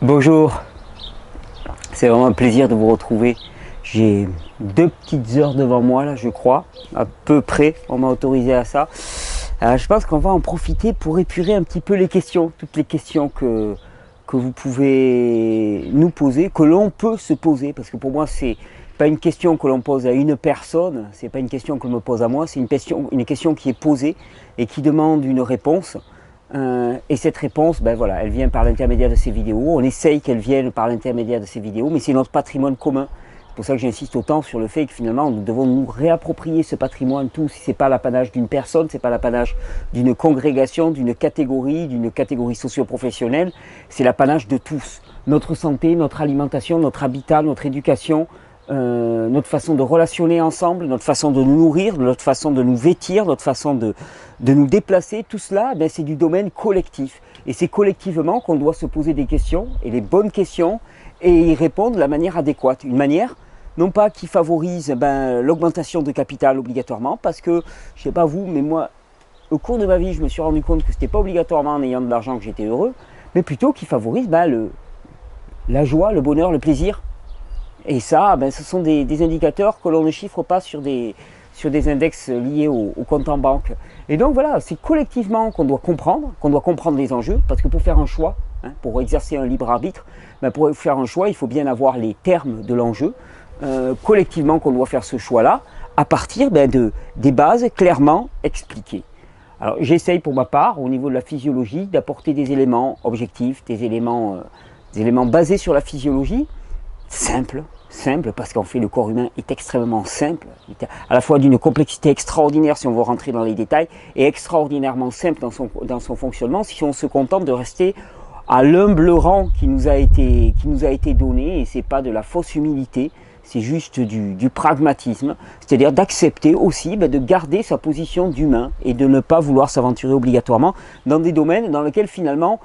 Bonjour, c'est vraiment un plaisir de vous retrouver. J'ai 2 petites heures devant moi là, je crois, à peu près, on m'a autorisé à ça. Je pense qu'on va en profiter pour épurer un petit peu les questions, toutes les questions que vous pouvez nous poser, que l'on peut se poser, parce que pour moi c'est pas une question que l'on pose à une personne, c'est pas une question que l'on me pose à moi, c'est une question qui est posée et qui demande une réponse. Et cette réponse, ben voilà, elle vient par l'intermédiaire de ces vidéos. On essaye qu'elle vienne par l'intermédiaire de ces vidéos, mais c'est notre patrimoine commun. C'est pour ça que j'insiste autant sur le fait que finalement, nous devons nous réapproprier ce patrimoine tout. Si ce n'est pas l'apanage d'une personne, ce n'est pas l'apanage d'une congrégation, d'une catégorie socio-professionnelle, c'est l'apanage de tous. Notre santé, notre alimentation, notre habitat, notre éducation, notre façon de relationner ensemble, notre façon de nous nourrir, notre façon de nous vêtir, notre façon de nous déplacer, tout cela, ben, c'est du domaine collectif. Et c'est collectivement qu'on doit se poser des questions, et les bonnes questions, et y répondre de la manière adéquate. Une manière, non pas qui favorise l'augmentation de capital obligatoirement, parce que, je ne sais pas vous, mais moi, au cours de ma vie, je me suis rendu compte que ce n'était pas obligatoirement en ayant de l'argent que j'étais heureux, mais plutôt qui favorise la joie, le bonheur, le plaisir. Et ça, ce sont des indicateurs que l'on ne chiffre pas sur des index liés au compte en banque. Et donc voilà, c'est collectivement qu'on doit comprendre les enjeux, parce que pour faire un choix, pour exercer un libre arbitre, pour faire un choix, il faut bien avoir les termes de l'enjeu. Collectivement qu'on doit faire ce choix-là, à partir des bases clairement expliquées. Alors j'essaye pour ma part, au niveau de la physiologie, d'apporter des éléments objectifs, des éléments basés sur la physiologie, simple, parce qu'en fait le corps humain est extrêmement simple, à la fois d'une complexité extraordinaire si on veut rentrer dans les détails, et extraordinairement simple dans son fonctionnement si on se contente de rester à l'humble rang qui nous a été donné, et c'est pas de la fausse humilité, c'est juste du pragmatisme, c'est-à-dire d'accepter aussi de garder sa position d'humain et de ne pas vouloir s'aventurer obligatoirement dans des domaines dans lesquels finalement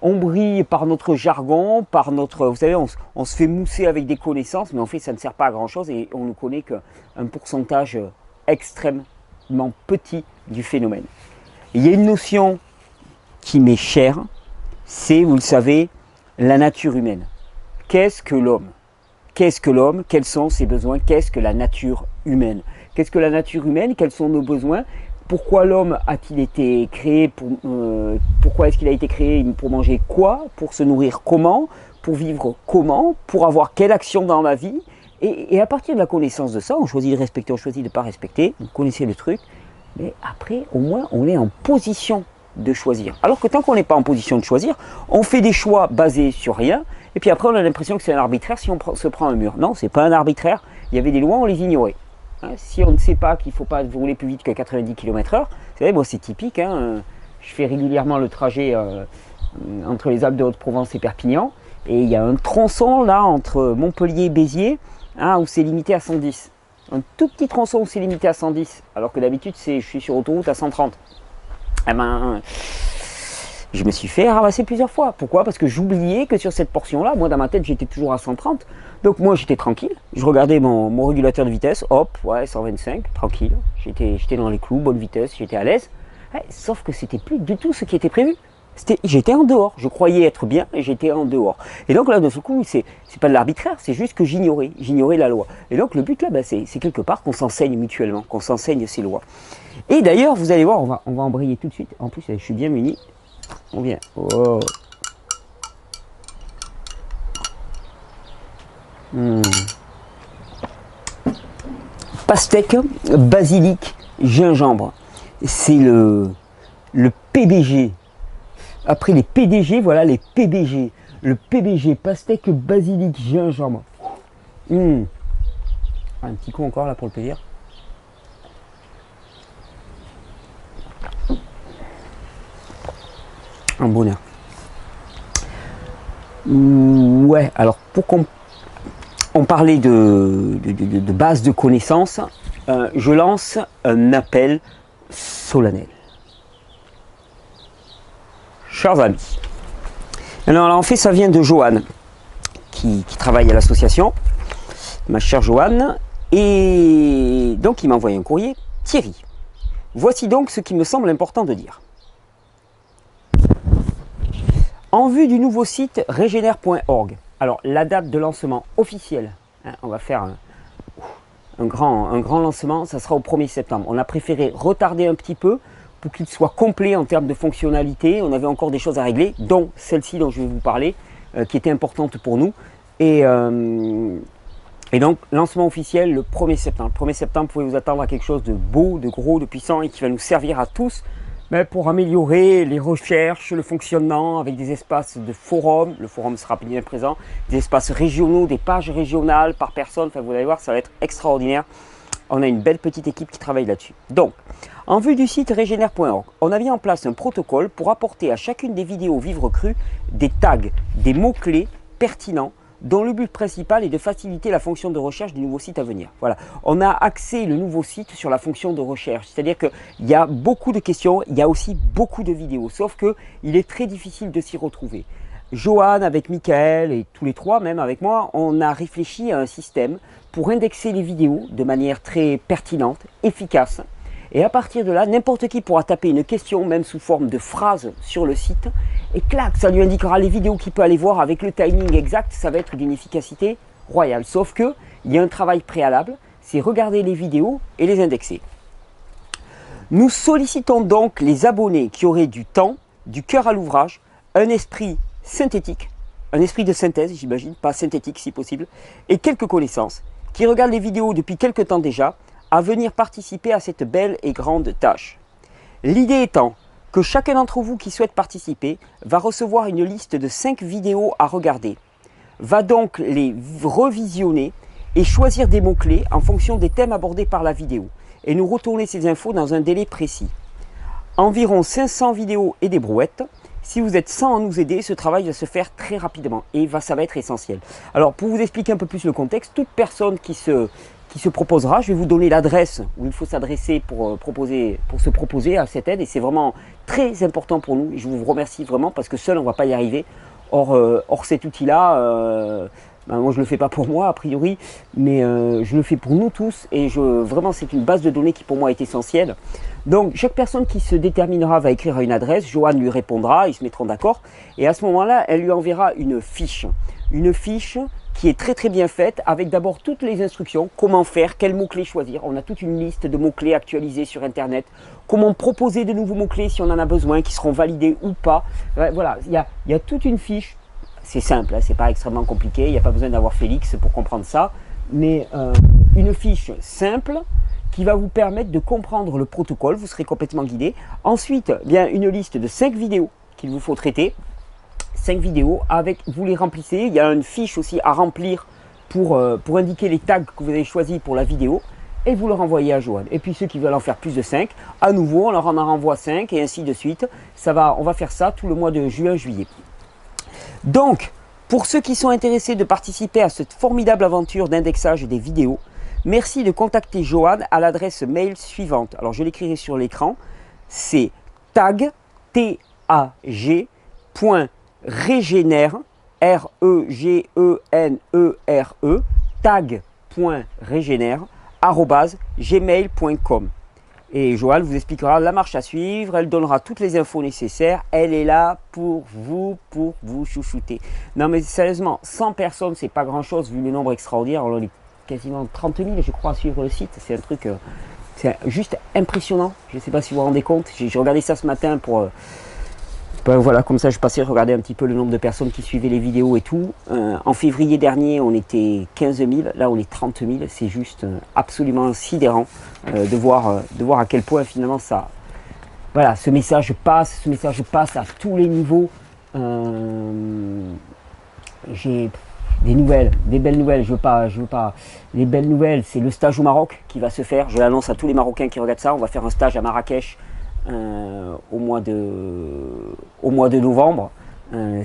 on brille par notre jargon, par notre... Vous savez, on se fait mousser avec des connaissances, mais en fait, ça ne sert pas à grand-chose et on ne connaît qu'un pourcentage extrêmement petit du phénomène. Il y a une notion qui m'est chère, c'est, vous le savez, la nature humaine. Qu'est-ce que l'homme? Qu'est-ce que l'homme? Quels sont ses besoins? Qu'est-ce que la nature humaine? Qu'est-ce que la nature humaine? Quels sont nos besoins? Pourquoi l'homme a-t-il été créé? Pourquoi est-ce qu'il a été créé? Pour manger quoi? Pour se nourrir comment? Pour vivre comment? Pour avoir quelle action dans la vie? Et à partir de la connaissance de ça, on choisit de respecter, on choisit de ne pas respecter. Vous connaissez le truc. Mais après, au moins, on est en position de choisir. Alors que tant qu'on n'est pas en position de choisir, on fait des choix basés sur rien. Et puis après, on a l'impression que c'est un arbitraire si on se prend un mur. Non, c'est pas un arbitraire. Il y avait des lois, on les ignorait. Si on ne sait pas qu'il ne faut pas rouler plus vite que 90 km/h, vous savez, moi c'est typique, je fais régulièrement le trajet entre les Alpes de Haute-Provence et Perpignan, et il y a un tronçon là entre Montpellier et Béziers, où c'est limité à 110. Un tout petit tronçon où c'est limité à 110, alors que d'habitude je suis sur autoroute à 130. Je me suis fait ramasser plusieurs fois. Pourquoi? Parce que j'oubliais que sur cette portion-là, moi dans ma tête j'étais toujours à 130. Donc moi j'étais tranquille, je regardais mon régulateur de vitesse, hop, ouais 125, tranquille. J'étais dans les clous, bonne vitesse, j'étais à l'aise. Sauf que c'était plus du tout ce qui était prévu. J'étais en dehors, je croyais être bien et j'étais en dehors. Et donc là de ce coup, c'est pas de l'arbitraire, c'est juste que j'ignorais la loi. Et donc le but là, c'est quelque part qu'on s'enseigne mutuellement, qu'on s'enseigne ces lois. Et d'ailleurs, vous allez voir, on va embrayer tout de suite. En plus, je suis bien muni. On vient. Oh. Pastèque, basilic, gingembre. C'est le PBG. Après les PDG, voilà les PBG. Le PBG, pastèque, basilic, gingembre. Un petit coup encore là pour le plaisir. Un bonheur. Ouais, alors pour qu'on parlait de base de connaissances, je lance un appel solennel. Chers amis, alors en fait ça vient de Joanne qui travaille à l'association, ma chère Joanne, et donc il m'a envoyé un courrier. Thierry, voici donc ce qui me semble important de dire. En vue du nouveau site regenere.org. Alors la date de lancement officielle, hein, on va faire un grand lancement, ça sera au 1er septembre. On a préféré retarder un petit peu pour qu'il soit complet en termes de fonctionnalité. On avait encore des choses à régler, dont celle-ci dont je vais vous parler, qui était importante pour nous. Et donc, lancement officiel le 1er septembre. Le 1er septembre, vous pouvez vous attendre à quelque chose de beau, de gros, de puissant et qui va nous servir à tous pour améliorer les recherches, le fonctionnement avec des espaces de forum. Le forum sera bien présent, des espaces régionaux, des pages régionales par personne. Enfin, vous allez voir, ça va être extraordinaire. On a une belle petite équipe qui travaille là-dessus. Donc, en vue du site regenere.org, on a mis en place un protocole pour apporter à chacune des vidéos Vivre Cru des tags, des mots-clés pertinents dont le but principal est de faciliter la fonction de recherche du nouveau site à venir. Voilà, on a axé le nouveau site sur la fonction de recherche, c'est-à-dire qu'il y a beaucoup de questions, il y a aussi beaucoup de vidéos, sauf qu'il est très difficile de s'y retrouver. Johan avec Michael et tous les trois, même avec moi, on a réfléchi à un système pour indexer les vidéos de manière très pertinente, efficace. Et à partir de là, n'importe qui pourra taper une question, même sous forme de phrase sur le site. Et clac, ça lui indiquera les vidéos qu'il peut aller voir avec le timing exact. Ça va être d'une efficacité royale. Sauf qu'il y a un travail préalable, c'est regarder les vidéos et les indexer. Nous sollicitons donc les abonnés qui auraient du temps, du cœur à l'ouvrage, un esprit synthétique, un esprit de synthèse, j'imagine, pas synthétique si possible, et quelques connaissances, qui regardent les vidéos depuis quelques temps déjà, à venir participer à cette belle et grande tâche. L'idée étant que chacun d'entre vous qui souhaite participer va recevoir une liste de 5 vidéos à regarder, va donc les revisionner et choisir des mots-clés en fonction des thèmes abordés par la vidéo et nous retourner ces infos dans un délai précis. Environ 500 vidéos et des brouettes. Si vous êtes 100 à nous aider, ce travail va se faire très rapidement et ça va être essentiel. Alors pour vous expliquer un peu plus le contexte, toute personne qui se proposera, je vais vous donner l'adresse où il faut s'adresser pour se proposer à cette aide et c'est vraiment très important pour nous et je vous remercie vraiment parce que seul on ne va pas y arriver. Or cet outil-là, moi je ne le fais pas pour moi a priori, mais je le fais pour nous tous et vraiment c'est une base de données qui pour moi est essentielle. Donc chaque personne qui se déterminera va écrire à une adresse, Johan lui répondra, ils se mettront d'accord et à ce moment-là elle lui enverra une fiche qui est très bien faite avec d'abord toutes les instructions, comment faire, quels mots-clés choisir. On a toute une liste de mots-clés actualisés sur internet, comment proposer de nouveaux mots-clés si on en a besoin, qui seront validés ou pas. Voilà, il y a toute une fiche. C'est simple, hein, c'est pas extrêmement compliqué, il n'y a pas besoin d'avoir Félix pour comprendre ça, mais une fiche simple qui va vous permettre de comprendre le protocole, vous serez complètement guidé. Ensuite, bien une liste de 5 vidéos qu'il vous faut traiter, 5 vidéos, vous les remplissez, il y a une fiche aussi à remplir pour indiquer les tags que vous avez choisis pour la vidéo, et vous le renvoyez à Johan. Et puis ceux qui veulent en faire plus de 5, à nouveau on leur en renvoie 5 et ainsi de suite. On va faire ça tout le mois de juin-juillet. Donc, pour ceux qui sont intéressés de participer à cette formidable aventure d'indexage des vidéos, merci de contacter Johan à l'adresse mail suivante. Alors, je l'écrirai sur l'écran. C'est tag, T-A-G, .regenere, R-E-G-E-N-E-R-E, tag.regenere, @gmail.com. Et Joël vous expliquera la marche à suivre, elle donnera toutes les infos nécessaires, elle est là pour vous chouchouter. Non mais sérieusement, 100 personnes, c'est pas grand chose vu le nombre extraordinaire, on est quasiment 30 000 je crois à suivre le site, c'est un truc, c'est juste impressionnant, je ne sais pas si vous vous rendez compte, j'ai regardé ça ce matin pour... voilà, comme ça je passais regarder un petit peu le nombre de personnes qui suivaient les vidéos et tout. En février dernier, on était 15 000, là on est 30 000. C'est juste absolument sidérant de voir à quel point finalement ça... Voilà, ce message passe à tous les niveaux. J'ai des nouvelles, des belles nouvelles, je veux pas. Les belles nouvelles, c'est le stage au Maroc qui va se faire. Je l'annonce à tous les Marocains qui regardent ça. On va faire un stage à Marrakech. Au mois de novembre,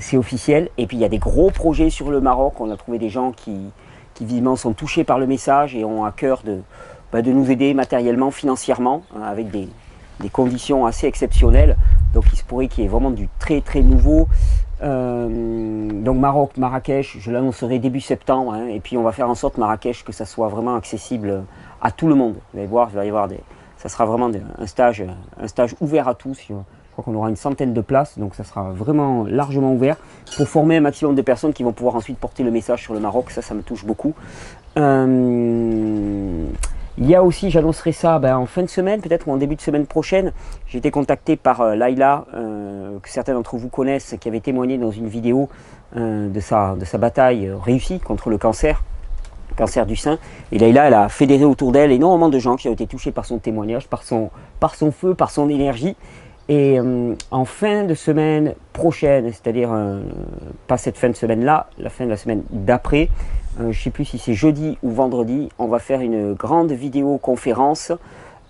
c'est officiel. Et puis il y a des gros projets sur le Maroc. On a trouvé des gens qui visiblement sont touchés par le message et ont à cœur de nous aider matériellement, financièrement, avec des conditions assez exceptionnelles. Donc il se pourrait qu'il y ait vraiment du très nouveau. Donc Marrakech, je l'annoncerai début septembre, hein, et puis on va faire en sorte Marrakech que ça soit vraiment accessible à tout le monde. Vous allez voir, il va y avoir ça sera vraiment un stage ouvert à tous. crois qu'on aura une centaine de places, donc ça sera vraiment largement ouvert pour former un maximum de personnes qui vont pouvoir ensuite porter le message sur le Maroc. Ça me touche beaucoup. Il y a aussi, j'annoncerai ça en fin de semaine, peut-être ou en début de semaine prochaine. J'ai été contacté par Laïla, que certains d'entre vous connaissent, qui avait témoigné dans une vidéo de sa bataille réussie contre le cancer du sein. Et Laïla, elle a fédéré autour d'elle énormément de gens qui ont été touchés par son témoignage, par son feu, par son énergie. Et en fin de semaine prochaine, c'est-à-dire pas cette fin de semaine-là, la fin de la semaine d'après, je ne sais plus si c'est jeudi ou vendredi, on va faire une grande vidéoconférence,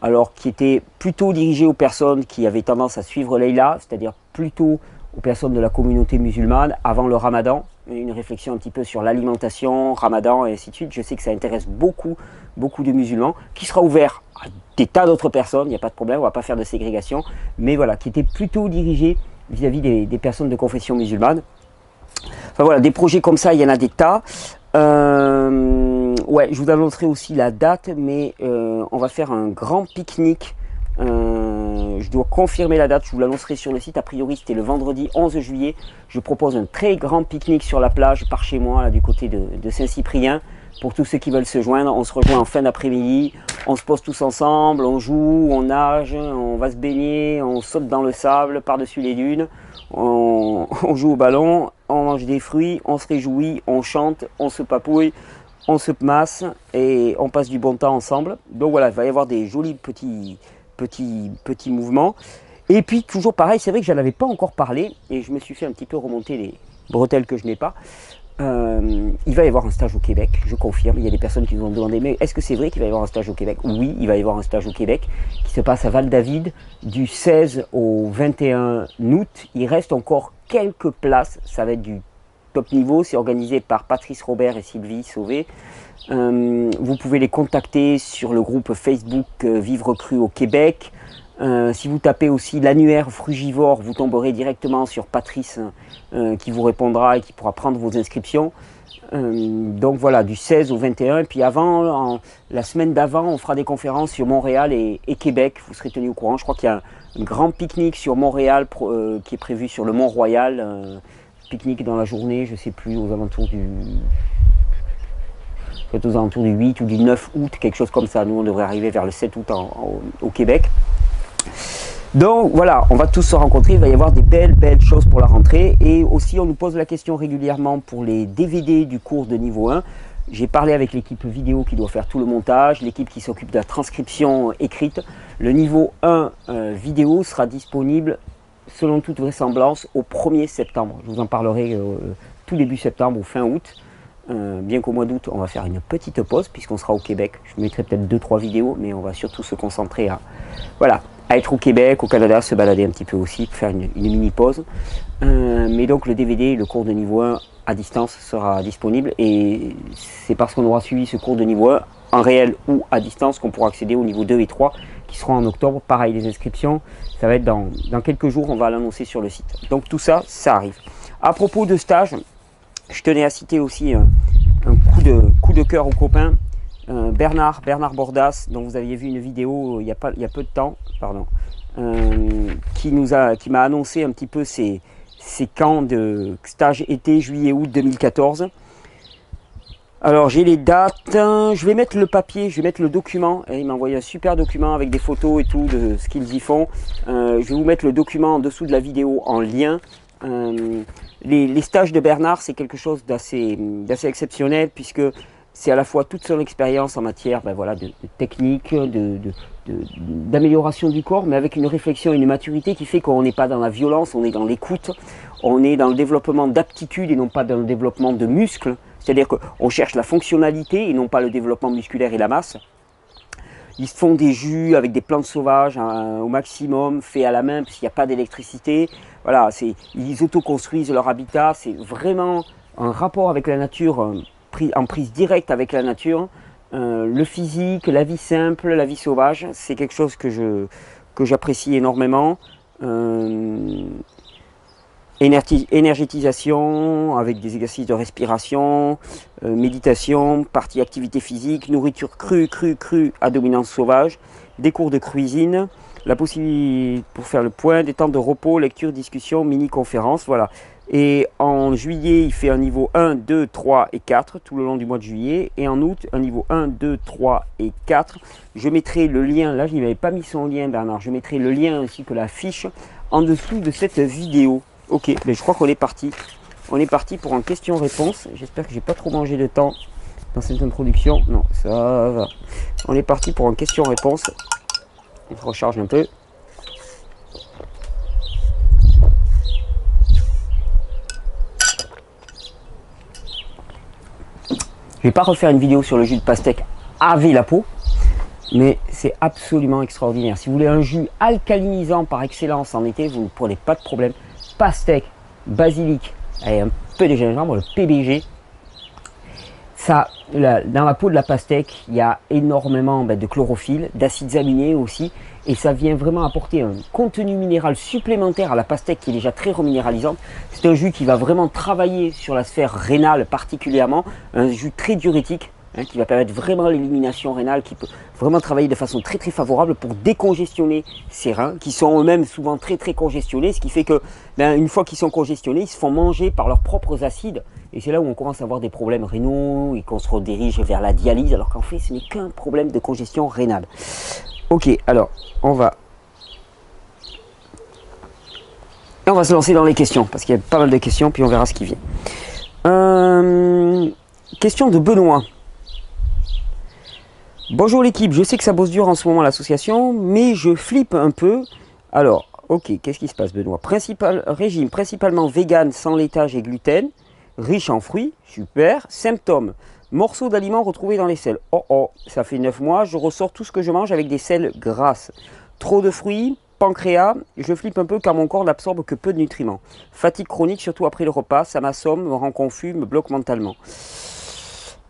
alors qui était plutôt dirigée aux personnes qui avaient tendance à suivre Laïla, c'est-à-dire plutôt aux personnes de la communauté musulmane avant le Ramadan, une réflexion un petit peu sur l'alimentation, Ramadan et ainsi de suite. Je sais que ça intéresse beaucoup de musulmans, qui sera ouvert à des tas d'autres personnes, il n'y a pas de problème, on ne va pas faire de ségrégation, mais voilà, qui était plutôt dirigé vis-à-vis des personnes de confession musulmane. Enfin voilà, des projets comme ça, il y en a des tas. Ouais, je vous annoncerai aussi la date, mais on va faire un grand pique-nique. Je dois confirmer la date, je vous l'annoncerai sur le site. A priori, c'était le vendredi 11 juillet. Je propose un très grand pique-nique sur la plage par chez moi, là, du côté de Saint-Cyprien. Pour tous ceux qui veulent se joindre, on se rejoint en fin d'après-midi. On se pose tous ensemble, on joue, on nage, on va se baigner, on saute dans le sable par-dessus les dunes. On joue au ballon, on mange des fruits, on se réjouit, on chante, on se papouille, on se masse et on passe du bon temps ensemble. Donc voilà, il va y avoir des jolis petits mouvements. Et puis toujours pareil, c'est vrai que je n'en avais pas encore parlé et je me suis fait un petit peu remonter les bretelles que je n'ai pas. Il va y avoir un stage au Québec, je confirme. Il y a des personnes qui nous ont demandé, mais est-ce que c'est vrai qu'il va y avoir un stage au Québec? Oui, il va y avoir un stage au Québec qui se passe à Val-David du 16 au 21 août. Il reste encore quelques places, ça va être du top niveau. C'est organisé par Patrice Robert et Sylvie Sauvé. Vous pouvez les contacter sur le groupe Facebook Vivre Cru au Québec. Si vous tapez aussi l'annuaire frugivore, vous tomberez directement sur Patrice qui vous répondra et qui pourra prendre vos inscriptions. Donc voilà, du 16 au 21. Et puis avant, la semaine d'avant, on fera des conférences sur Montréal et Québec. Vous serez tenus au courant. Je crois qu'il y a un grand pique-nique sur Montréal qui est prévu sur le Mont-Royal. Pique-nique dans la journée, je ne sais plus, aux alentours du 8 ou du 9 août, quelque chose comme ça. Nous, on devrait arriver vers le 7 août au Québec. Donc voilà, on va tous se rencontrer, il va y avoir des belles choses pour la rentrée. Et aussi, on nous pose la question régulièrement pour les DVD du cours de niveau 1. J'ai parlé avec l'équipe vidéo qui doit faire tout le montage, l'équipe qui s'occupe de la transcription écrite. Le niveau 1 vidéo sera disponible selon toute vraisemblance au 1er septembre. Je vous en parlerai tout début septembre ou fin août. Bien qu'au mois d'août, on va faire une petite pause puisqu'on sera au Québec. Je mettrai peut-être 2-3 vidéos, mais on va surtout se concentrer à être au Québec, au Canada, se balader un petit peu aussi, faire une mini pause. Mais donc le DVD, le cours de niveau 1 à distance sera disponible et c'est parce qu'on aura suivi ce cours de niveau 1 en réel ou à distance qu'on pourra accéder au niveau 2 et 3 qui seront en octobre. Pareil, les inscriptions, ça va être dans quelques jours, on va l'annoncer sur le site. Donc tout ça, ça arrive. À propos de stage, je tenais à citer aussi un coup de cœur aux copains. Bernard Bordas, dont vous aviez vu une vidéo il y a peu de temps, qui m'a annoncé un petit peu ses camps de stage été juillet-août 2014. Alors j'ai les dates, je vais mettre le papier, je vais mettre le document, et il m'a envoyé un super document avec des photos et tout de ce qu'ils y font. Je vais vous mettre le document en dessous de la vidéo en lien. Les stages de Bernard, c'est quelque chose d'assez exceptionnel puisque c'est à la fois toute son expérience en matière de technique, d'amélioration du corps, mais avec une réflexion et une maturité qui fait qu'on n'est pas dans la violence, on est dans l'écoute, on est dans le développement d'aptitudes et non pas dans le développement de muscles. C'est-à-dire qu'on cherche la fonctionnalité et non pas le développement musculaire et la masse. Ils font des jus avec des plantes sauvages au maximum, faits à la main puisqu'il n'y a pas d'électricité. Voilà, ils autoconstruisent leur habitat, c'est vraiment un rapport avec la nature, en prise directe avec la nature. Le physique, la vie simple, la vie sauvage, c'est quelque chose que j'apprécie énormément. Énergétisation avec des exercices de respiration, méditation, partie activité physique, nourriture crue à dominance sauvage, des cours de cuisine, la possibilité pour faire le point, des temps de repos, lecture, discussion, mini-conférence, voilà. Et en juillet, il fait un niveau 1, 2, 3 et 4 tout le long du mois de juillet. Et en août, un niveau 1, 2, 3 et 4. Je mettrai le lien, là je n'avais pas mis son lien Bernard, je mettrai le lien ainsi que la fiche en dessous de cette vidéo. Ok, mais je crois qu'on est parti. On est parti pour un question-réponse. J'espère que j'ai pas trop mangé de temps dans cette introduction. Non, ça va. On est parti pour un question-réponse. On se recharge un peu. Je vais pas refaire une vidéo sur le jus de pastèque avec la peau, mais c'est absolument extraordinaire. Si vous voulez un jus alcalinisant par excellence en été, vous ne prenez pas de problème. Pastèque, basilic et un peu de gingembre, le PBG. Ça, dans la peau de la pastèque, il y a énormément de chlorophylle, d'acides aminés aussi, et ça vient vraiment apporter un contenu minéral supplémentaire à la pastèque qui est déjà très reminéralisante. C'est un jus qui va vraiment travailler sur la sphère rénale particulièrement, un jus très diurétique, qui va permettre vraiment l'élimination rénale, qui peut vraiment travailler de façon très favorable pour décongestionner ces reins, qui sont eux-mêmes souvent très congestionnés, ce qui fait que une fois qu'ils sont congestionnés, ils se font manger par leurs propres acides, et c'est là où on commence à avoir des problèmes rénaux et qu'on se redirige vers la dialyse, alors qu'en fait ce n'est qu'un problème de congestion rénale. Ok, alors on va se lancer dans les questions, parce qu'il y a pas mal de questions, puis on verra ce qui vient. Question de Benoît. Bonjour l'équipe, je sais que ça bosse dur en ce moment l'association, mais je flippe un peu. Alors, ok, qu'est-ce qui se passe Benoît? Régime principalement vegan, sans laitage et gluten, riche en fruits, super. Symptômes, morceaux d'aliments retrouvés dans les selles. Oh, ça fait 9 mois, je ressors tout ce que je mange avec des selles grasses. Trop de fruits, pancréas, je flippe un peu car mon corps n'absorbe que peu de nutriments. Fatigue chronique, surtout après le repas, ça m'assomme, me rend confus, me bloque mentalement.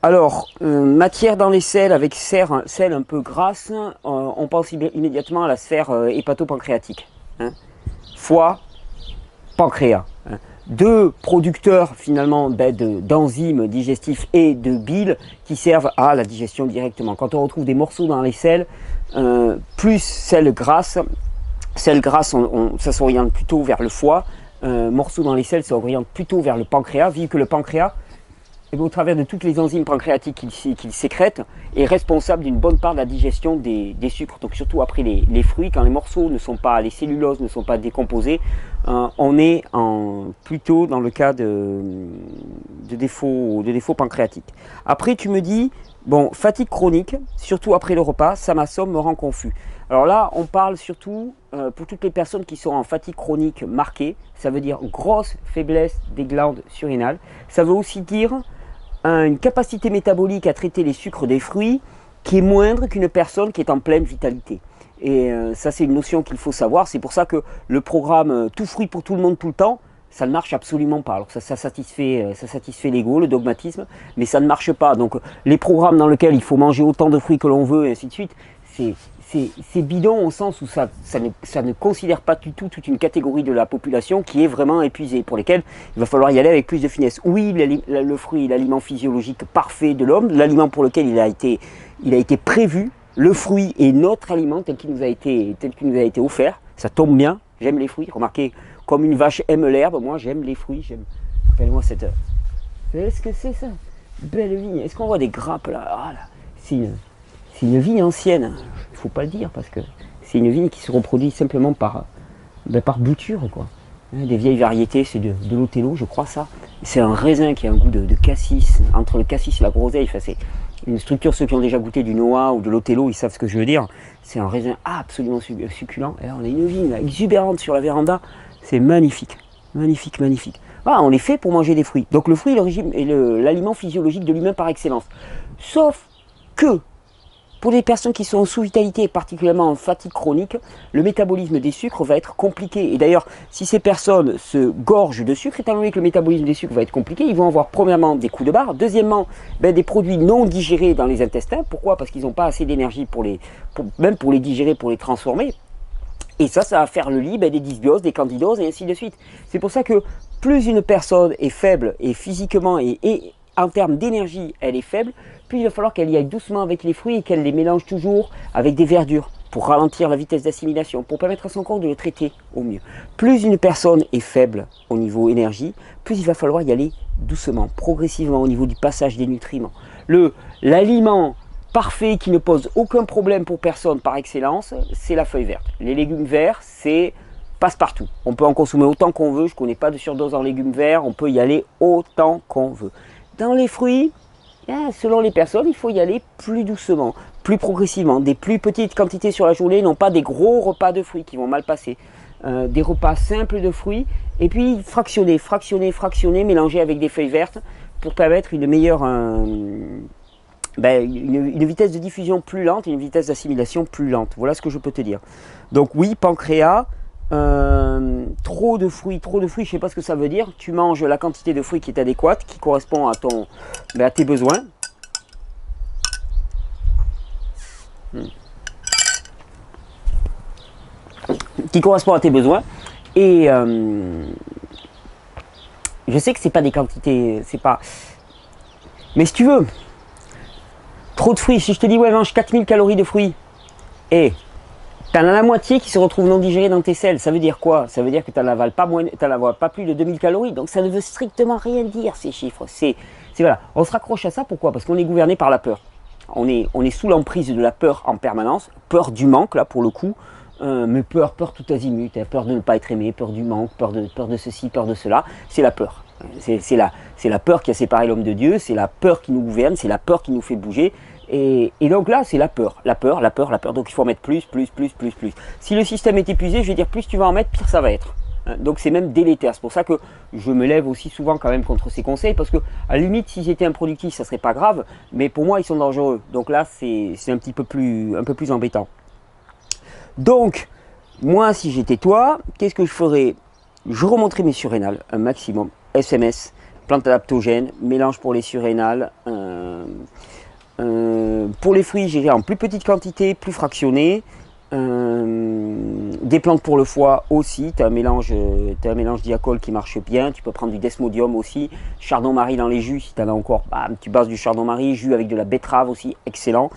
Alors, matière dans les selles avec sel un peu grasse, on pense immédiatement à la sphère hépato-pancréatique. Foie, pancréas. Deux producteurs finalement d'enzymes digestifs et de bile qui servent à la digestion directement. Quand on retrouve des morceaux dans les selles, plus sel grasse, ça s'oriente plutôt vers le foie. Morceaux dans les selles, ça s'oriente plutôt vers le pancréas, vu que le pancréas, au travers de toutes les enzymes pancréatiques qu'il sécrète, est responsable d'une bonne part de la digestion des sucres. Donc surtout après les fruits, quand les morceaux ne sont pas, les celluloses ne sont pas décomposées, on est plutôt dans le cas de défaut pancréatique. Après tu me dis, bon, fatigue chronique, surtout après le repas, ça m'assomme, me rend confus. Alors là, on parle surtout pour toutes les personnes qui sont en fatigue chronique marquée, ça veut dire grosse faiblesse des glandes surrénales. Ça veut aussi dire une capacité métabolique à traiter les sucres des fruits qui est moindre qu'une personne qui est en pleine vitalité. Et ça, c'est une notion qu'il faut savoir. C'est pour ça que le programme tout fruit pour tout le monde tout le temps, ça ne marche absolument pas. Alors ça satisfait l'ego, le dogmatisme, mais ça ne marche pas. Donc les programmes dans lesquels il faut manger autant de fruits que l'on veut et ainsi de suite, c'est bidon au sens où ça ne considère pas du tout toute une catégorie de la population qui est vraiment épuisée, pour lesquels il va falloir y aller avec plus de finesse. Oui, le fruit est l'aliment physiologique parfait de l'homme, l'aliment pour lequel il a été prévu. Le fruit est notre aliment tel qu'il nous a été offert. Ça tombe bien, j'aime les fruits. Remarquez, comme une vache aime l'herbe, moi j'aime les fruits. Rappelle-moi cette... Qu'est-ce que c'est ça? Belle vigne. Est-ce qu'on voit des grappes là? Ah, là. C'est une vigne ancienne. Il ne faut pas le dire parce que c'est une vigne qui se reproduit simplement par bouture, quoi. Des vieilles variétés, c'est de l'Othello, je crois ça. C'est un raisin qui a un goût de cassis, entre le cassis et la groseille. Enfin, c'est une structure, ceux qui ont déjà goûté du Noah ou de l'Othello, ils savent ce que je veux dire. C'est un raisin absolument succulent. Et là, on a une vigne là, exubérante sur la véranda. C'est magnifique, magnifique, magnifique. Voilà, on est fait pour manger des fruits. Donc le fruit est l'aliment physiologique de l'humain par excellence. Sauf que pour les personnes qui sont en sous-vitalité et particulièrement en fatigue chronique, le métabolisme des sucres va être compliqué. Et d'ailleurs, si ces personnes se gorgent de sucre, étant donné que le métabolisme des sucres va être compliqué, ils vont avoir premièrement des coups de barre, dysbiose, des produits non digérés dans les intestins. Pourquoi? Parce qu'ils n'ont pas assez d'énergie même pour les digérer, pour les transformer. Et ça va faire le lit des dysbioses, des candidoses et ainsi de suite. C'est pour ça que plus une personne est faible et physiquement et en termes d'énergie, elle est faible, puis il va falloir qu'elle y aille doucement avec les fruits et qu'elle les mélange toujours avec des verdures pour ralentir la vitesse d'assimilation, pour permettre à son corps de le traiter au mieux. Plus une personne est faible au niveau énergie, plus il va falloir y aller doucement, progressivement au niveau du passage des nutriments. L'aliment parfait qui ne pose aucun problème pour personne par excellence, c'est la feuille verte. Les légumes verts, c'est passe-partout. On peut en consommer autant qu'on veut, je ne connais pas de surdose en légumes verts, on peut y aller autant qu'on veut. Dans les fruits, selon les personnes, il faut y aller plus doucement, plus progressivement, des plus petites quantités sur la journée, non pas des gros repas de fruits qui vont mal passer. Des repas simples de fruits, et puis fractionner, mélanger avec des feuilles vertes pour permettre une meilleure... une vitesse de diffusion plus lente et une vitesse d'assimilation plus lente. Voilà ce que je peux te dire. Donc oui, pancréas, trop de fruits, je ne sais pas ce que ça veut dire. Tu manges la quantité de fruits qui est adéquate, qui correspond à tes besoins. Qui correspond à tes besoins. Et je sais que c'est pas des quantités, c'est pas... Mais si tu veux... Trop de fruits, si je te dis ouais mange 4000 calories de fruits et tu en as la moitié qui se retrouve non digérée dans tes selles, ça veut dire quoi? Ça veut dire que tu n'en avales pas plus de 2000 calories, donc ça ne veut strictement rien dire ces chiffres. Voilà. On se raccroche à ça, pourquoi? Parce qu'on est gouverné par la peur. On est sous l'emprise de la peur en permanence, peur du manque là pour le coup, mais peur tout azimut, peur de ne pas être aimé, peur du manque, peur de ceci, peur de cela, c'est la peur. C'est la peur qui a séparé l'homme de Dieu, c'est la peur qui nous gouverne, c'est la peur qui nous fait bouger. Et donc là, c'est la peur. Donc il faut en mettre plus. Si le système est épuisé, je vais dire plus tu vas en mettre, pire ça va être. Donc c'est même délétère. C'est pour ça que je me lève aussi souvent quand même contre ces conseils, parce que à la limite, s'ils étaient improductifs, ça serait pas grave, mais pour moi, ils sont dangereux. Donc là, c'est un peu plus embêtant. Donc, moi, si j'étais toi, qu'est-ce que je ferais? Je remonterais mes surrénales un maximum. SMS, plante adaptogène, mélange pour les surrénales. Pour les fruits, j'irai en plus petite quantité, plus fractionné. Des plantes pour le foie aussi. Tu as un mélange diacol qui marche bien. Tu peux prendre du desmodium aussi. Chardon-marie dans les jus, si tu en as encore, tu bases du chardon-marie. Jus avec de la betterave aussi, excellent.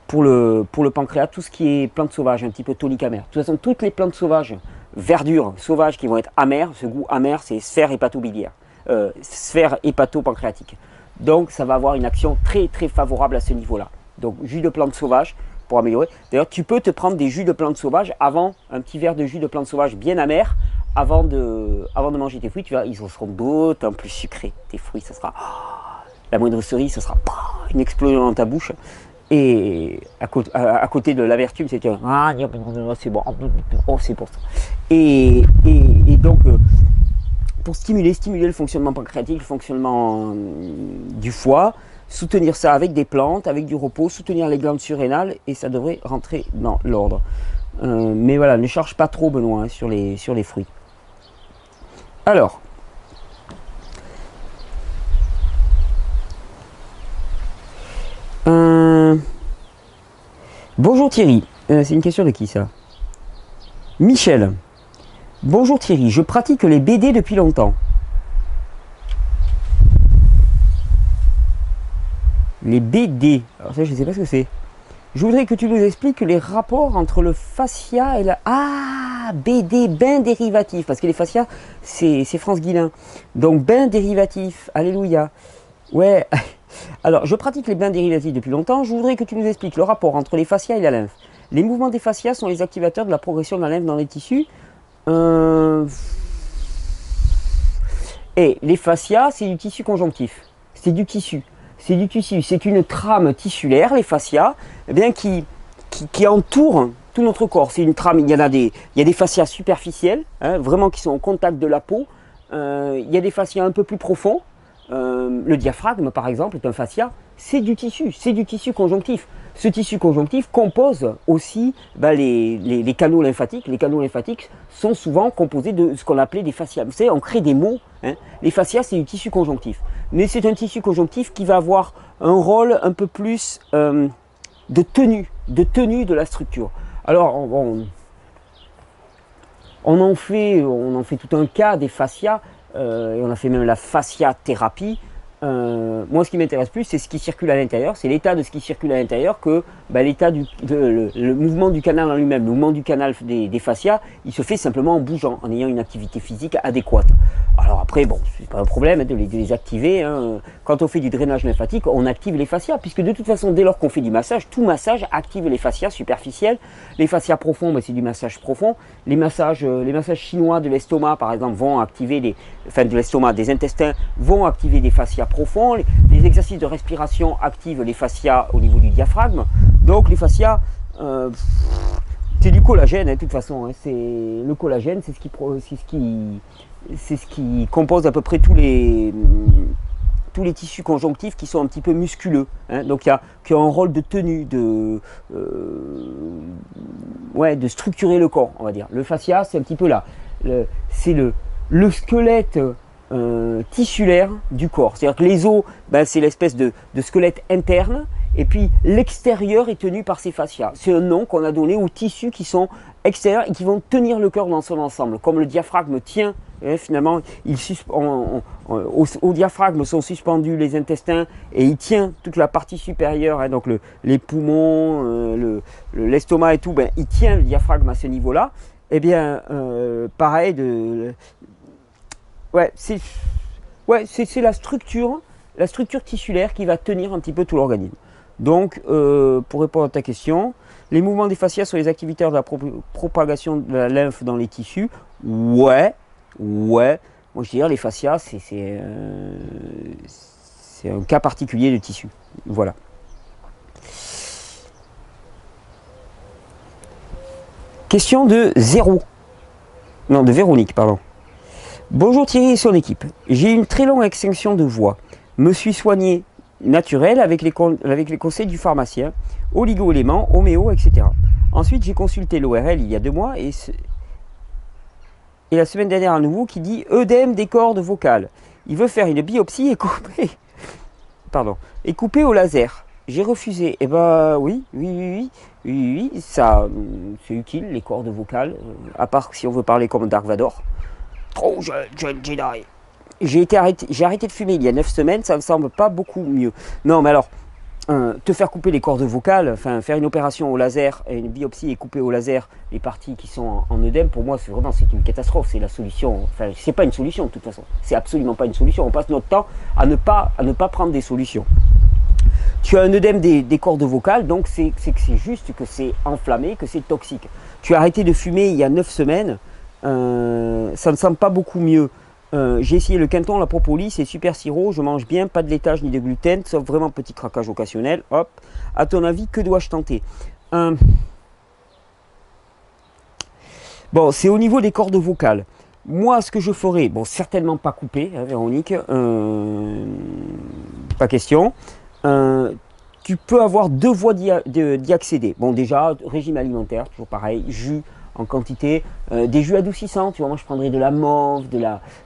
Pour le pancréas, tout ce qui est plantes sauvages, un petit peu tonique amer. De toute façon, toutes les plantes sauvages, verdures sauvages qui vont être amères, ce goût amer, c'est sphère hépato-biliaire. Sphère hépato-pancréatique. Donc ça va avoir une action très très favorable à ce niveau-là. Donc jus de plantes sauvages pour améliorer. D'ailleurs tu peux te prendre des jus de plantes sauvages avant, un petit verre de jus de plantes sauvages bien amer avant de manger tes fruits. Tu vois, ils seront d'autant plus sucrés. Tes fruits, ça sera la moindre cerise, ça sera une explosion dans ta bouche. Et à côté de l'amertume, c'est c'est bon, c'est pour ça. Et donc pour stimuler le fonctionnement pancréatique, le fonctionnement du foie, soutenir ça avec des plantes, avec du repos, soutenir les glandes surrénales et ça devrait rentrer dans l'ordre. Mais voilà, ne charge pas trop Benoît sur les fruits. Alors, bonjour Thierry, c'est une question de qui ça? Michel. Bonjour Thierry, je pratique les BD depuis longtemps. Les BD, alors ça je ne sais pas ce que c'est. Je voudrais que tu nous expliques les rapports entre le fascia et la... Ah, BD, bain dérivatif, parce que les fascias, c'est France Guillain. Donc bain dérivatif, alléluia. Ouais, alors je pratique les bains dérivatifs depuis longtemps, je voudrais que tu nous expliques le rapport entre les fascias et la lymphe. Les mouvements des fascias sont les activateurs de la progression de la lymphe dans les tissus. Et les fascias, c'est du tissu conjonctif. C'est du tissu. C'est une trame tissulaire, les fascias, eh bien, qui entoure tout notre corps. C'est une trame, il y a des fascias superficiels, vraiment qui sont au contact de la peau. Il y a des fascias un peu plus profonds. Le diaphragme, par exemple, est un fascia. C'est du tissu conjonctif. Ce tissu conjonctif compose aussi les canaux lymphatiques. Les canaux lymphatiques sont souvent composés de ce qu'on appelait des fascias. Vous savez, on crée des mots. Les fascias, c'est du tissu conjonctif. Mais c'est un tissu conjonctif qui va avoir un rôle un peu plus de tenue de la structure. Alors, on en fait tout un cas des fascias. Et on a fait même la fasciathérapie. moi, ce qui m'intéresse plus, c'est ce qui circule à l'intérieur, c'est l'état de ce qui circule à l'intérieur que l'état le mouvement du canal en lui-même. Le mouvement du canal des fascias, il se fait simplement en bougeant, en ayant une activité physique adéquate. Alors après, bon, c'est pas un problème de les activer. Hein. Quand on fait du drainage lymphatique, on active les fascias, puisque de toute façon, dès lors qu'on fait du massage, tout massage active les fascias superficiels. Les fascias profonds, c'est du massage profond. Les massages chinois de l'estomac, par exemple, vont activer de l'estomac, des intestins, vont activer des fascias profonds. Les exercices de respiration activent les fascias au niveau du diaphragme. Donc les fascias, c'est du collagène, hein, de toute façon. Hein. Le collagène, c'est ce qui compose à peu près tous les tissus conjonctifs qui sont un petit peu musculeux. Hein. Donc qui a un rôle de tenue, de structurer le corps, on va dire. Le fascia, c'est un petit peu là. C'est le squelette tissulaire du corps. C'est-à-dire que les os, c'est l'espèce de squelette interne, et puis l'extérieur est tenu par ces fascias. C'est un nom qu'on a donné aux tissus qui sont extérieurs et qui vont tenir le corps dans son ensemble. Comme le diaphragme tient, finalement, au diaphragme sont suspendus les intestins et il tient toute la partie supérieure, hein, donc les poumons, l'estomac et tout, il tient le diaphragme à ce niveau-là. Eh bien, pareil, c'est la structure tissulaire qui va tenir un petit peu tout l'organisme. Donc, pour répondre à ta question, les mouvements des fascias sont les activateurs de la propagation de la lymphe dans les tissus. Ouais. Moi, je dirais les fascias, c'est un cas particulier de tissu. Voilà. Question de Véronique, pardon. Bonjour Thierry et son équipe. J'ai une très longue extinction de voix. Me suis soigné naturel avec les conseils du pharmacien, oligo-éléments, homéo, etc. Ensuite, j'ai consulté l'ORL il y a 2 mois et la semaine dernière à nouveau qui dit œdème des cordes vocales. Il veut faire une biopsie et couper au laser. J'ai refusé. Eh ben oui, ça c'est utile les cordes vocales, à part si on veut parler comme Dark Vador. Trop jeune Jedi. J'ai arrêté de fumer il y a 9 semaines, ça me semble pas beaucoup mieux. Non mais alors, te faire couper les cordes vocales, enfin faire une opération au laser, une biopsie et couper au laser les parties qui sont en œdème, pour moi c'est une catastrophe, c'est la solution, enfin c'est pas une solution de toute façon, c'est absolument pas une solution, on passe notre temps à ne pas prendre des solutions. Tu as un œdème des cordes vocales, donc c'est juste que c'est enflammé, que c'est toxique. Tu as arrêté de fumer il y a 9 semaines, ça ne semble pas beaucoup mieux. J'ai essayé le Quinton, la propolis et super sirop, je mange bien, pas de laitage ni de gluten, sauf vraiment petit craquage occasionnel. Hop. À ton avis, que dois-je tenter? Bon, c'est au niveau des cordes vocales. Moi, ce que je ferais, bon, certainement pas couper, hein, Véronique, pas question. Tu peux avoir 2 voies d'y accéder. Bon, déjà, régime alimentaire, toujours pareil, jus en quantité, des jus adoucissants, tu vois, moi je prendrais de la mauve,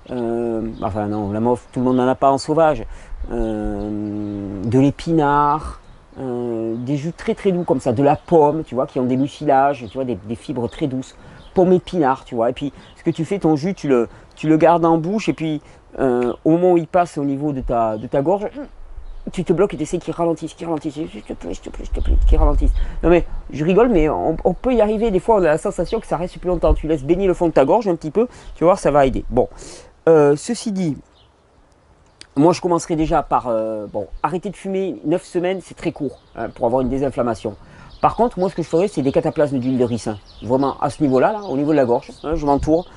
enfin non, la mauve, tout le monde n'en a pas en sauvage, de l'épinard, des jus très très doux comme ça, de la pomme, tu vois, qui ont des mucilages, tu vois, des fibres très douces, pomme épinard, tu vois, et puis ce que tu fais, ton jus, tu le gardes en bouche, et puis au moment où il passe au niveau de ta gorge, tu te bloques et tu essaies qu'il ralentisse, s'il te plaît, qu'il ralentisse. Non mais, je rigole, mais on peut y arriver. Des fois, on a la sensation que ça reste plus longtemps. Tu laisses baigner le fond de ta gorge un petit peu, tu vas voir, ça va aider. Bon, ceci dit, moi je commencerai déjà par, arrêter de fumer 9 semaines, c'est très court, hein, pour avoir une désinflammation. Par contre, moi ce que je ferais, c'est des cataplasmes d'huile de ricin. Vraiment à ce niveau-là, là, au niveau de la gorge, hein, je m'entoure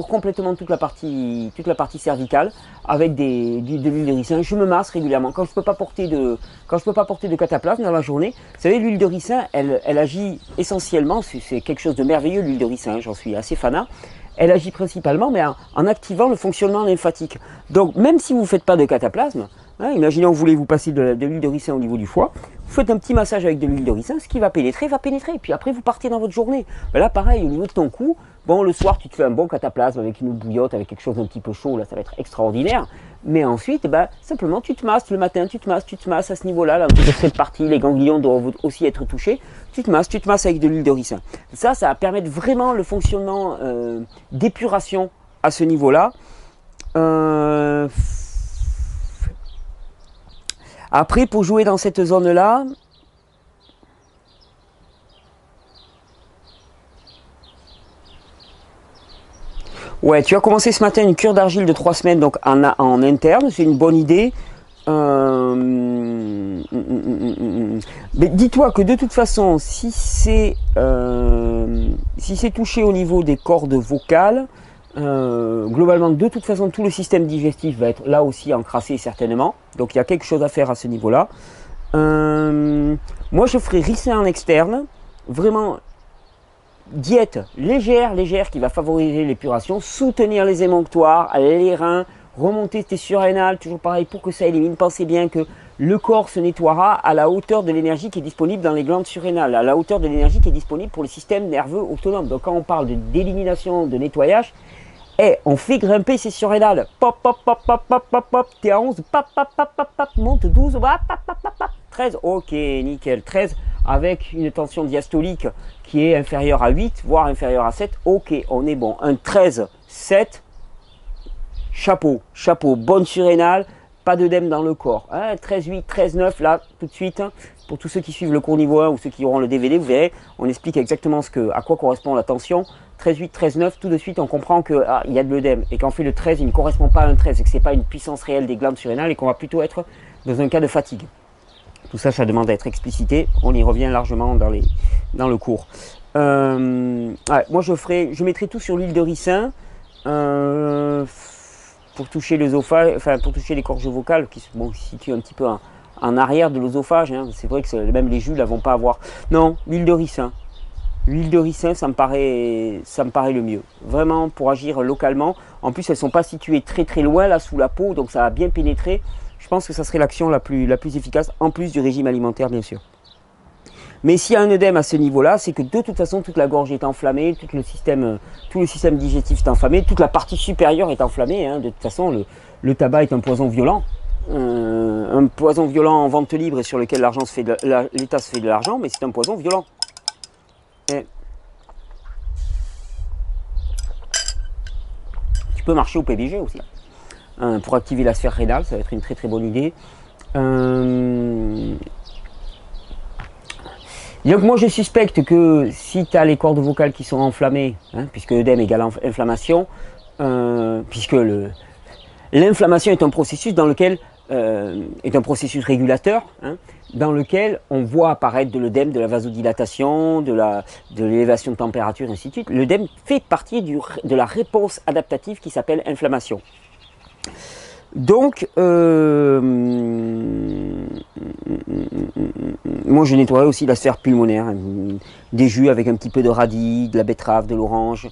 complètement toute la partie cervicale avec de l'huile de ricin. Je me masse régulièrement. Quand je peux pas porter de cataplasme dans la journée, vous savez, l'huile de ricin, elle agit essentiellement, c'est quelque chose de merveilleux l'huile de ricin, hein, j'en suis assez fanat. Elle agit principalement en activant le fonctionnement lymphatique. Donc même si vous ne faites pas de cataplasme, hein, imaginons que vous voulez vous passer de l'huile de ricin au niveau du foie, vous faites un petit massage avec de l'huile de ricin, ce qui va pénétrer, et puis après vous partez dans votre journée. Ben là pareil, au niveau de ton cou, bon le soir tu te fais un bon cataplasme avec une bouillotte, avec quelque chose d'un petit peu chaud, là ça va être extraordinaire. Mais ensuite, simplement tu te masses le matin, tu te masses à ce niveau-là, là, de cette partie, les ganglions doivent aussi être touchés, tu te masses avec de l'huile de ricin. Ça va permettre vraiment le fonctionnement d'épuration à ce niveau-là. Après, pour jouer dans cette zone-là, ouais, tu as commencé ce matin une cure d'argile de 3 semaines donc en interne, c'est une bonne idée. Mais dis-toi que de toute façon, si c'est touché au niveau des cordes vocales, globalement, de toute façon, tout le système digestif va être là aussi encrassé certainement. Donc il y a quelque chose à faire à ce niveau-là. Moi, je ferai ricin en externe, vraiment diète légère qui va favoriser l'épuration, soutenir les émonctoires, les reins, remonter tes surrénales, toujours pareil pour que ça élimine. Pensez bien que le corps se nettoiera à la hauteur de l'énergie qui est disponible dans les glandes surrénales, à la hauteur de l'énergie qui est disponible pour le système nerveux autonome. Donc quand on parle d'élimination, de nettoyage, on fait grimper ces surrénales. Pop, pop, pop, pop, pop, pop, pop, t'es à 11, pop, pop, pop, pop, pop, monte 12, pop, pop, pop, pop, pop, 13, ok, nickel, 13 avec une tension diastolique qui est inférieure à 8, voire inférieure à 7, ok, on est bon. Un 13, 7, chapeau, bonne surrénale, pas d'œdème dans le corps. 13, 8, 13, 9, là, tout de suite, pour tous ceux qui suivent le cours niveau 1 ou ceux qui auront le DVD, vous verrez, on explique exactement à quoi correspond la tension. 13, 8, 13, 9, tout de suite, on comprend qu'il y a de l'œdème et qu'en fait le 13, il ne correspond pas à un 13 et que ce n'est pas une puissance réelle des glandes surrénales et qu'on va plutôt être dans un cas de fatigue. Tout ça, ça demande à être explicité. On y revient largement dans le cours. Moi, je mettrai tout sur l'huile de ricin pour toucher l'œsophage, enfin pour toucher les cordes vocales qui se situent un petit peu en arrière de l'œsophage. Hein. C'est vrai que même les jus ne vont pas avoir. Non, l'huile de ricin. L'huile de ricin, ça me paraît le mieux. Vraiment pour agir localement. En plus, elles ne sont pas situées très très loin là sous la peau, donc ça va bien pénétrer. Je pense que ça serait l'action la plus efficace, en plus du régime alimentaire, bien sûr. Mais s'il y a un œdème à ce niveau-là, c'est que de toute façon, toute la gorge est enflammée, tout le système digestif est enflammé, toute la partie supérieure est enflammée. Hein. De toute façon, le tabac est un poison violent. Un poison violent en vente libre et sur lequel l'État se fait de l'argent, mais c'est un poison violent. Et tu peux marcher au PBG aussi. Pour activer la sphère rénale, ça va être une très très bonne idée. Donc moi je suspecte que si tu as les cordes vocales qui sont enflammées, hein, puisque œdème égale inflammation, puisque l'inflammation est un processus dans lequel est un processus régulateur, hein, dans lequel on voit apparaître de l'œdème, de la vasodilatation, de l'élévation de température, ainsi de suite. L'œdème fait partie de la réponse adaptative qui s'appelle inflammation. Donc, moi je nettoierai aussi la sphère pulmonaire, hein, des jus avec un petit peu de radis, de la betterave, de l'orange,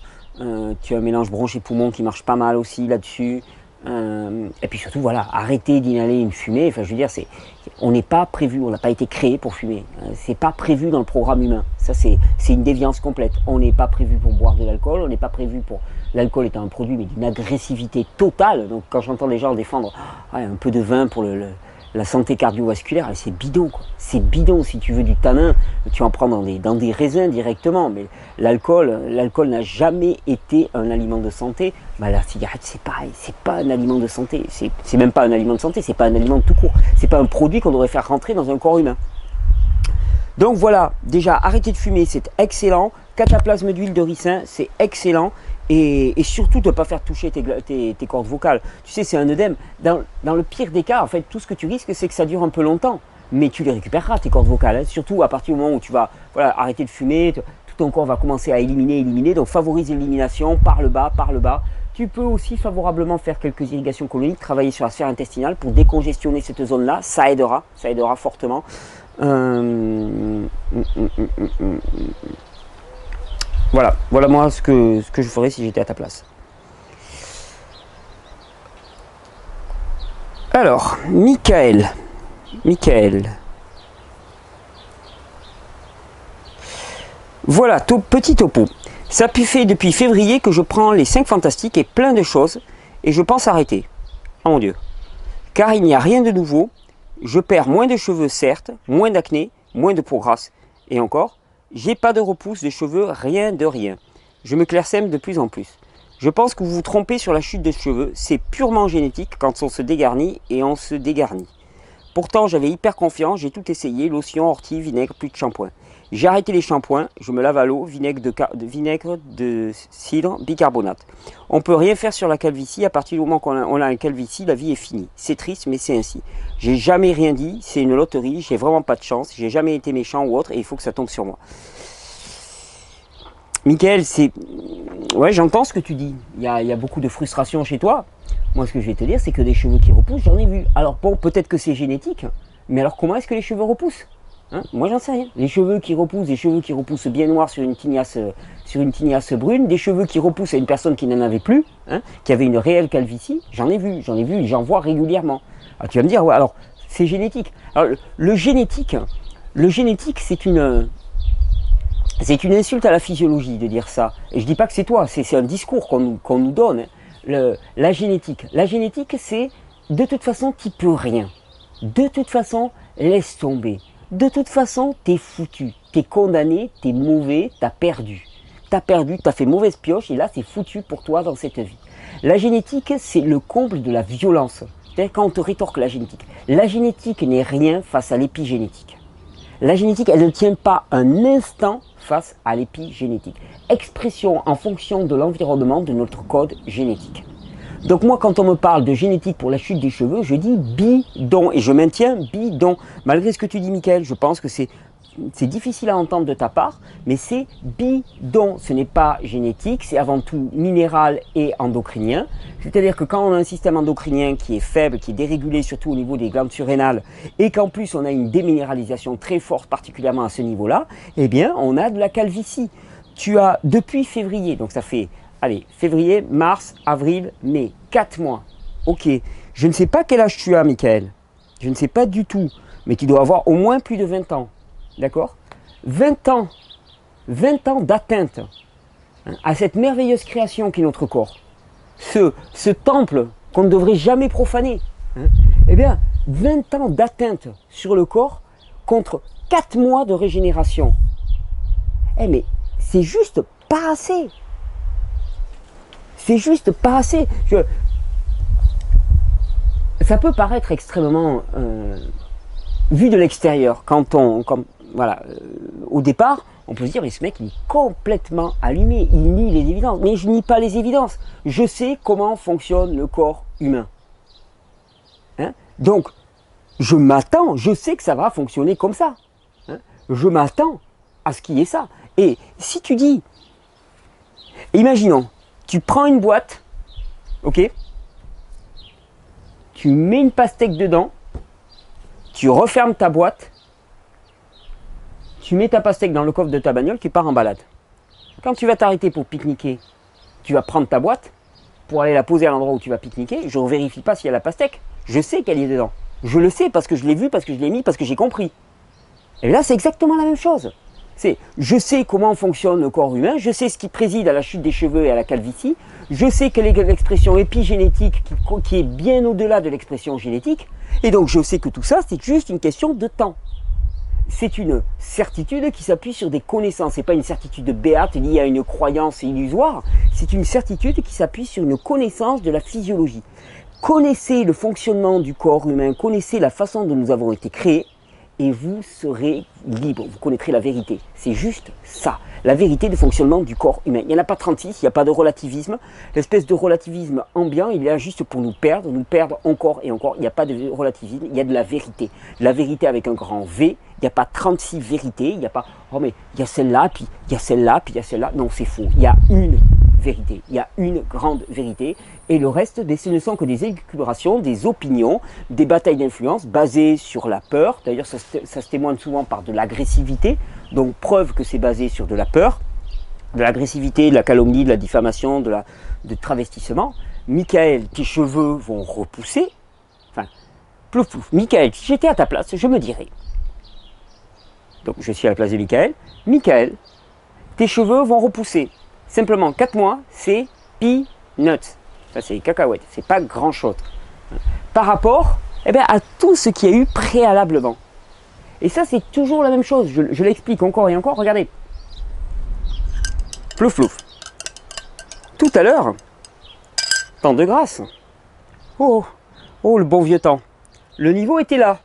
tu as un mélange bronche et poumon qui marche pas mal aussi là-dessus, et puis surtout voilà, arrêtez d'inhaler une fumée, enfin je veux dire, on n'est pas prévu, on n'a pas été créé pour fumer, c'est pas prévu dans le programme humain, ça c'est une déviance complète, on n'est pas prévu pour boire de l'alcool, on n'est pas prévu pour... L'alcool étant un produit mais d'une agressivité totale, donc quand j'entends les gens défendre un peu de vin pour la santé cardiovasculaire, c'est bidon quoi. C'est bidon. Si tu veux du tanin, tu en prends dans des raisins directement, mais l'alcool n'a jamais été un aliment de santé. Bah, la cigarette c'est pareil, c'est pas un aliment de santé, c'est même pas un aliment de santé, c'est pas un aliment tout court, c'est pas un produit qu'on devrait faire rentrer dans un corps humain. Donc voilà, déjà arrêter de fumer c'est excellent, cataplasme d'huile de ricin c'est excellent. Et surtout de ne pas faire toucher tes cordes vocales. Tu sais, c'est un œdème. Dans le pire des cas, en fait, tout ce que tu risques, c'est que ça dure un peu longtemps. Mais tu les récupéreras, tes cordes vocales. Hein. Surtout à partir du moment où tu vas arrêter de fumer, tout ton corps va commencer à éliminer. Donc favorise l'élimination par le bas. Tu peux aussi favorablement faire quelques irrigations coloniques, travailler sur la sphère intestinale pour décongestionner cette zone-là. Ça aidera fortement. Voilà moi ce que je ferais si j'étais à ta place. Alors, Michael. Voilà, petit topo. Ça fait depuis février que je prends les 5 fantastiques et plein de choses et je pense arrêter. Oh mon Dieu. Car il n'y a rien de nouveau. Je perds moins de cheveux certes, moins d'acné, moins de peau grasse. Et encore, j'ai pas de repousse de cheveux, rien de rien. Je me clairsème de plus en plus. Je pense que vous vous trompez sur la chute des cheveux. C'est purement génétique quand on se dégarnit et on se dégarnit. Pourtant, j'avais hyper confiance, j'ai tout essayé, lotion, ortie, vinaigre, plus de shampoing. J'ai arrêté les shampoings, je me lave à l'eau, vinaigre de cidre, bicarbonate. On ne peut rien faire sur la calvitie, à partir du moment qu'on a un calvitie, la vie est finie. C'est triste, mais c'est ainsi. J'ai jamais rien dit, c'est une loterie, j'ai vraiment pas de chance, j'ai jamais été méchant ou autre, et il faut que ça tombe sur moi. Michael, c'est... Ouais, j'entends ce que tu dis, il y a beaucoup de frustration chez toi. Moi, ce que je vais te dire, c'est que des cheveux qui repoussent, j'en ai vu. Alors bon, peut-être que c'est génétique, mais alors comment est-ce que les cheveux repoussent? Moi, j'en sais rien. Les cheveux qui repoussent, des cheveux qui repoussent bien noirs sur une tignasse brune, des cheveux qui repoussent à une personne qui n'en avait plus, qui avait une réelle calvitie, j'en ai vu, j'en vois régulièrement. Alors, tu vas me dire, ouais, alors, c'est génétique. Alors, le génétique, c'est une insulte à la physiologie de dire ça. Et je dis pas que c'est toi, c'est un discours qu'on nous donne. La génétique, c'est de toute façon, tu peux rien. De toute façon, laisse tomber. De toute façon, t'es foutu, t'es condamné, t'es mauvais, t'as perdu. T'as fait mauvaise pioche et là, c'est foutu pour toi dans cette vie. La génétique, c'est le comble de la violence. C'est-à-dire quand on te rétorque la génétique n'est rien face à l'épigénétique. La génétique, elle ne tient pas un instant face à l'épigénétique. Expression en fonction de l'environnement de notre code génétique. Donc moi, quand on me parle de génétique pour la chute des cheveux, je dis bidon. Et je maintiens bidon. Malgré ce que tu dis, Michael, je pense que c'est difficile à entendre de ta part, mais c'est bidon. Ce n'est pas génétique, c'est avant tout minéral et endocrinien. C'est-à-dire que quand on a un système endocrinien qui est faible, qui est dérégulé surtout au niveau des glandes surrénales, et qu'en plus on a une déminéralisation très forte, particulièrement à ce niveau-là, eh bien on a de la calvitie. Tu as, depuis février, donc ça fait... Allez, février, mars, avril, mai, 4 mois. Ok, je ne sais pas quel âge tu as, Michael. Je ne sais pas du tout. Mais tu dois avoir au moins plus de 20 ans. D'accord? 20 ans d'atteinte à cette merveilleuse création qu'est notre corps. Ce temple qu'on ne devrait jamais profaner. Eh bien, 20 ans d'atteinte sur le corps contre 4 mois de régénération. Eh mais, c'est juste pas assez. C'est juste pas assez. Ça peut paraître extrêmement vu de l'extérieur. Voilà, au départ, on peut se dire mais ce mec il est complètement allumé, il nie les évidences. Mais je nie pas les évidences. Je sais comment fonctionne le corps humain. Donc, je sais que ça va fonctionner comme ça. Je m'attends à ce qu'il y ait ça. Et si tu dis, imaginons, tu prends une boîte, ok, tu mets une pastèque dedans, tu refermes ta boîte, tu mets ta pastèque dans le coffre de ta bagnole, tu pars en balade. Quand tu vas t'arrêter pour pique-niquer, tu vas prendre ta boîte pour aller la poser à l'endroit où tu vas pique-niquer. Je ne vérifie pas s'il y a la pastèque. Je sais qu'elle est dedans. Je le sais parce que je l'ai vu, parce que je l'ai mis, parce que j'ai compris. Et là, c'est exactement la même chose. Je sais comment fonctionne le corps humain, je sais ce qui préside à la chute des cheveux et à la calvitie, je sais quelle est l'expression épigénétique qui est bien au-delà de l'expression génétique, et donc je sais que tout ça, c'est juste une question de temps. C'est une certitude qui s'appuie sur des connaissances, ce n'est pas une certitude béate liée à une croyance illusoire, c'est une certitude qui s'appuie sur une connaissance de la physiologie. Connaissez le fonctionnement du corps humain, connaissez la façon dont nous avons été créés, et vous serez libre, vous connaîtrez la vérité. C'est juste ça, la vérité du fonctionnement du corps humain. Il n'y en a pas 36, il n'y a pas de relativisme. L'espèce de relativisme ambiant, il est là juste pour nous perdre encore et encore. Il n'y a pas de relativisme, il y a de la vérité. La vérité avec un grand V, il n'y a pas 36 vérités, il n'y a pas, oh mais il y a celle-là, puis il y a celle-là, puis il y a celle-là. Non, c'est faux, il y a une vérité, il y a une grande vérité. Et le reste, ce ne sont que des élucubrations, des opinions, des batailles d'influence basées sur la peur. D'ailleurs, ça se témoigne souvent par de l'agressivité. Donc, preuve que c'est basé sur de la peur, de l'agressivité, de la calomnie, de la diffamation, de travestissement. Michael, tes cheveux vont repousser. Enfin, plouf plouf. Michael, si j'étais à ta place, je me dirais. Donc, je suis à la place de Michael. Michael, tes cheveux vont repousser. Simplement, 4 mois, c'est peanuts. Ça, c'est cacahuètes, c'est pas grand-chose. Par rapport à tout ce qu'il y a eu préalablement. Et ça, c'est toujours la même chose. Je l'explique encore et encore. Regardez. Plouf, plouf. Tout à l'heure, temps de grâce. Oh, le bon vieux temps. Le niveau était là.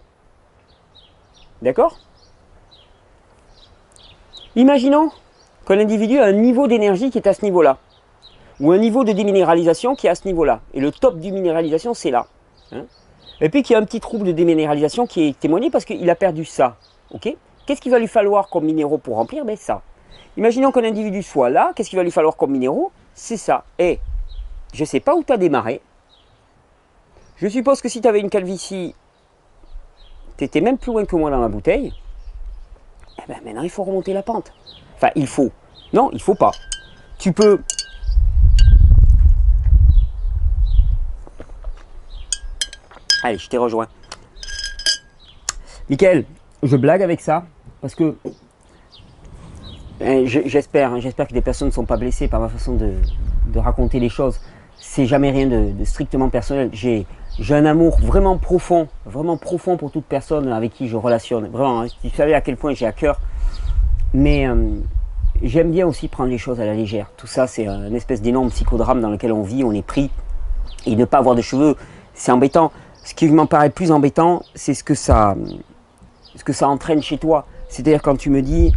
D'accord? Imaginons que l'individu a un niveau d'énergie qui est à ce niveau-là, ou un niveau de déminéralisation qui est à ce niveau-là. Et le top du minéralisation, c'est là. Hein? Et puis qu'il y a un petit trouble de déminéralisation qui est témoigné parce qu'il a perdu ça. Okay? Qu'est-ce qu'il va lui falloir comme minéraux pour remplir? Ben ça. Imaginons qu'un individu soit là, qu'est-ce qu'il va lui falloir comme minéraux? C'est ça. Et je ne sais pas où tu as démarré. Je suppose que si tu avais une calvitie, tu étais même plus loin que moi dans la bouteille. Eh ben maintenant, il faut remonter la pente. Enfin, il faut. Non, il ne faut pas. Tu peux... Allez, je t'ai rejoint. Mickaël, je blague avec ça parce que j'espère que des personnes ne sont pas blessées par ma façon de raconter les choses. C'est jamais rien de strictement personnel. J'ai un amour vraiment profond pour toute personne avec qui je relationne. Vraiment, hein, tu savais à quel point j'ai à cœur. Mais j'aime bien aussi prendre les choses à la légère. Tout ça, c'est une espèce d'énorme psychodrame dans lequel on vit, on est pris. Et ne pas avoir de cheveux, c'est embêtant. Ce qui m'en paraît plus embêtant, c'est ce que ça entraîne chez toi. C'est-à-dire quand tu me dis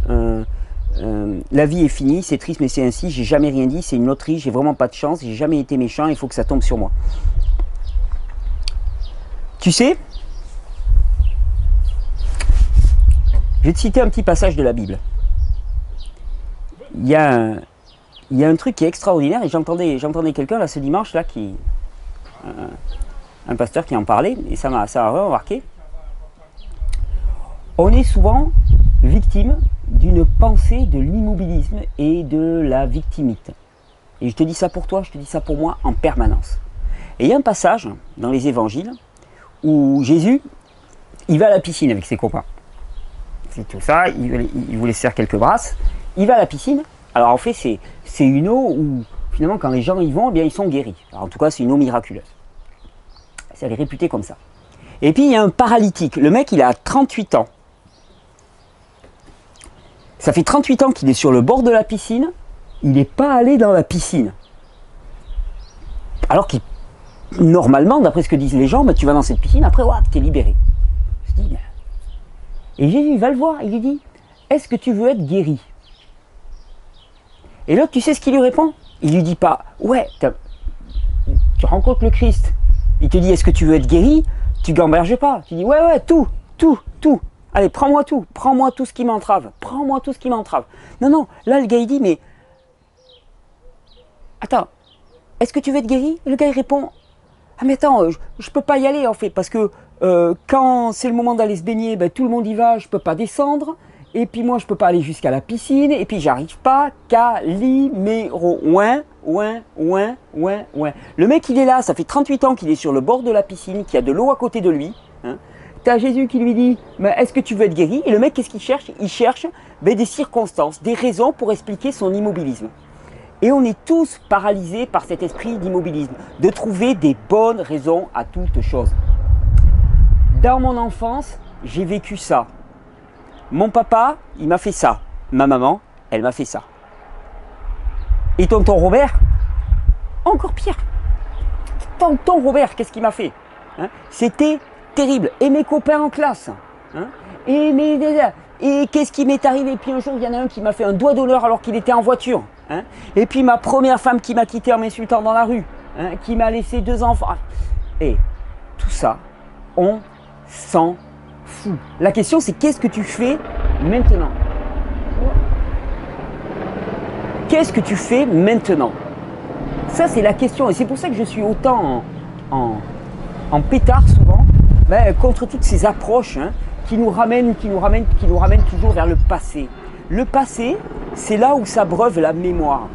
la vie est finie, c'est triste mais c'est ainsi, j'ai jamais rien dit, c'est une loterie, j'ai vraiment pas de chance, j'ai jamais été méchant, il faut que ça tombe sur moi. Tu sais, je vais te citer un petit passage de la Bible. Il y a un truc qui est extraordinaire et j'entendais quelqu'un là ce dimanche là un pasteur qui en parlait et ça m'a remarqué. On est souvent victime d'une pensée de l'immobilisme et de la victimite. Et je te dis ça pour toi, je te dis ça pour moi en permanence. Et il y a un passage dans les évangiles où Jésus, il va à la piscine avec ses copains. C'est tout ça, il voulait se faire quelques brasses. Il va à la piscine. Alors en fait, c'est une eau où finalement quand les gens y vont, eh bien, ils sont guéris. Alors, en tout cas, c'est une eau miraculeuse. Elle est réputée comme ça. Et puis il y a un paralytique. Le mec, il a 38 ans. Ça fait 38 ans qu'il est sur le bord de la piscine. Il n'est pas allé dans la piscine. Alors que normalement, d'après ce que disent les gens, bah, tu vas dans cette piscine, après, tu es libéré. Je dis, et Jésus va le voir. Il lui dit, est-ce que tu veux être guéri? Et l'autre, tu sais ce qu'il lui répond? Il lui dit pas, ouais, tu rencontres le Christ. Il te dit, est-ce que tu veux être guéri? Tu gamberges pas. Tu dis, ouais, tout. Allez, prends-moi tout ce qui m'entrave. Prends-moi tout ce qui m'entrave. Non, là, le gars, il dit, mais... Attends, est-ce que tu veux être guéri? Et le gars, il répond, ah mais attends, je peux pas y aller, en fait, parce que quand c'est le moment d'aller se baigner, ben, tout le monde y va, je peux pas descendre. Et puis moi, je peux pas aller jusqu'à la piscine. Et puis, j'arrive pas. Caliméro. Ouin. Le mec, il est là, ça fait 38 ans qu'il est sur le bord de la piscine, qu'il y a de l'eau à côté de lui. Hein. T'as Jésus qui lui dit, mais est-ce que tu veux être guéri? Et le mec, qu'est-ce qu'il cherche? Il cherche des circonstances, des raisons pour expliquer son immobilisme. Et on est tous paralysés par cet esprit d'immobilisme, de trouver des bonnes raisons à toute chose. Dans mon enfance, j'ai vécu ça. Mon papa, il m'a fait ça. Ma maman, elle m'a fait ça. Et tonton Robert, encore pire. Tonton Robert, qu'est-ce qu'il m'a fait? Hein? C'était terrible. Et mes copains en classe. Hein? Et qu'est-ce qui m'est arrivé? Puis un jour, il y en a un qui m'a fait un doigt d'honneur alors qu'il était en voiture. Hein? Et puis ma première femme qui m'a quitté en m'insultant dans la rue. Hein? Qui m'a laissé 2 enfants. Et tout ça, on s'en fout. La question, c'est qu'est-ce que tu fais maintenant? Qu'est-ce que tu fais maintenant? Ça, c'est la question. Et c'est pour ça que je suis autant en pétard souvent contre toutes ces approches qui nous ramènent toujours vers le passé. Le passé, c'est là où s'abreuve la mémoire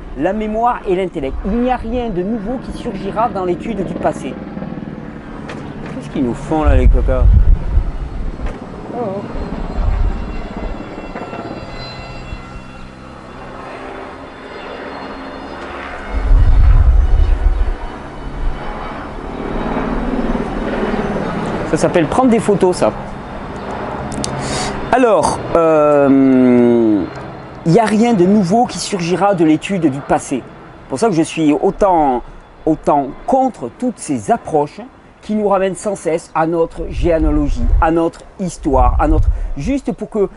et l'intellect. Il n'y a rien de nouveau qui surgira dans l'étude du passé. Qu'est-ce qu'ils nous font là, les coquins? Oh. Ça s'appelle prendre des photos, ça. Alors, il n'y a rien de nouveau qui surgira de l'étude du passé. C'est pour ça que je suis autant contre toutes ces approches qui nous ramène sans cesse à notre généalogie, à notre histoire, juste pour que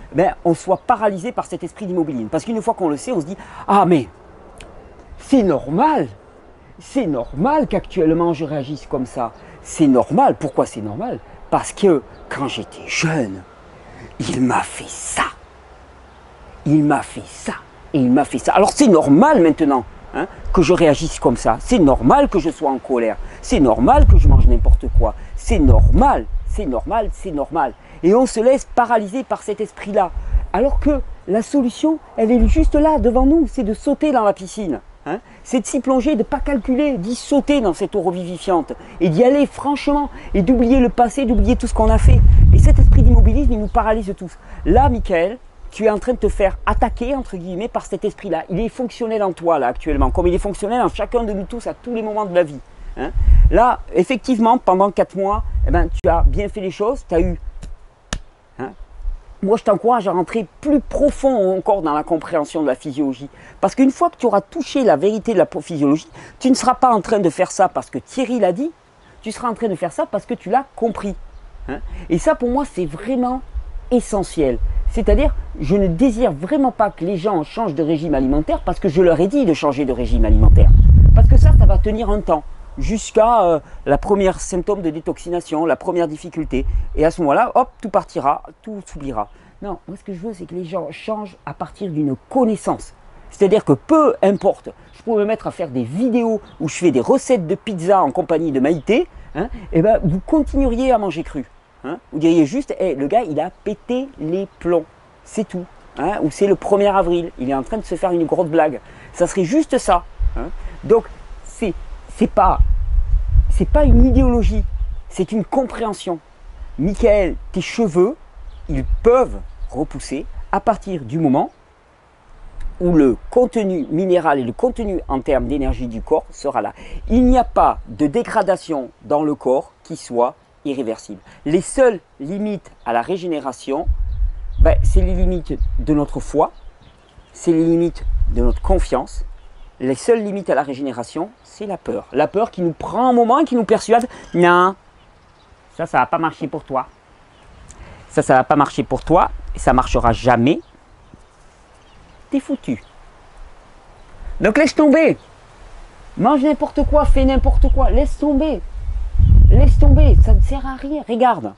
on soit paralysé par cet esprit d'immobilisme. Parce qu'une fois qu'on le sait, on se dit ah mais c'est normal qu'actuellement je réagisse comme ça. C'est normal. Pourquoi c'est normal? Parce que quand j'étais jeune, il m'a fait ça. Il m'a fait ça. Et il m'a fait ça. Alors c'est normal maintenant que je réagisse comme ça. C'est normal que je sois en colère. C'est normal que je mange n'importe quoi. C'est normal. C'est normal. C'est normal. Et on se laisse paralyser par cet esprit-là. Alors que la solution, elle est juste là, devant nous. C'est de sauter dans la piscine. C'est de s'y plonger, de ne pas calculer, d'y sauter dans cette eau revivifiante et d'y aller franchement et d'oublier le passé, d'oublier tout ce qu'on a fait. Et cet esprit d'immobilisme, il nous paralyse tous. Là, Michael, tu es en train de te faire attaquer, entre guillemets, par cet esprit-là. Il est fonctionnel en toi, là, actuellement, comme il est fonctionnel en chacun de nous tous à tous les moments de la vie. Là, effectivement, pendant 4 mois, tu as bien fait les choses, tu as eu... Moi, je t'encourage à rentrer plus profond encore dans la compréhension de la physiologie. Parce qu'une fois que tu auras touché la vérité de la physiologie, tu ne seras pas en train de faire ça parce que Thierry l'a dit, tu seras en train de faire ça parce que tu l'as compris. Et ça, pour moi, c'est vraiment essentiel. C'est-à-dire, je ne désire vraiment pas que les gens changent de régime alimentaire parce que je leur ai dit de changer de régime alimentaire. Parce que ça va tenir un temps. Jusqu'à la première symptôme de détoxination, la première difficulté. Et à ce moment-là, hop, tout partira, tout s'oubliera. Non, moi ce que je veux, c'est que les gens changent à partir d'une connaissance. C'est-à-dire que peu importe, je pourrais me mettre à faire des vidéos où je fais des recettes de pizza en compagnie de Maïté, et vous continueriez à manger cru. Vous diriez juste, le gars, il a pété les plombs. C'est tout. Ou c'est le 1er avril, il est en train de se faire une grosse blague. Ça serait juste ça. Donc, c'est pas une idéologie, c'est une compréhension. Michael, tes cheveux, ils peuvent repousser à partir du moment où le contenu minéral et le contenu en termes d'énergie du corps sera là. Il n'y a pas de dégradation dans le corps qui soit irréversible. Les seules limites à la régénération, c'est les limites de notre foi, c'est les limites de notre confiance. Les seules limites à la régénération, c'est la peur. La peur qui nous prend un moment et qui nous persuade « Non, ça ne va pas marcher pour toi. Ça ne va pas marcher pour toi et ça ne marchera jamais. T'es foutu. » Donc laisse tomber. Mange n'importe quoi, fais n'importe quoi. Laisse tomber. Laisse tomber, ça ne sert à rien. Regarde,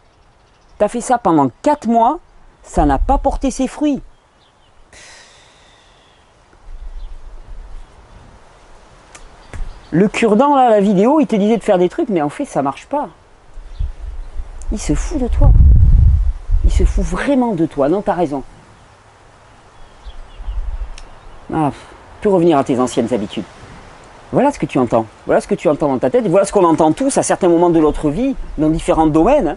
tu as fait ça pendant 4 mois, ça n'a pas porté ses fruits. Le cure-dent, là, la vidéo, il te disait de faire des trucs, mais en fait, ça marche pas. Il se fout de toi. Il se fout vraiment de toi. Non, t'as raison. Tu peux revenir à tes anciennes habitudes. Voilà ce que tu entends. Voilà ce que tu entends dans ta tête. Et voilà ce qu'on entend tous à certains moments de notre vie, dans différents domaines,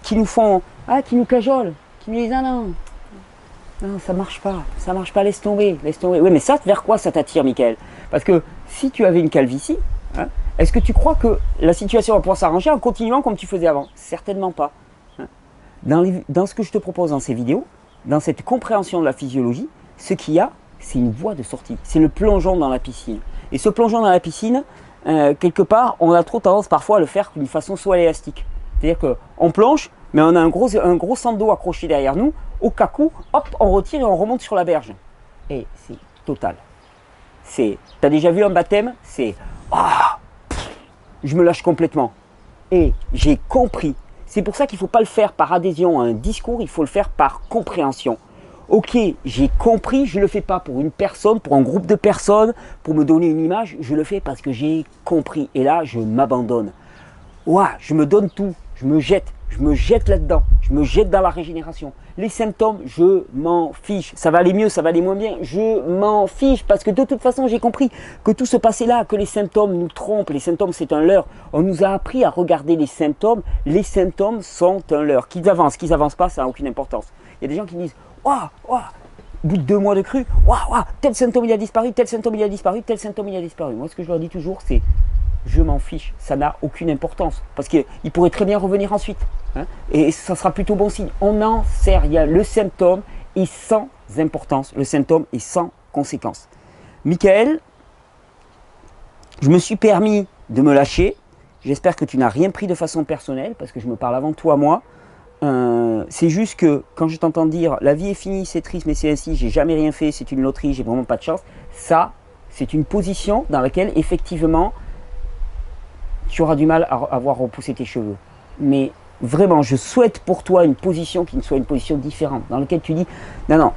qui nous font, qui nous cajolent, qui nous disent, non, ça marche pas, laisse tomber. Oui, mais ça, vers quoi ça t'attire, Michael? Parce que si tu avais une calvitie, est-ce que tu crois que la situation va pouvoir s'arranger en continuant comme tu faisais avant? Certainement pas. Dans ce que je te propose dans ces vidéos, dans cette compréhension de la physiologie, ce qu'il y a, c'est une voie de sortie. C'est le plongeon dans la piscine. Et ce plongeon dans la piscine, quelque part, on a trop tendance parfois à le faire d'une façon soit élastique. C'est-à-dire qu'on plonge, mais on a un gros centre d'eau accroché derrière nous. Au cas où, hop, on retire et on remonte sur la berge. Et c'est total. Tu as déjà vu un baptême? C'est je me lâche complètement. Et j'ai compris. C'est pour ça qu'il ne faut pas le faire par adhésion à un discours, il faut le faire par compréhension. Ok, j'ai compris, je ne le fais pas pour une personne, pour un groupe de personnes, pour me donner une image, je le fais parce que j'ai compris. Et là, je m'abandonne. Je me donne tout, je me jette là-dedans, je me jette dans la régénération. Les symptômes, je m'en fiche. Ça va aller mieux, ça va aller moins bien, je m'en fiche parce que de toute façon, j'ai compris que tout se passait là, que les symptômes nous trompent. Les symptômes, c'est un leurre. On nous a appris à regarder les symptômes sont un leurre. Qu'ils avancent pas, ça n'a aucune importance. Il y a des gens qui disent au bout de 2 mois de cru, tel symptôme il a disparu, tel symptôme il a disparu, tel symptôme il a disparu. Moi, ce que je leur dis toujours, c'est je m'en fiche, ça n'a aucune importance parce qu'il pourrait très bien revenir ensuite et ça sera plutôt bon signe. On n'en sait rien. Le symptôme est sans importance, le symptôme est sans conséquence. Michael, je me suis permis de me lâcher, J'espère que tu n'as rien pris de façon personnelle, parce que je me parle avant toi, moi. C'est juste que quand je t'entends dire la vie est finie, c'est triste, mais c'est ainsi, j'ai jamais rien fait, c'est une loterie, j'ai vraiment pas de chance. Ça, c'est une position dans laquelle effectivement tu auras du mal à voir repousser tes cheveux. Mais vraiment, je souhaite pour toi une position qui ne soit une position différente, dans laquelle tu dis non, non,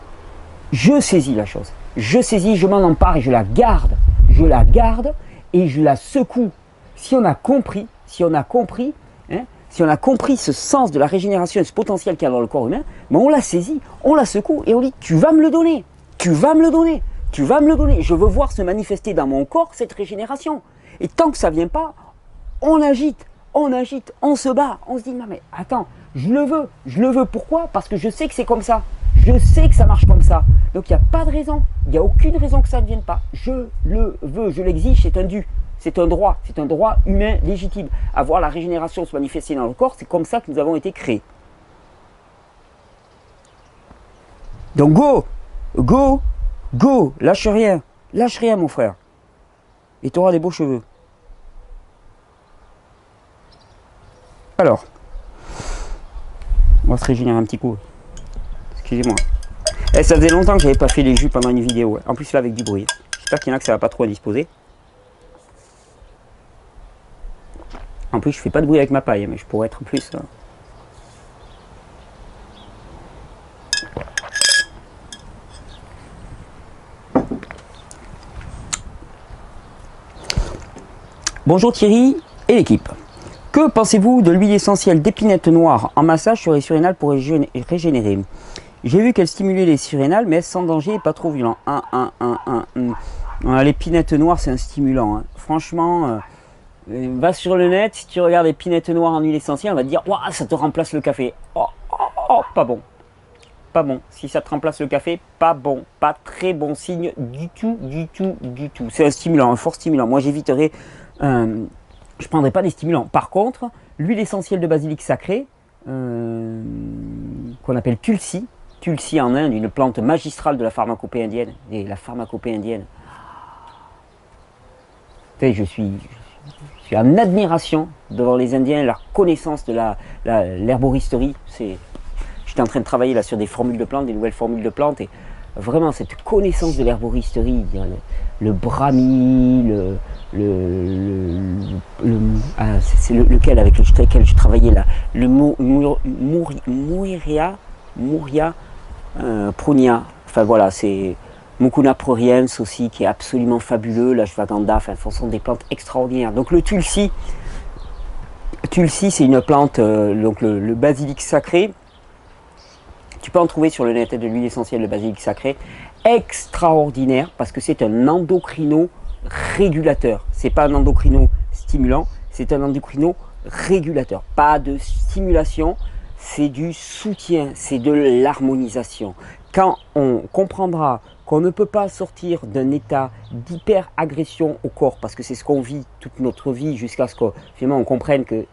je saisis la chose, je saisis, je m'en empare et je la garde et je la secoue. Si on a compris, hein, si on a compris ce sens de la régénération et ce potentiel qu'il y a dans le corps humain, ben on la saisit, on la secoue et on dit tu vas me le donner, tu vas me le donner, tu vas me le donner. Je veux voir se manifester dans mon corps cette régénération. Et tant que ça ne vient pas, on agite, on se bat, on se dit non mais attends, je le veux, pourquoi? Parce que je sais que c'est comme ça, je sais que ça marche comme ça. Donc il n'y a pas de raison, il n'y a aucune raison que ça ne vienne pas. Je le veux, je l'exige, c'est un dû. C'est un droit humain légitime. Avoir la régénération se manifester dans le corps, c'est comme ça que nous avons été créés. Donc go, lâche rien mon frère. Et tu auras des beaux cheveux. Alors, on va se régénérer un petit coup. Excusez-moi. Et ça faisait longtemps que j'avais pas fait les jus pendant une vidéo. En plus là avec du bruit. J'espère qu'il y en a que ça va pas trop indisposer. En plus, je fais pas de bruit avec ma paille, mais je pourrais être plus. Bonjour Thierry et l'équipe. Que pensez-vous de l'huile essentielle d'épinette noire en massage sur les surrénales pour régénérer? J'ai vu qu'elle stimulait les surrénales, mais sans danger et pas trop violent. L'épinette noire, c'est un stimulant. Hein. Franchement. Va sur le net, si tu regardes épinette noire en huile essentielle, on va te dire waouh, ça te remplace le café. Oh, pas bon. Pas bon. Si ça te remplace le café, pas bon. Pas très bon signe du tout. C'est un stimulant, un fort stimulant. Moi, j'éviterai. Je prendrai pas des stimulants. Par contre, l'huile essentielle de basilic sacré, qu'on appelle Tulsi en Inde, une plante magistrale de la pharmacopée indienne. Et la pharmacopée indienne. Tu sais, je suis en admiration devant les Indiens, leur connaissance de l'herboristerie. J'étais en train de travailler là sur des formules de plantes, des nouvelles formules de plantes, et vraiment cette connaissance de l'herboristerie, le brahmi, c'est lequel avec lequel je travaillais là, le Mouria Prunia, enfin voilà, c'est Mucuna pruriens aussi, qui est absolument fabuleux, l'ashwagandha, enfin, ce sont des plantes extraordinaires. Donc le tulsi c'est une plante, donc le basilic sacré, tu peux en trouver sur le net de l'huile essentielle de basilic sacré, extraordinaire, parce que c'est un endocrino régulateur. C'est pas un endocrino stimulant, c'est un endocrino régulateur. Pas de stimulation, c'est du soutien, c'est de l'harmonisation. Quand on comprendra qu'on ne peut pas sortir d'un état d'hyper-agression au corps, parce que c'est ce qu'on vit toute notre vie, jusqu'à ce que finalement on comprenne que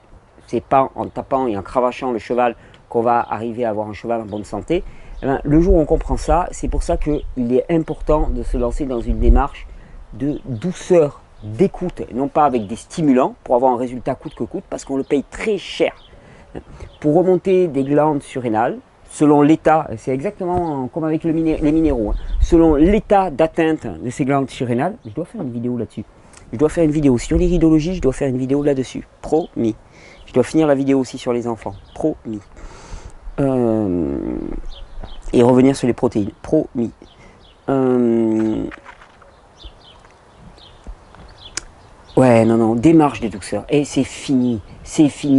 c'est pas en tapant et en cravachant le cheval qu'on va arriver à avoir un cheval en bonne santé. Eh bien, le jour où on comprend ça, c'est pour ça qu'il est important de se lancer dans une démarche de douceur, d'écoute, non pas avec des stimulants pour avoir un résultat coûte que coûte, parce qu'on le paye très cher. Pour remonter des glandes surrénales, selon l'état, c'est exactement comme avec les minéraux, hein, selon l'état d'atteinte de ces glandes surrénales, je dois faire une vidéo là-dessus. Je dois faire une vidéo sur l'iridologie, je dois faire une vidéo là-dessus, promis. Je dois finir la vidéo aussi sur les enfants, promis. Et revenir sur les protéines, promis. Ouais, non, démarche de douceur. Et c'est fini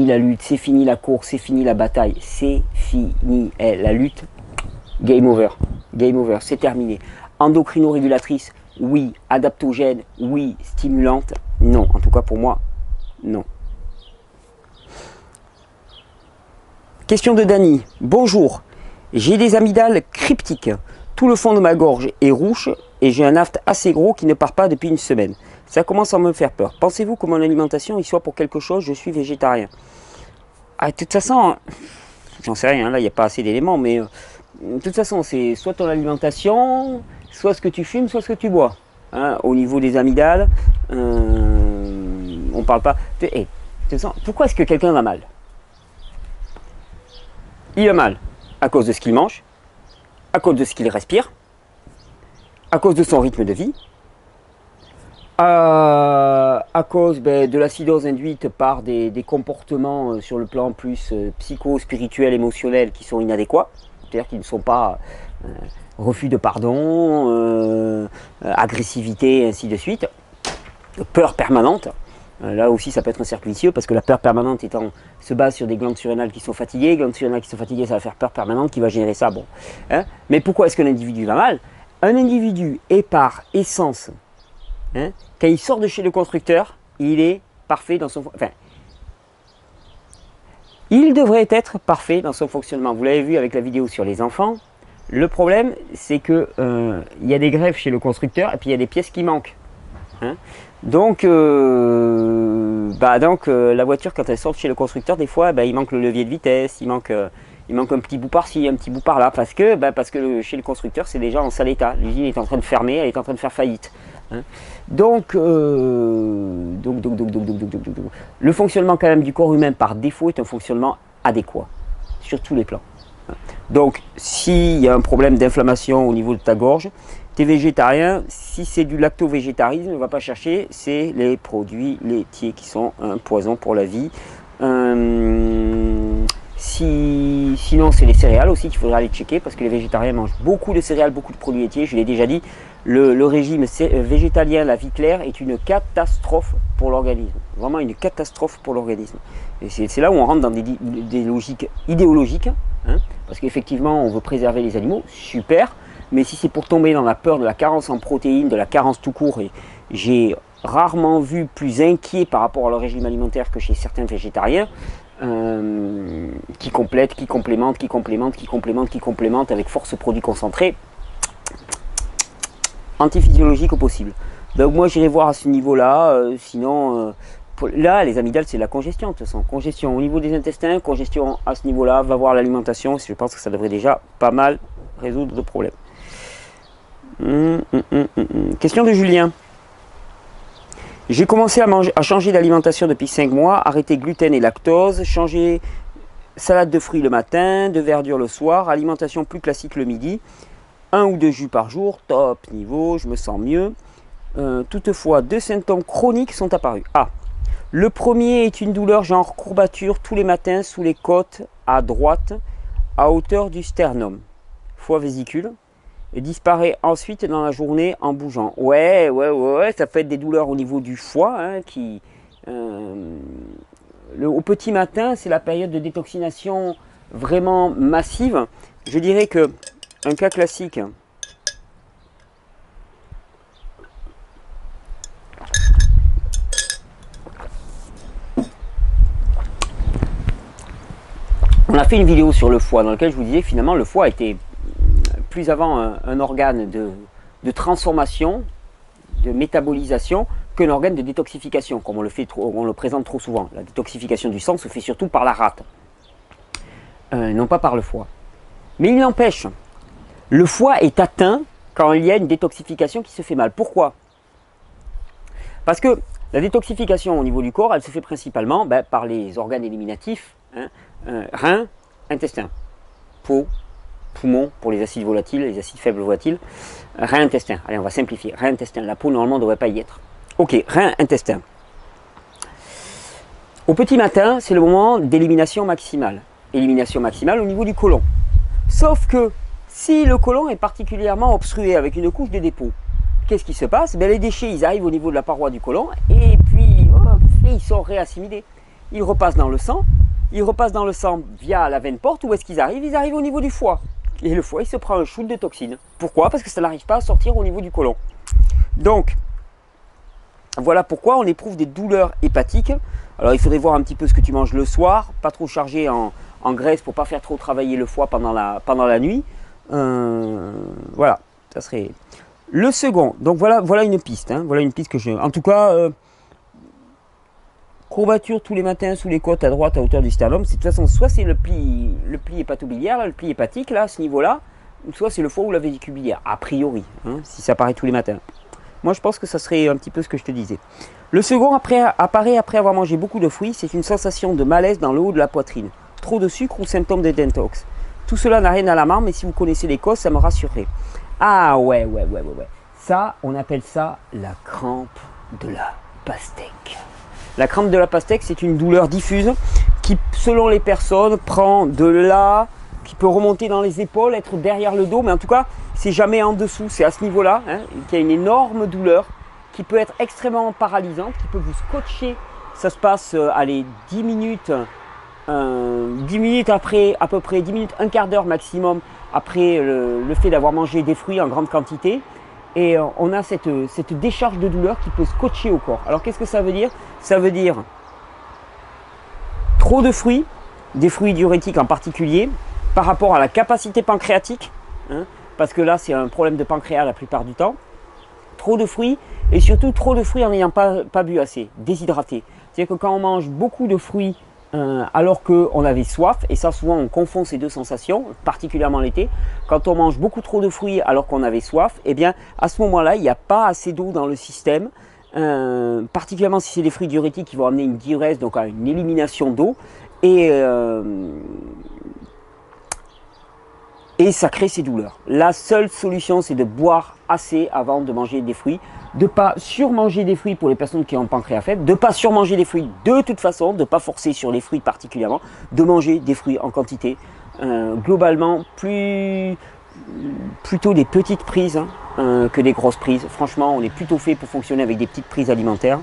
la lutte, c'est fini la course, c'est fini la bataille, c'est fini. La lutte, game over, c'est terminé. Endocrino-régulatrice, oui. Adaptogène, oui. Stimulante, non. En tout cas pour moi, non. Question de Dany. Bonjour, j'ai des amygdales cryptiques. Tout le fond de ma gorge est rouge et j'ai un aft assez gros qui ne part pas depuis une semaine. Ça commence à me faire peur. Pensez-vous que mon alimentation y soit pour quelque chose? Je suis végétarien. Ah, de toute façon, j'en sais rien, là il n'y a pas assez d'éléments, mais de toute façon c'est soit ton alimentation, soit ce que tu fumes, soit ce que tu bois. Hein, au niveau des amygdales, on parle pas... De toute Pourquoi est-ce que quelqu'un a mal? Il a mal à cause de ce qu'il mange, à cause de ce qu'il respire, à cause de son rythme de vie, à cause de l'acidose induite par des comportements sur le plan plus psycho-spirituel, émotionnel qui sont inadéquats, c'est-à-dire qui ne sont pas refus de pardon, agressivité, ainsi de suite, peur permanente. Là aussi, ça peut être un cercle vicieux parce que la peur permanente se base sur des glandes surrénales qui sont fatiguées. Glandes surrénales qui sont fatiguées, ça va faire peur permanente qui va générer ça. Bon, hein. Mais pourquoi est-ce qu'un individu va mal? Un individu est par essence, hein, quand il sort de chez le constructeur, il est parfait dans son... Enfin, il devrait être parfait dans son fonctionnement. Vous l'avez vu avec la vidéo sur les enfants. Le problème, c'est que il y a des greffes chez le constructeur et puis il y a des pièces qui manquent. Hein. Donc, la voiture, quand elle sort chez le constructeur, des fois, il manque le levier de vitesse, il manque un petit bout par-ci, un petit bout par-là, parce que chez le constructeur, c'est déjà en sale état. L'usine est en train de fermer, elle est en train de faire faillite. Hein. Donc, le fonctionnement quand même du corps humain par défaut est un fonctionnement adéquat, sur tous les plans. Donc, s'il y a un problème d'inflammation au niveau de ta gorge, tu es végétarien, si c'est du lacto-végétarisme, ne va pas chercher, c'est les produits laitiers qui sont un poison pour la vie. Sinon, c'est les céréales aussi qu'il faudra aller checker parce que les végétariens mangent beaucoup de céréales, beaucoup de produits laitiers. Je l'ai déjà dit, le régime végétalien, la vie claire, est une catastrophe pour l'organisme. Vraiment une catastrophe pour l'organisme. Et c'est là où on rentre dans des logiques idéologiques, hein, parce qu'effectivement, on veut préserver les animaux, super. Mais si c'est pour tomber dans la peur de la carence en protéines, de la carence tout court, et j'ai rarement vu plus inquiet par rapport à leur régime alimentaire que chez certains végétariens, qui complètent, qui complémentent avec force produits concentrés, antiphysiologique au possible. Donc moi j'irai voir à ce niveau-là, sinon, là les amygdales c'est la congestion, de toute façon, congestion au niveau des intestins, congestion à ce niveau-là, va voir l'alimentation, je pense que ça devrait déjà pas mal résoudre le problème. Question de Julien. J'ai commencé à changer d'alimentation depuis 5 mois, arrêter gluten et lactose, changer salade de fruits le matin, de verdure le soir, alimentation plus classique le midi, 1 ou 2 jus par jour, top niveau, je me sens mieux. Toutefois, 2 symptômes chroniques sont apparus. Le premier est une douleur genre courbature tous les matins sous les côtes à droite, à hauteur du sternum, foie vésicule. Et disparaît ensuite dans la journée en bougeant. Ouais, ça peut être des douleurs au niveau du foie, hein, au petit matin, c'est la période de détoxination vraiment massive. Je dirais que un cas classique, on a fait une vidéo sur le foie dans laquelle je vous disais finalement le foie était plus avant un organe de transformation, de métabolisation, qu'un organe de détoxification, comme on le présente trop souvent. La détoxification du sang se fait surtout par la rate, non pas par le foie. Mais il n'empêche, le foie est atteint quand il y a une détoxification qui se fait mal. Pourquoi? Parce que la détoxification au niveau du corps, elle se fait principalement par les organes éliminatifs, hein, reins, intestin, peau, poumons pour les acides volatiles, les acides faibles volatiles, rein, intestin. Allez, on va simplifier. Rein, intestin. La peau, normalement, ne devrait pas y être. Ok, rein, intestin. Au petit matin, c'est le moment d'élimination maximale. Élimination maximale au niveau du côlon. Sauf que si le côlon est particulièrement obstrué avec une couche de dépôt, qu'est-ce qui se passe? Les déchets, ils arrivent au niveau de la paroi du côlon et puis ils sont réassimilés. Ils repassent dans le sang. Ils repassent dans le sang via la veine porte. Où est-ce qu'ils arrivent? Ils arrivent au niveau du foie. Et le foie, il se prend un shoot de toxines. Pourquoi? Parce que ça n'arrive pas à sortir au niveau du côlon. Donc, voilà pourquoi on éprouve des douleurs hépatiques. Alors, il faudrait voir un petit peu ce que tu manges le soir. Pas trop chargé en graisse pour ne pas faire trop travailler le foie pendant la nuit. Voilà, ça serait... Le second, donc voilà une piste. Hein, voilà une piste que je... En tout cas... courbature tous les matins sous les côtes à droite à hauteur du sternum, de toute façon soit c'est le pli hépatobiliaire, là, le pli hépatique là, à ce niveau-là, soit c'est le foie ou la vésicule biliaire, a priori, hein, si ça apparaît tous les matins. Moi, je pense que ça serait un petit peu ce que je te disais. Le second apparaît après avoir mangé beaucoup de fruits. C'est une sensation de malaise dans le haut de la poitrine. Trop de sucre ou symptômes de désintox. Tout cela n'a rien à la marre, mais si vous connaissez les causes, ça me rassurerait. Ah ouais. Ça, on appelle ça la crampe de la pastèque. La crampe de la pastèque, c'est une douleur diffuse qui, selon les personnes, prend de là, qui peut remonter dans les épaules, être derrière le dos, mais en tout cas, c'est jamais en dessous, c'est à ce niveau-là, qu'il y a une énorme douleur qui peut être extrêmement paralysante, qui peut vous scotcher. Ça se passe, allez, 10 minutes après, à peu près 10 minutes, un quart d'heure maximum après le fait d'avoir mangé des fruits en grande quantité. Et on a cette décharge de douleur qui peut scotcher au corps. Alors qu'est-ce que ça veut dire? Ça veut dire trop de fruits, des fruits diurétiques en particulier, par rapport à la capacité pancréatique, parce que là c'est un problème de pancréas la plupart du temps. Trop de fruits et surtout trop de fruits en n'ayant pas bu assez, déshydraté. C'est-à-dire que quand on mange beaucoup de fruits alors qu'on avait soif, et ça souvent on confond ces deux sensations, particulièrement l'été, quand on mange beaucoup trop de fruits alors qu'on avait soif, eh bien à ce moment-là il n'y a pas assez d'eau dans le système, particulièrement si c'est des fruits diurétiques qui vont amener une diurèse, donc à une élimination d'eau, et ça crée ces douleurs. La seule solution, c'est de boire assez avant de manger des fruits, de ne pas surmanger des fruits pour les personnes qui ont un pancréas faible, de ne pas surmanger des fruits de toute façon, de ne pas forcer sur les fruits particulièrement, de manger des fruits en quantité. Globalement, plutôt des petites prises que des grosses prises. Franchement, on est plutôt fait pour fonctionner avec des petites prises alimentaires.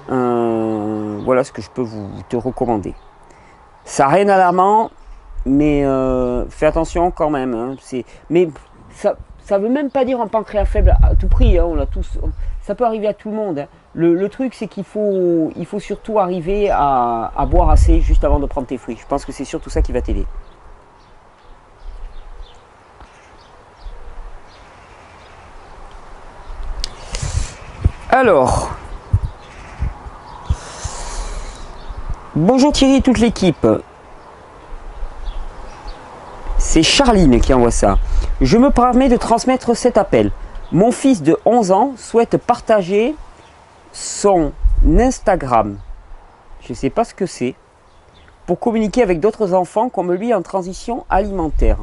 Voilà ce que je peux te recommander. Ça n'a rien d'alarmant, mais fais attention quand même. Mais ça ne veut même pas dire un pancréas faible à tout prix. On a tous, ça peut arriver à tout le monde. Le truc, c'est qu'il faut surtout arriver à boire assez juste avant de prendre tes fruits. Je pense que c'est surtout ça qui va t'aider. Alors, bonjour Thierry et toute l'équipe. C'est Charline qui envoie ça. Je me permets de transmettre cet appel. Mon fils de 11 ans souhaite partager son Instagram. Je ne sais pas ce que c'est. Pour communiquer avec d'autres enfants comme lui en transition alimentaire.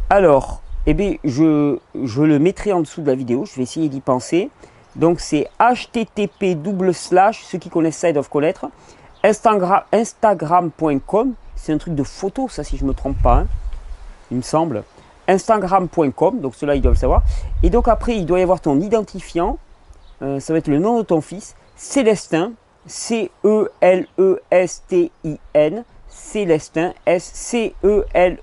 Alors, eh bien, je le mettrai en dessous de la vidéo. Je vais essayer d'y penser. Donc, c'est http://, ceux qui connaissent ça, ils doivent connaître, Instagram.com. C'est un truc de photo, ça, si je ne me trompe pas, il me semble. Instagram.com, donc ceux-là, ils doivent le savoir. Et donc après, il doit y avoir ton identifiant. Ça va être le nom de ton fils. Célestin, C-E-L-E-S-T-I-N, Célestin, S-C-E-L-E-S-T-I-N,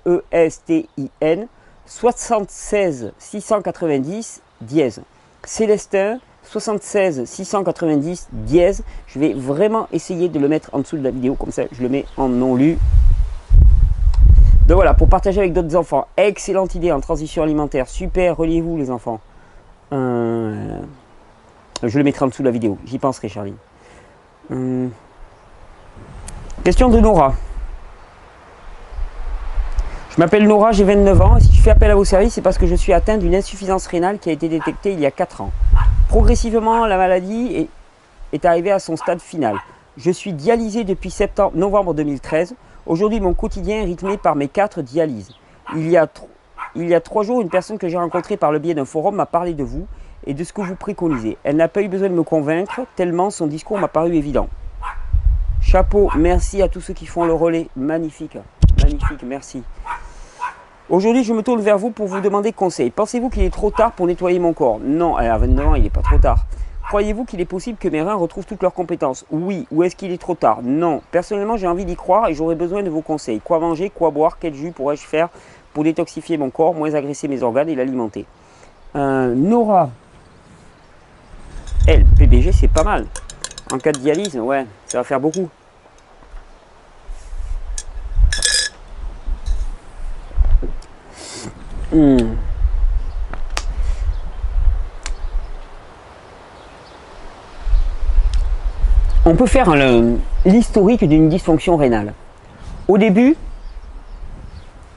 76 690 dièse. Célestin, 76 690 dièse. Je vais vraiment essayer de le mettre en dessous de la vidéo, comme ça je le mets en non lu. Donc voilà, pour partager avec d'autres enfants. Excellente idée en transition alimentaire. Super, reliez-vous les enfants. Je le mettrai en dessous de la vidéo. J'y penserai, Charlie. Question de Nora. Je m'appelle Nora, j'ai 29 ans. Et si je fais appel à vos services, c'est parce que je suis atteinte d'une insuffisance rénale qui a été détectée il y a 4 ans. Progressivement, la maladie est arrivée à son stade final. Je suis dialysé depuis novembre 2013. Aujourd'hui, mon quotidien est rythmé par mes 4 dialyses. Il y a 3 jours, une personne que j'ai rencontrée par le biais d'un forum m'a parlé de vous et de ce que vous préconisez. Elle n'a pas eu besoin de me convaincre, tellement son discours m'a paru évident. Chapeau, merci à tous ceux qui font le relais. Magnifique, magnifique, merci. Aujourd'hui, je me tourne vers vous pour vous demander conseil. Pensez-vous qu'il est trop tard pour nettoyer mon corps? Non, à 29 ans, il n'est pas trop tard. Croyez-vous qu'il est possible que mes reins retrouvent toutes leurs compétences? Oui. Ou est-ce qu'il est trop tard? Non. Personnellement, j'ai envie d'y croire et j'aurais besoin de vos conseils. Quoi manger? Quoi boire? Quel jus pourrais-je faire pour détoxifier mon corps, moins agresser mes organes et l'alimenter? Nora. Elle, PBG, c'est pas mal. En cas de dialyse, ouais, ça va faire beaucoup. On peut faire l'historique d'une dysfonction rénale. Au début,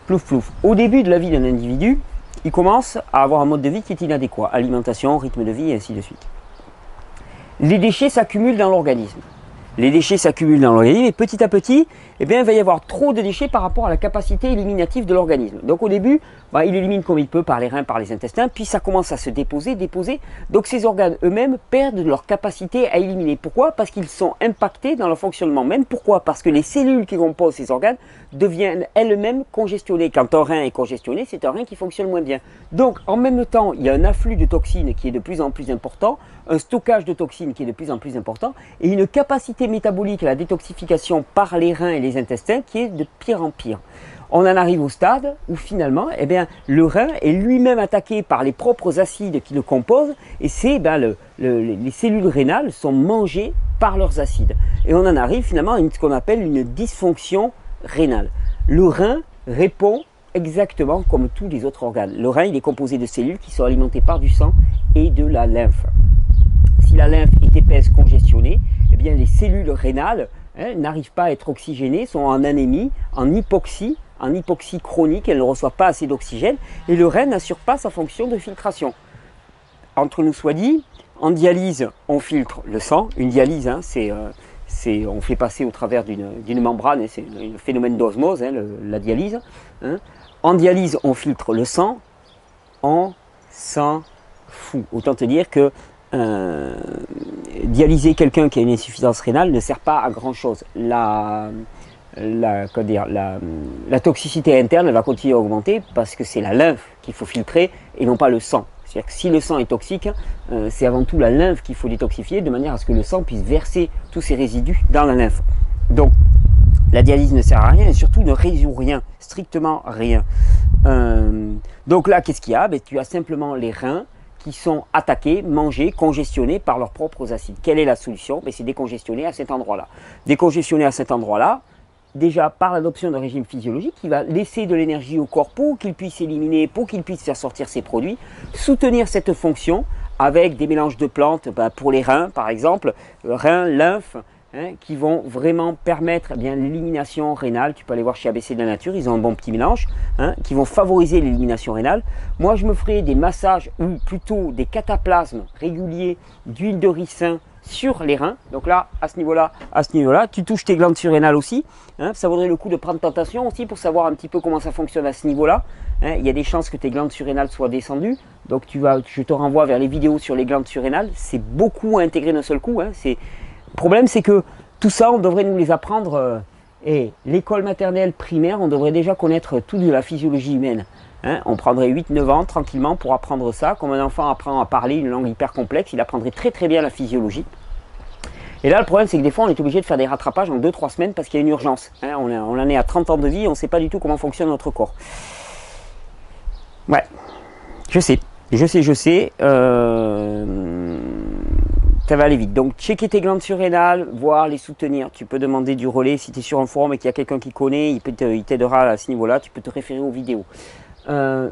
plouf plouf, au début de la vie d'un individu, il commence à avoir un mode de vie qui est inadéquat, alimentation, rythme de vie et ainsi de suite. Les déchets s'accumulent dans l'organisme. Les déchets s'accumulent dans l'organisme et petit à petit, eh bien, il va y avoir trop de déchets par rapport à la capacité éliminative de l'organisme. Donc au début, il élimine comme il peut par les reins, par les intestins, puis ça commence à se déposer. Donc ces organes eux-mêmes perdent leur capacité à éliminer. Pourquoi? Parce qu'ils sont impactés dans leur fonctionnement même. Pourquoi? Parce que les cellules qui composent ces organes deviennent elles-mêmes congestionnées. Quand un rein est congestionné, c'est un rein qui fonctionne moins bien. Donc en même temps, il y a un afflux de toxines qui est de plus en plus important, un stockage de toxines qui est de plus en plus important, et une capacité métabolique à la détoxification par les reins et les intestins qui est de pire en pire. On en arrive au stade où finalement, eh bien, le rein est lui-même attaqué par les propres acides qui le composent, et c'est les cellules rénales sont mangées par leurs acides. Et on en arrive finalement à ce qu'on appelle une dysfonction rénale. Le rein répond exactement comme tous les autres organes. Le rein, il est composé de cellules qui sont alimentées par du sang et de la lymphe. Si la lymphe est épaisse, congestionnée, eh bien les cellules rénales n'arrivent pas à être oxygénées, sont en anémie, en hypoxie chronique, elles ne reçoivent pas assez d'oxygène et le rein n'assure pas sa fonction de filtration. Entre nous soit dit, en dialyse, on filtre le sang. Une dialyse, on fait passer au travers d'une membrane, c'est le phénomène d'osmose, la dialyse. En dialyse, on filtre le sang, on s'en fout. Autant te dire que dialyser quelqu'un qui a une insuffisance rénale ne sert pas à grand chose. La toxicité interne elle va continuer à augmenter parce que c'est la lymphe qu'il faut filtrer et non pas le sang. C'est-à-dire que si le sang est toxique, c'est avant tout la lymphe qu'il faut détoxifier de manière à ce que le sang puisse verser tous ses résidus dans la lymphe. Donc la dialyse ne sert à rien et surtout ne résout rien, strictement rien. Donc là, qu'est-ce qu'il y a? Tu as simplement les reins qui sont attaqués, mangés, congestionnés par leurs propres acides. Quelle est la solution? C'est décongestionner à cet endroit-là. Décongestionner à cet endroit-là, déjà par l'adoption d'un régime physiologique qui va laisser de l'énergie au corps pour qu'il puisse éliminer, pour qu'il puisse faire sortir ses produits, soutenir cette fonction avec des mélanges de plantes pour les reins par exemple, reins, lymphe, qui vont vraiment permettre l'élimination rénale. Tu peux aller voir chez ABC de la Nature, ils ont un bon petit mélange, qui vont favoriser l'élimination rénale. Moi je me ferai des massages ou plutôt des cataplasmes réguliers d'huile de ricin sur les reins. Donc là, à ce niveau-là, tu touches tes glandes surrénales aussi. Ça vaudrait le coup de prendre tentation aussi pour savoir un petit peu comment ça fonctionne à ce niveau-là. Il y a des chances que tes glandes surrénales soient descendues. Donc je te renvoie vers les vidéos sur les glandes surrénales. C'est beaucoup à intégrer d'un seul coup. Le problème, c'est que tout ça, on devrait nous les apprendre. Et l'école maternelle primaire, on devrait déjà connaître tout de la physiologie humaine. On prendrait 8-9 ans tranquillement pour apprendre ça. Comme un enfant apprend à parler une langue hyper complexe, il apprendrait très très bien la physiologie. Et là, le problème, c'est que des fois, on est obligé de faire des rattrapages en 2-3 semaines parce qu'il y a une urgence. On en est à 30 ans de vie, on ne sait pas du tout comment fonctionne notre corps. Ouais, je sais. Ça va aller vite. Donc, checker tes glandes surrénales, voir les soutenir. Tu peux demander du relais si tu es sur un forum et qu'il y a quelqu'un qui connaît, il t'aidera à ce niveau-là. Tu peux te référer aux vidéos.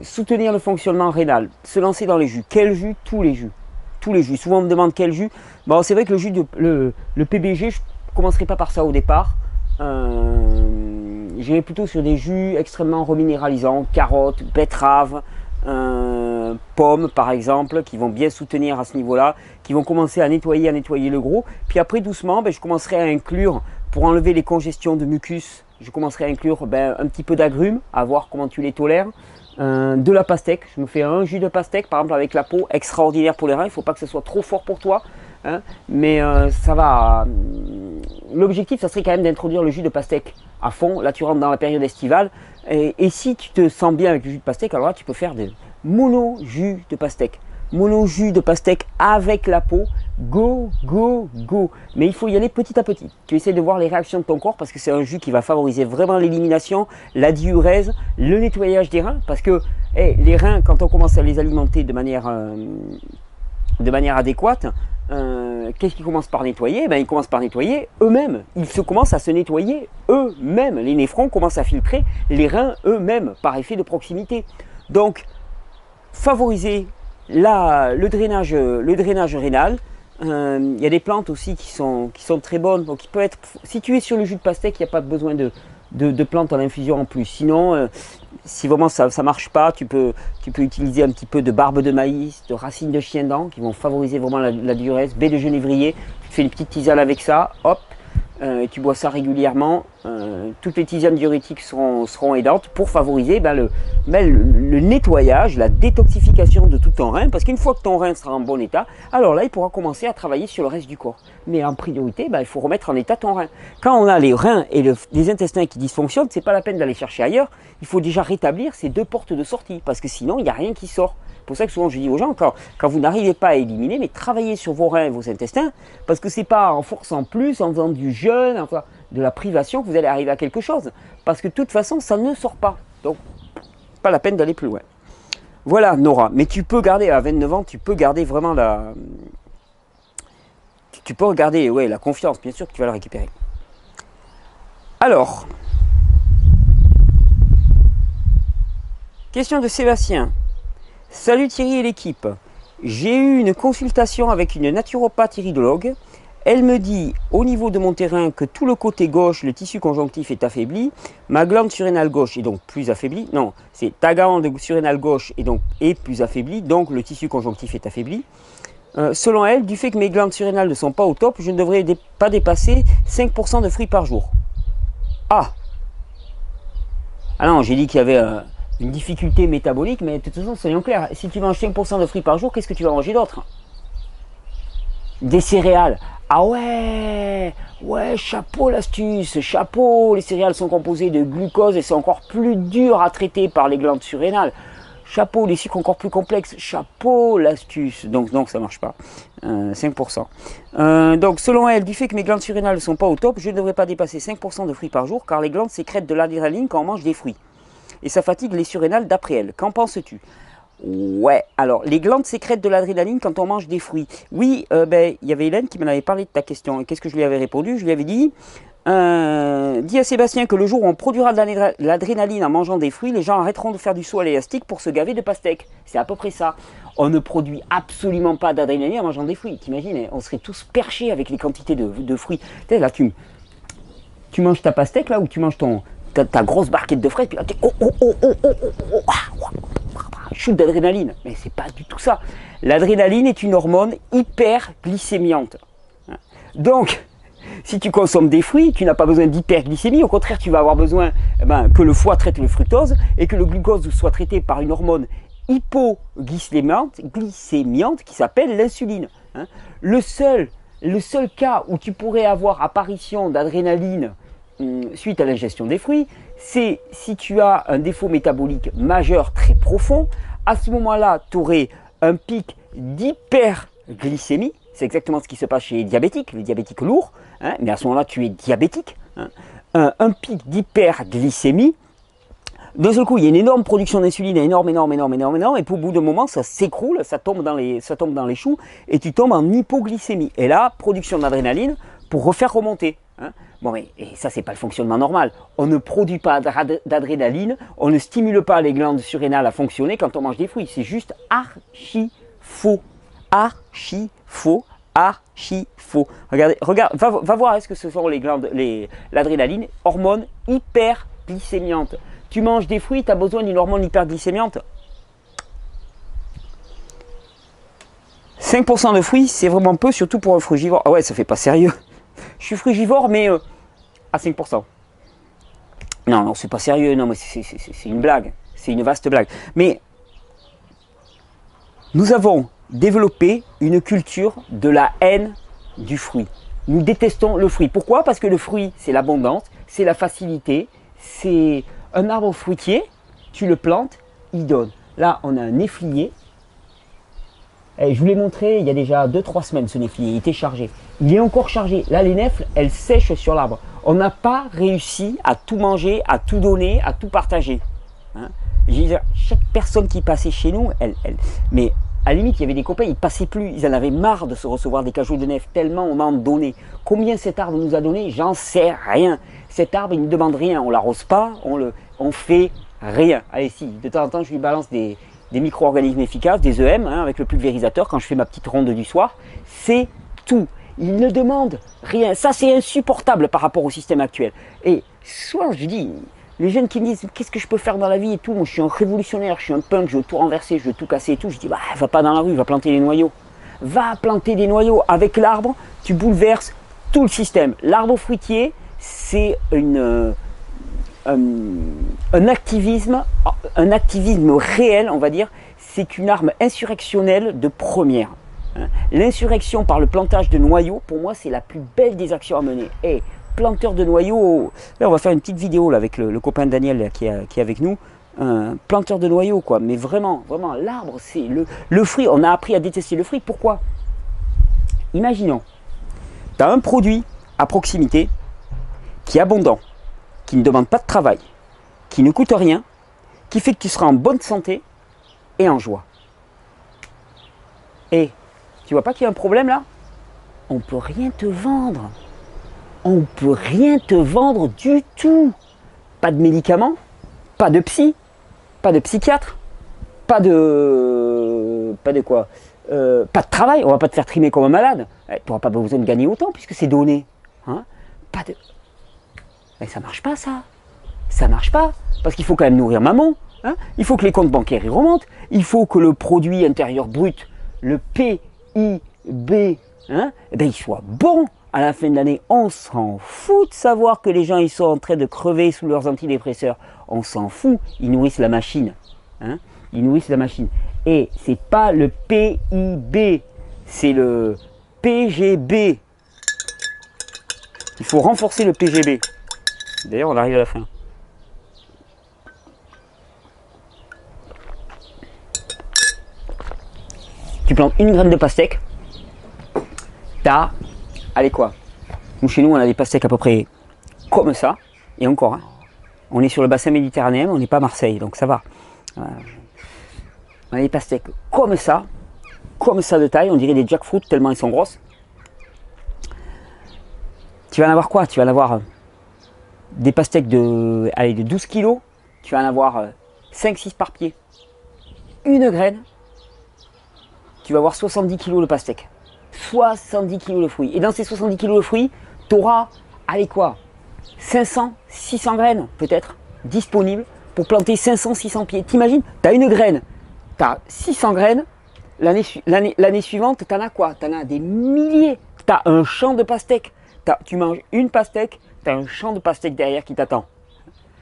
Soutenir le fonctionnement rénal, se lancer dans les jus. Quel jus? Tous les jus. Tous les jus. Souvent, on me demande quel jus. Bon, c'est vrai que le jus, le PBG, je ne commencerai pas par ça au départ. J'irai plutôt sur des jus extrêmement reminéralisants, carottes, betteraves, pommes par exemple, qui vont bien soutenir à ce niveau-là, qui vont commencer à nettoyer le gros. Puis après, doucement, je commencerai à inclure, pour enlever les congestions de mucus, je commencerai à inclure un petit peu d'agrumes, à voir comment tu les tolères. De la pastèque, je me fais un jus de pastèque par exemple avec la peau, extraordinaire pour les reins. Il ne faut pas que ce soit trop fort pour toi, mais ça va. L'objectif, ça serait quand même d'introduire le jus de pastèque à fond. Là, tu rentres dans la période estivale, et si tu te sens bien avec le jus de pastèque, alors là, tu peux faire des mono jus de pastèque. Mono jus de pastèque avec la peau, go, go, go. Mais il faut y aller petit à petit. Tu essaies de voir les réactions de ton corps parce que c'est un jus qui va favoriser vraiment l'élimination, la diurèse, le nettoyage des reins. Parce que les reins, quand on commence à les alimenter de manière adéquate, qu'est-ce qu'ils commencent par nettoyer? Ils commencent par nettoyer eux-mêmes. Ils commencent à se nettoyer eux-mêmes. Les néphrons commencent à filtrer les reins eux-mêmes par effet de proximité. Donc, favoriser le drainage rénal. Il y a des plantes aussi qui sont très bonnes. Donc, il peut être, si tu es sur le jus de pastèque, il n'y a pas besoin de plantes en infusion en plus. Sinon, Si vraiment ça ne marche pas, tu peux utiliser un petit peu de barbe de maïs, de racines de chien-dent qui vont favoriser vraiment la diurèse, baie de genévrier, tu te fais une petite tisane avec ça, hop, tu bois ça régulièrement. Toutes les tisanes diurétiques seront aidantes pour favoriser le nettoyage, la détoxification de tout ton rein, parce qu'une fois que ton rein sera en bon état, alors là il pourra commencer à travailler sur le reste du corps. Mais en priorité, il faut remettre en état ton rein. Quand on a les reins et les intestins qui dysfonctionnent, c'est pas la peine d'aller chercher ailleurs, il faut déjà rétablir ces deux portes de sortie, parce que sinon il n'y a rien qui sort. C'est pour ça que souvent je dis aux gens, quand vous n'arrivez pas à éliminer, mais travaillez sur vos reins et vos intestins, parce que c'est pas en forçant plus, en faisant du jeûne, enfin, de la privation que vous allez arriver à quelque chose. Parce que de toute façon, ça ne sort pas. Donc, pas la peine d'aller plus loin. Voilà Nora, mais tu peux garder, à 29 ans, tu peux garder vraiment la... Tu peux regarder, ouais, la confiance, bien sûr que tu vas la récupérer. Alors, question de Sébastien. Salut Thierry et l'équipe. J'ai eu une consultation avec une naturopathe iridologue. Elle me dit au niveau de mon terrain que tout le côté gauche, le tissu conjonctif est affaibli. Ma glande surrénale gauche est donc plus affaiblie. Non, c'est ta glande surrénale gauche est plus affaiblie, donc le tissu conjonctif est affaibli. Selon elle, du fait que mes glandes surrénales ne sont pas au top, je ne devrais pas dépasser 5% de fruits par jour. Ah non, j'ai dit qu'il y avait une difficulté métabolique, mais de toute façon, soyons clairs, si tu manges 5% de fruits par jour, qu'est-ce que tu vas manger d'autre? Des céréales. Ah ouais, chapeau l'astuce, chapeau, les céréales sont composées de glucose et c'est encore plus dur à traiter par les glandes surrénales. Chapeau, les sucres encore plus complexes, chapeau l'astuce. Donc ça ne marche pas, 5%. Donc selon elle, du fait que mes glandes surrénales ne sont pas au top, je ne devrais pas dépasser 5% de fruits par jour car les glandes sécrètent de l'adrénaline quand on mange des fruits. Et ça fatigue les surrénales d'après elle. Qu'en penses-tu? Ouais, alors les glandes sécrètent de l'adrénaline quand on mange des fruits. Oui, il y avait Hélène qui m'en avait parlé de ta question. Et qu'est-ce que je lui avais répondu? Je lui avais dit, dis à Sébastien que le jour où on produira de l'adrénaline en mangeant des fruits, les gens arrêteront de faire du saut à l'élastique pour se gaver de pastèques. C'est à peu près ça. On ne produit absolument pas d'adrénaline en mangeant des fruits. T'imagines, on serait tous perchés avec les quantités de fruits. Tu sais, là, tu manges ta pastèque, là, ou tu manges ta grosse barquette de fraises, puis là, shoot d'adrénaline, mais c'est pas du tout ça. L'adrénaline est une hormone hyperglycémiante. Donc, si tu consommes des fruits, tu n'as pas besoin d'hyperglycémie. Au contraire, tu vas avoir besoin que le foie traite le fructose et que le glucose soit traité par une hormone hypoglycémiante qui s'appelle l'insuline. Le seul cas où tu pourrais avoir apparition d'adrénaline suite à l'ingestion des fruits, c'est si tu as un défaut métabolique majeur très profond. À ce moment-là, tu aurais un pic d'hyperglycémie. C'est exactement ce qui se passe chez les diabétiques lourds, mais à ce moment-là, tu es diabétique. Un pic d'hyperglycémie. D'un seul coup, il y a une énorme production d'insuline, énorme, et puis au bout d'un moment, ça s'écroule, ça tombe dans les choux, et tu tombes en hypoglycémie. Et là, production d'adrénaline pour refaire remonter. Bon, mais et ça, c'est pas le fonctionnement normal. On ne produit pas d'adrénaline, on ne stimule pas les glandes surrénales à fonctionner quand on mange des fruits. C'est juste archi faux. Archi faux. Archi faux. Regardez, va voir, est-ce que ce sont les glandes, l'adrénaline, hormone hyperglycémiante. Tu manges des fruits, tu as besoin d'une hormone hyperglycémiante. 5% de fruits, c'est vraiment peu, surtout pour un frugivore. Ah ouais, ça fait pas sérieux. Je suis frugivore, mais à 5%. Non, c'est pas sérieux, non, mais c'est une blague. C'est une vaste blague. Mais nous avons développé une culture de la haine du fruit. Nous détestons le fruit. Pourquoi? Parce que le fruit, c'est l'abondance, c'est la facilité, c'est un arbre fruitier, tu le plantes, il donne. Là, on a un néflier. Et je vous l'ai montré il y a déjà 2-3 semaines, ce néflier, il était chargé. Il est encore chargé. Là, les nèfles, elles sèchent sur l'arbre. On n'a pas réussi à tout manger, à tout donner, à tout partager. Chaque personne qui passait chez nous, mais à la limite, il y avait des copains, ils ne passaient plus. Ils en avaient marre de se recevoir des cajots de nèfles, tellement on en donnait. Combien cet arbre nous a donné? J'en sais rien. Cet arbre, il ne demande rien. On ne l'arrose pas, on fait rien. Allez, si, de temps en temps, je lui balance des micro-organismes efficaces, des EM, avec le pulvérisateur, quand je fais ma petite ronde du soir. C'est tout. Il ne demande rien. Ça, c'est insupportable par rapport au système actuel. Et souvent, je dis, Les jeunes qui me disent qu'est-ce que je peux faire dans la vie et tout, moi je suis un révolutionnaire, je suis un punk, je veux tout renverser, je veux tout casser et tout. Je dis bah va pas dans la rue, va planter des noyaux. Va planter des noyaux. Avec l'arbre, tu bouleverses tout le système. L'arbre fruitier, c'est un activisme réel, on va dire. C'est une arme insurrectionnelle de première. L'insurrection par le plantage de noyaux, pour moi, c'est la plus belle des actions à mener. Et planteur de noyaux, là on va faire une petite vidéo là, avec le copain de Daniel là, qui est avec nous. Un planteur de noyaux, quoi. Mais vraiment, vraiment, l'arbre, c'est le fruit. On a appris à détester le fruit. Pourquoi? Imaginons, tu as un produit à proximité qui est abondant, qui ne demande pas de travail, qui ne coûte rien, qui fait que tu seras en bonne santé et en joie. Et tu vois pas qu'il y a un problème là? On ne peut rien te vendre. On ne peut rien te vendre du tout. Pas de médicaments, pas de psy, pas de psychiatre, pas de quoi, pas de travail. On va pas te faire trimer comme un malade. Tu n'auras pas besoin de gagner autant puisque c'est donné. Hein, pas de... Mais ça marche pas ça. Ça marche pas parce qu'il faut quand même nourrir maman. Hein, il faut que les comptes bancaires y remontent. Il faut que le produit intérieur brut, le PIB, hein, eh ben, il soit bon. À la fin de l'année, on s'en fout de savoir que les gens ils sont en train de crever sous leurs antidépresseurs. On s'en fout, ils nourrissent la machine. Hein, ils nourrissent la machine. Et c'est pas le PIB, c'est le PGB. Il faut renforcer le PGB. D'ailleurs, on arrive à la fin. Tu plantes une graine de pastèque, t'as, allez quoi, nous chez nous on a des pastèques à peu près comme ça, et encore, hein, on est sur le bassin méditerranéen, on n'est pas à Marseille, donc ça va. On a des pastèques comme ça de taille, on dirait des jackfruit tellement elles sont grosses. Tu vas en avoir quoi? Tu vas en avoir des pastèques de 12 kg, tu vas en avoir 5-6 par pied. Une graine, tu vas avoir 70 kg de pastèque. 70 kg de fruits. Et dans ces 70 kg de fruits, tu auras, allez quoi, 500, 600 graines peut-être, disponibles pour planter 500, 600 pieds. T'imagines, tu as une graine, tu as 600 graines, l'année suivante, tu en as quoi? Tu en as des milliers. Tu as un champ de pastèques. Tu manges une pastèque, tu as un champ de pastèques derrière qui t'attend.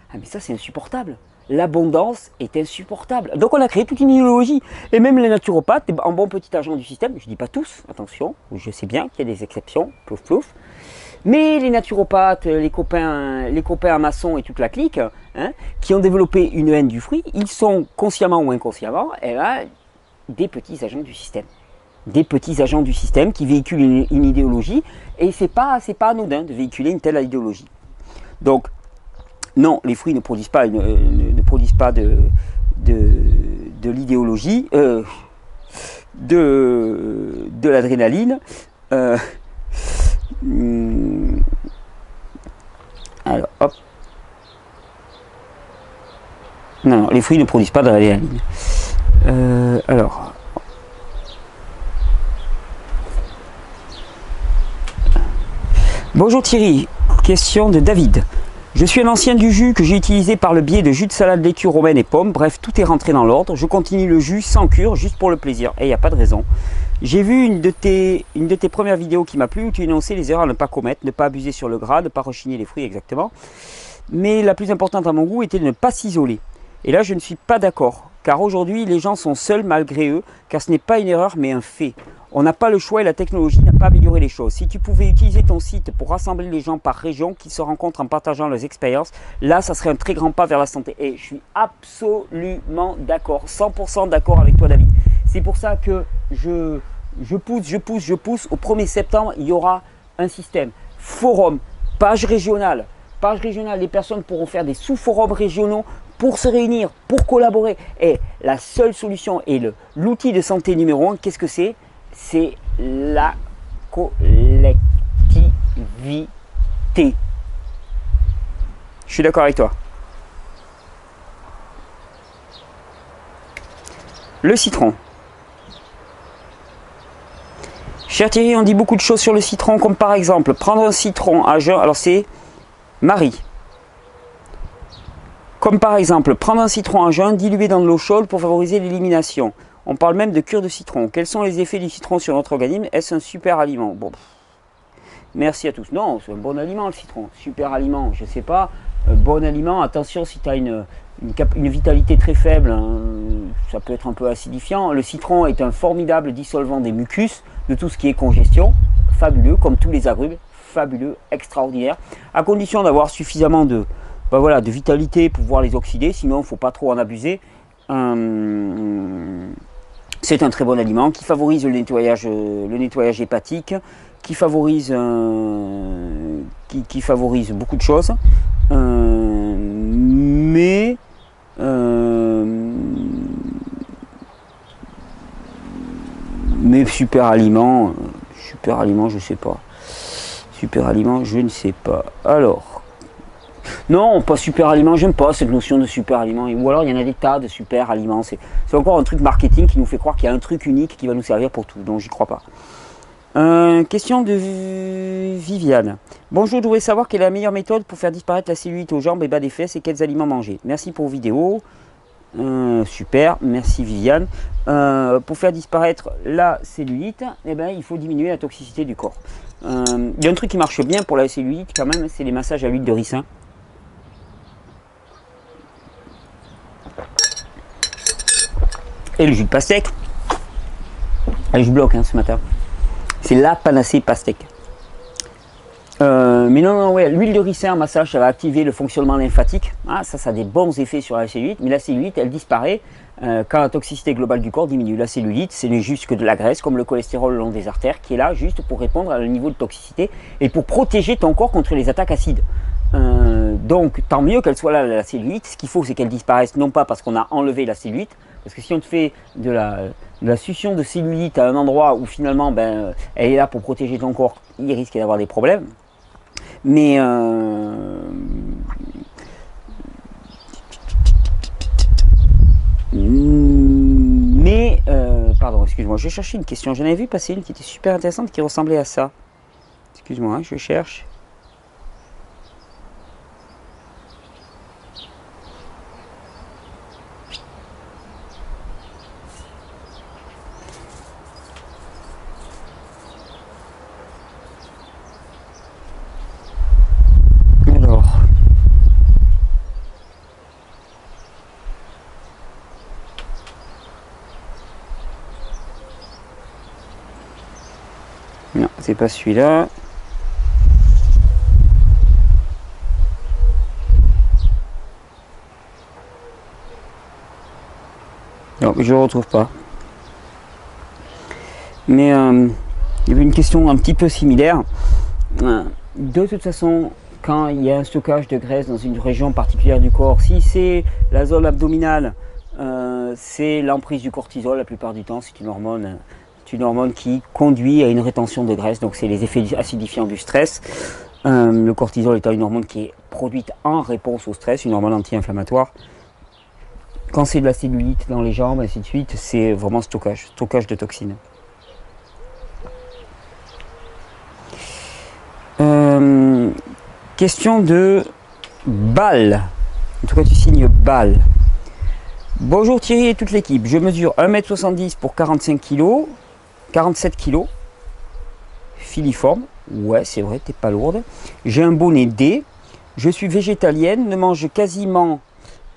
Ah mais ça c'est insupportable. L'abondance est insupportable. Donc on a créé toute une idéologie. Et même les naturopathes, en bon petit agent du système, je ne dis pas tous, attention, je sais bien qu'il y a des exceptions, plouf plouf. Mais les naturopathes, les copains à maçon et toute la clique, hein, qui ont développé une haine du fruit, ils sont consciemment ou inconsciemment des petits agents du système. Des petits agents du système qui véhiculent une idéologie. Et c'est pas anodin de véhiculer une telle idéologie. Donc, non, les fruits ne produisent pas, de l'idéologie, de l'adrénaline. Alors, hop. Non, les fruits ne produisent pas de l'adrénaline. Alors. Bonjour Thierry, question de David. Je suis un ancien du jus que j'ai utilisé par le biais de jus de salade laitue romaine et pommes. Bref, tout est rentré dans l'ordre. Je continue le jus sans cure, juste pour le plaisir. Et il n'y a pas de raison. J'ai vu une de tes premières vidéos qui m'a plu où tu énonçais les erreurs à ne pas commettre, ne pas abuser sur le gras, ne pas rechigner les fruits exactement. Mais la plus importante à mon goût était de ne pas s'isoler. Et là, je ne suis pas d'accord. Car aujourd'hui, les gens sont seuls malgré eux, car ce n'est pas une erreur mais un fait. On n'a pas le choix et la technologie n'a pas amélioré les choses. Si tu pouvais utiliser ton site pour rassembler les gens par région qui se rencontrent en partageant leurs expériences, là, ça serait un très grand pas vers la santé. Et je suis absolument d'accord, 100% d'accord avec toi, David. C'est pour ça que je pousse. Au 1er septembre, il y aura un système. Forum, page régionale. Page régionale, les personnes pourront faire des sous-forums régionaux pour se réunir, pour collaborer. Et la seule solution et l'outil de santé numéro 1, qu'est-ce que c'est? C'est la collectivité. Je suis d'accord avec toi. Le citron. Cher Thierry, on dit beaucoup de choses sur le citron, comme par exemple prendre un citron à jeun. Alors c'est Marie. Comme par exemple, prendre un citron en jeûne, dilué dans de l'eau chaude pour favoriser l'élimination. On parle même de cure de citron. Quels sont les effets du citron sur notre organisme? Est-ce un super aliment? Bon, merci à tous. Non, c'est un bon aliment le citron. Super aliment, je ne sais pas. Bon aliment, attention si tu as une vitalité très faible, hein, ça peut être un peu acidifiant. Le citron est un formidable dissolvant des mucus, de tout ce qui est congestion. Fabuleux, comme tous les agrumes. Fabuleux, extraordinaire. À condition d'avoir suffisamment de vitalité pour pouvoir les oxyder, sinon il ne faut pas trop en abuser. C'est un très bon aliment qui favorise le nettoyage hépatique, qui favorise beaucoup de choses. Mais super aliment, je sais pas. Super aliment, je ne sais pas. Alors, non, pas super aliment, j'aime pas cette notion de super aliment. Ou alors il y en a des tas de super aliments. C'est encore un truc marketing qui nous fait croire qu'il y a un truc unique qui va nous servir pour tout. Donc j'y crois pas. Question de Viviane. Bonjour, je voudrais savoir quelle est la meilleure méthode pour faire disparaître la cellulite aux jambes et bas des fesses et quels aliments manger. Merci pour vos vidéos. Super, merci Viviane. Pour faire disparaître la cellulite, eh ben, il faut diminuer la toxicité du corps. Il y a un truc qui marche bien pour la cellulite quand même, c'est les massages à l'huile de ricin. Et le jus de pastèque. Allez, je bloque ce matin. C'est la panacée pastèque. Mais non, ouais, l'huile de ricin en massage, ça va activer le fonctionnement lymphatique. Ah, ça a des bons effets sur la cellulite. Mais la cellulite, elle disparaît quand la toxicité globale du corps diminue. La cellulite, ce n'est juste que de la graisse, comme le cholestérol le long des artères, qui est là juste pour répondre à un niveau de toxicité et pour protéger ton corps contre les attaques acides. Donc, tant mieux qu'elle soit là, la cellulite. Ce qu'il faut, c'est qu'elle disparaisse, non pas parce qu'on a enlevé la cellulite, parce que si on te fait de la succion de cellulite à un endroit où finalement elle est là pour protéger ton corps, il risque d'avoir des problèmes. Mais pardon, excuse-moi, je cherchais une question. J'en avais vu passer une qui était super intéressante, qui ressemblait à ça. Excuse-moi, je cherche. Non, c'est pas celui-là. Non, je ne retrouve pas. Mais il y avait une question un petit peu similaire. De toute façon, quand il y a un stockage de graisse dans une région particulière du corps, si c'est la zone abdominale, c'est l'emprise du cortisol la plupart du temps, c'est une hormone qui conduit à une rétention de graisse, donc c'est les effets acidifiants du stress. Le cortisol étant une hormone qui est produite en réponse au stress, une hormone anti-inflammatoire. Quand c'est de la cellulite dans les jambes, ainsi de suite, c'est vraiment stockage de toxines. Question de Bal. En tout cas, tu signes Bal. Bonjour Thierry et toute l'équipe. Je mesure 1m70 pour 45 kg. 47 kg, filiforme, ouais c'est vrai, t'es pas lourde. J'ai un bonnet D, je suis végétalienne, ne mange quasiment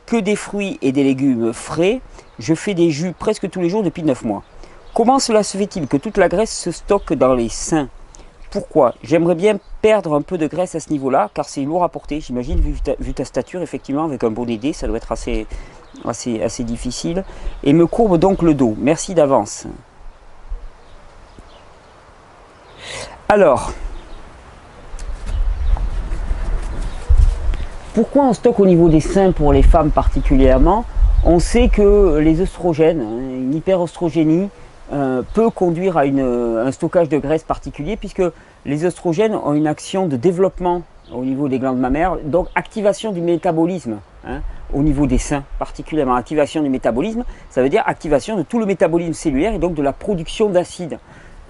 que des fruits et des légumes frais. Je fais des jus presque tous les jours depuis 9 mois. Comment cela se fait-il que toute la graisse se stocke dans les seins? Pourquoi? J'aimerais bien perdre un peu de graisse à ce niveau-là, car c'est lourd à porter. J'imagine, vu ta stature, effectivement, avec un bonnet D, ça doit être assez difficile. Et me courbe donc le dos. Merci d'avance. Alors, pourquoi on stocke au niveau des seins pour les femmes particulièrement? On sait que les œstrogènes, une hyperostrogénie, peut conduire à un stockage de graisse particulier, puisque les œstrogènes ont une action de développement au niveau des glandes mammaires, donc activation du métabolisme, au niveau des seins, particulièrement activation du métabolisme, ça veut dire activation de tout le métabolisme cellulaire et donc de la production d'acide.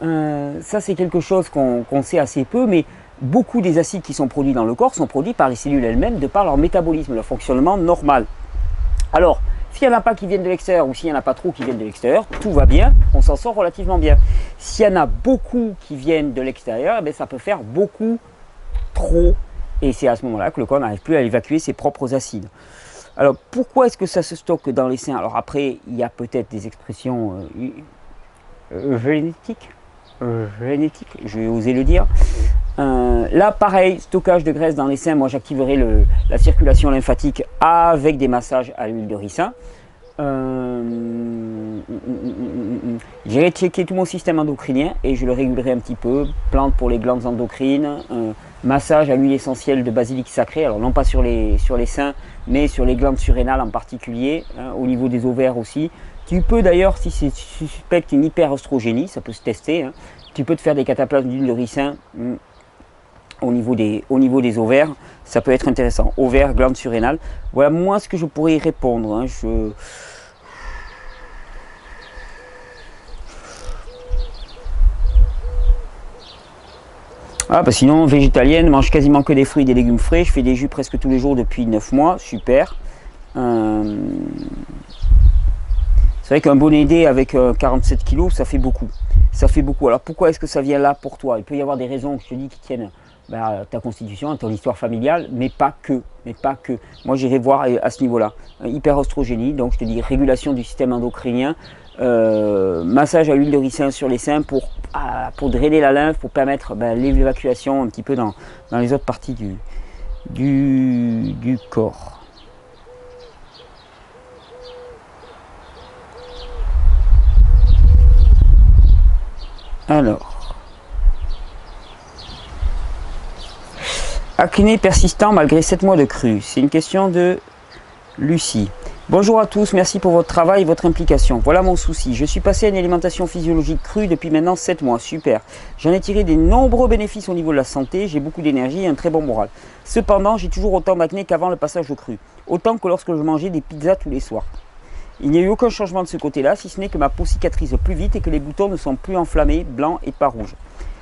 Ça c'est quelque chose qu'on sait assez peu, mais beaucoup des acides qui sont produits dans le corps sont produits par les cellules elles-mêmes de par leur métabolisme, leur fonctionnement normal. Alors, s'il n'y en a pas qui viennent de l'extérieur ou s'il n'y en a pas trop qui viennent de l'extérieur, tout va bien, on s'en sort relativement bien. S'il y en a beaucoup qui viennent de l'extérieur, eh ça peut faire beaucoup trop. Et c'est à ce moment-là que le corps n'arrive plus à évacuer ses propres acides. Alors, pourquoi est-ce que ça se stocke dans les seins? Alors après, il y a peut-être des expressions génétiques, je vais oser le dire. Là, pareil, stockage de graisse dans les seins. Moi, j'activerai la circulation lymphatique avec des massages à l'huile de ricin. J'irai checker tout mon système endocrinien et je le régulerai un petit peu. Plantes pour les glandes endocrines, massage à l'huile essentielle de basilic sacré. Alors, non pas sur les seins, mais sur les glandes surrénales en particulier, au niveau des ovaires aussi. Tu peux d'ailleurs, si tu suspectes une hyperoestrogénie, ça peut se tester, hein, tu peux te faire des cataplasmes d'huile de ricin au niveau des ovaires, ça peut être intéressant. Ovaires, glandes surrénales. Voilà moi ce que je pourrais y répondre. Hein. Ah, bah sinon, végétalienne, mange quasiment que des fruits et des légumes frais. Je fais des jus presque tous les jours depuis 9 mois. Super. C'est vrai qu'un bonnet D avec 47 kg, ça fait beaucoup. Ça fait beaucoup. Alors pourquoi est-ce que ça vient là pour toi? Il peut y avoir des raisons que je te dis qui tiennent à ta constitution, à ton histoire familiale, mais pas que. Moi j'irai voir à ce niveau-là. Hyperoestrogénie, donc je te dis régulation du système endocrinien, massage à l'huile de ricin sur les seins pour drainer la lymphe, pour permettre l'évacuation un petit peu dans les autres parties du corps. Alors, acné persistant malgré 7 mois de crue. C'est une question de Lucie. Bonjour à tous, merci pour votre travail et votre implication. Voilà mon souci. Je suis passé à une alimentation physiologique crue depuis maintenant 7 mois. Super. J'en ai tiré des nombreux bénéfices au niveau de la santé. J'ai beaucoup d'énergie et un très bon moral. Cependant, j'ai toujours autant d'acné qu'avant le passage au cru. Autant que lorsque je mangeais des pizzas tous les soirs. Il n'y a eu aucun changement de ce côté-là, si ce n'est que ma peau cicatrise plus vite et que les boutons ne sont plus enflammés, blancs et pas rouges.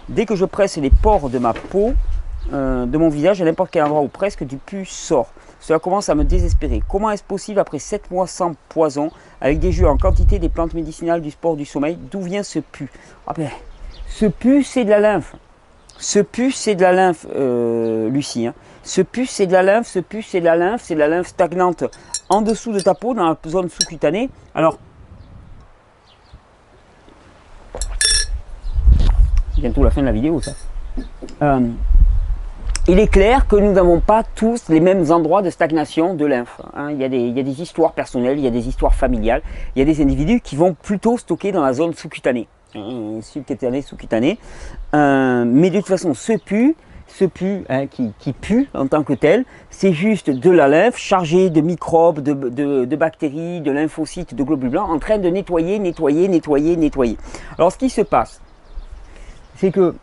Dès que je presse les pores de ma peau, de mon visage, à n'importe quel endroit ou presque, du pus sort. Cela commence à me désespérer. Comment est-ce possible après 7 mois sans poison, avec des jus en quantité, des plantes médicinales, du sport, du sommeil? D'où vient ce pus? Ce pus, c'est de la lymphe. Ce pus, c'est de la lymphe, Lucie. Hein. Ce pus, c'est de la lymphe, c'est de la lymphe stagnante en dessous de ta peau, dans la zone sous-cutanée. Alors, bientôt la fin de la vidéo, ça. Il est clair que nous n'avons pas tous les mêmes endroits de stagnation de lymphe. Hein. Il y a des histoires personnelles, il y a des histoires familiales, il y a des individus qui vont plutôt stocker dans la zone sous-cutanée. Sous-cutanée. Mais de toute façon, ce pus qui pue en tant que tel, c'est juste de la lymphe chargée de microbes, de bactéries, de lymphocytes, de globules blancs, en train de nettoyer. Alors ce qui se passe, c'est que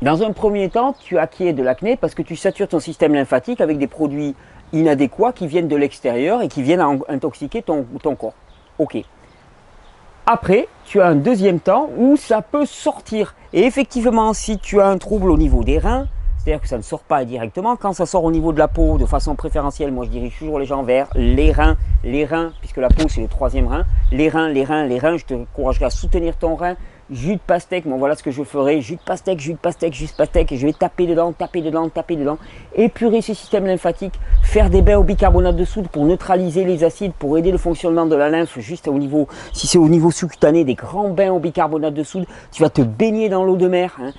dans un premier temps, tu acquiers de l'acné parce que tu satures ton système lymphatique avec des produits inadéquats qui viennent de l'extérieur et qui viennent intoxiquer ton corps. Ok. Après, tu as un deuxième temps où ça peut sortir. Et effectivement, si tu as un trouble au niveau des reins, c'est-à-dire que ça ne sort pas directement, quand ça sort au niveau de la peau de façon préférentielle, moi je dirige toujours les gens vers les reins, puisque la peau c'est le troisième rein, les reins, je te encouragerai à soutenir ton rein, jus de pastèque, bon voilà ce que je ferai, jus de pastèque, et je vais taper dedans, épurer ce système lymphatique, faire des bains au bicarbonate de soude pour neutraliser les acides, pour aider le fonctionnement de la lymphe, juste au niveau, si c'est au niveau sous-cutané, des grands bains au bicarbonate de soude, tu vas te baigner dans l'eau de mer, hein,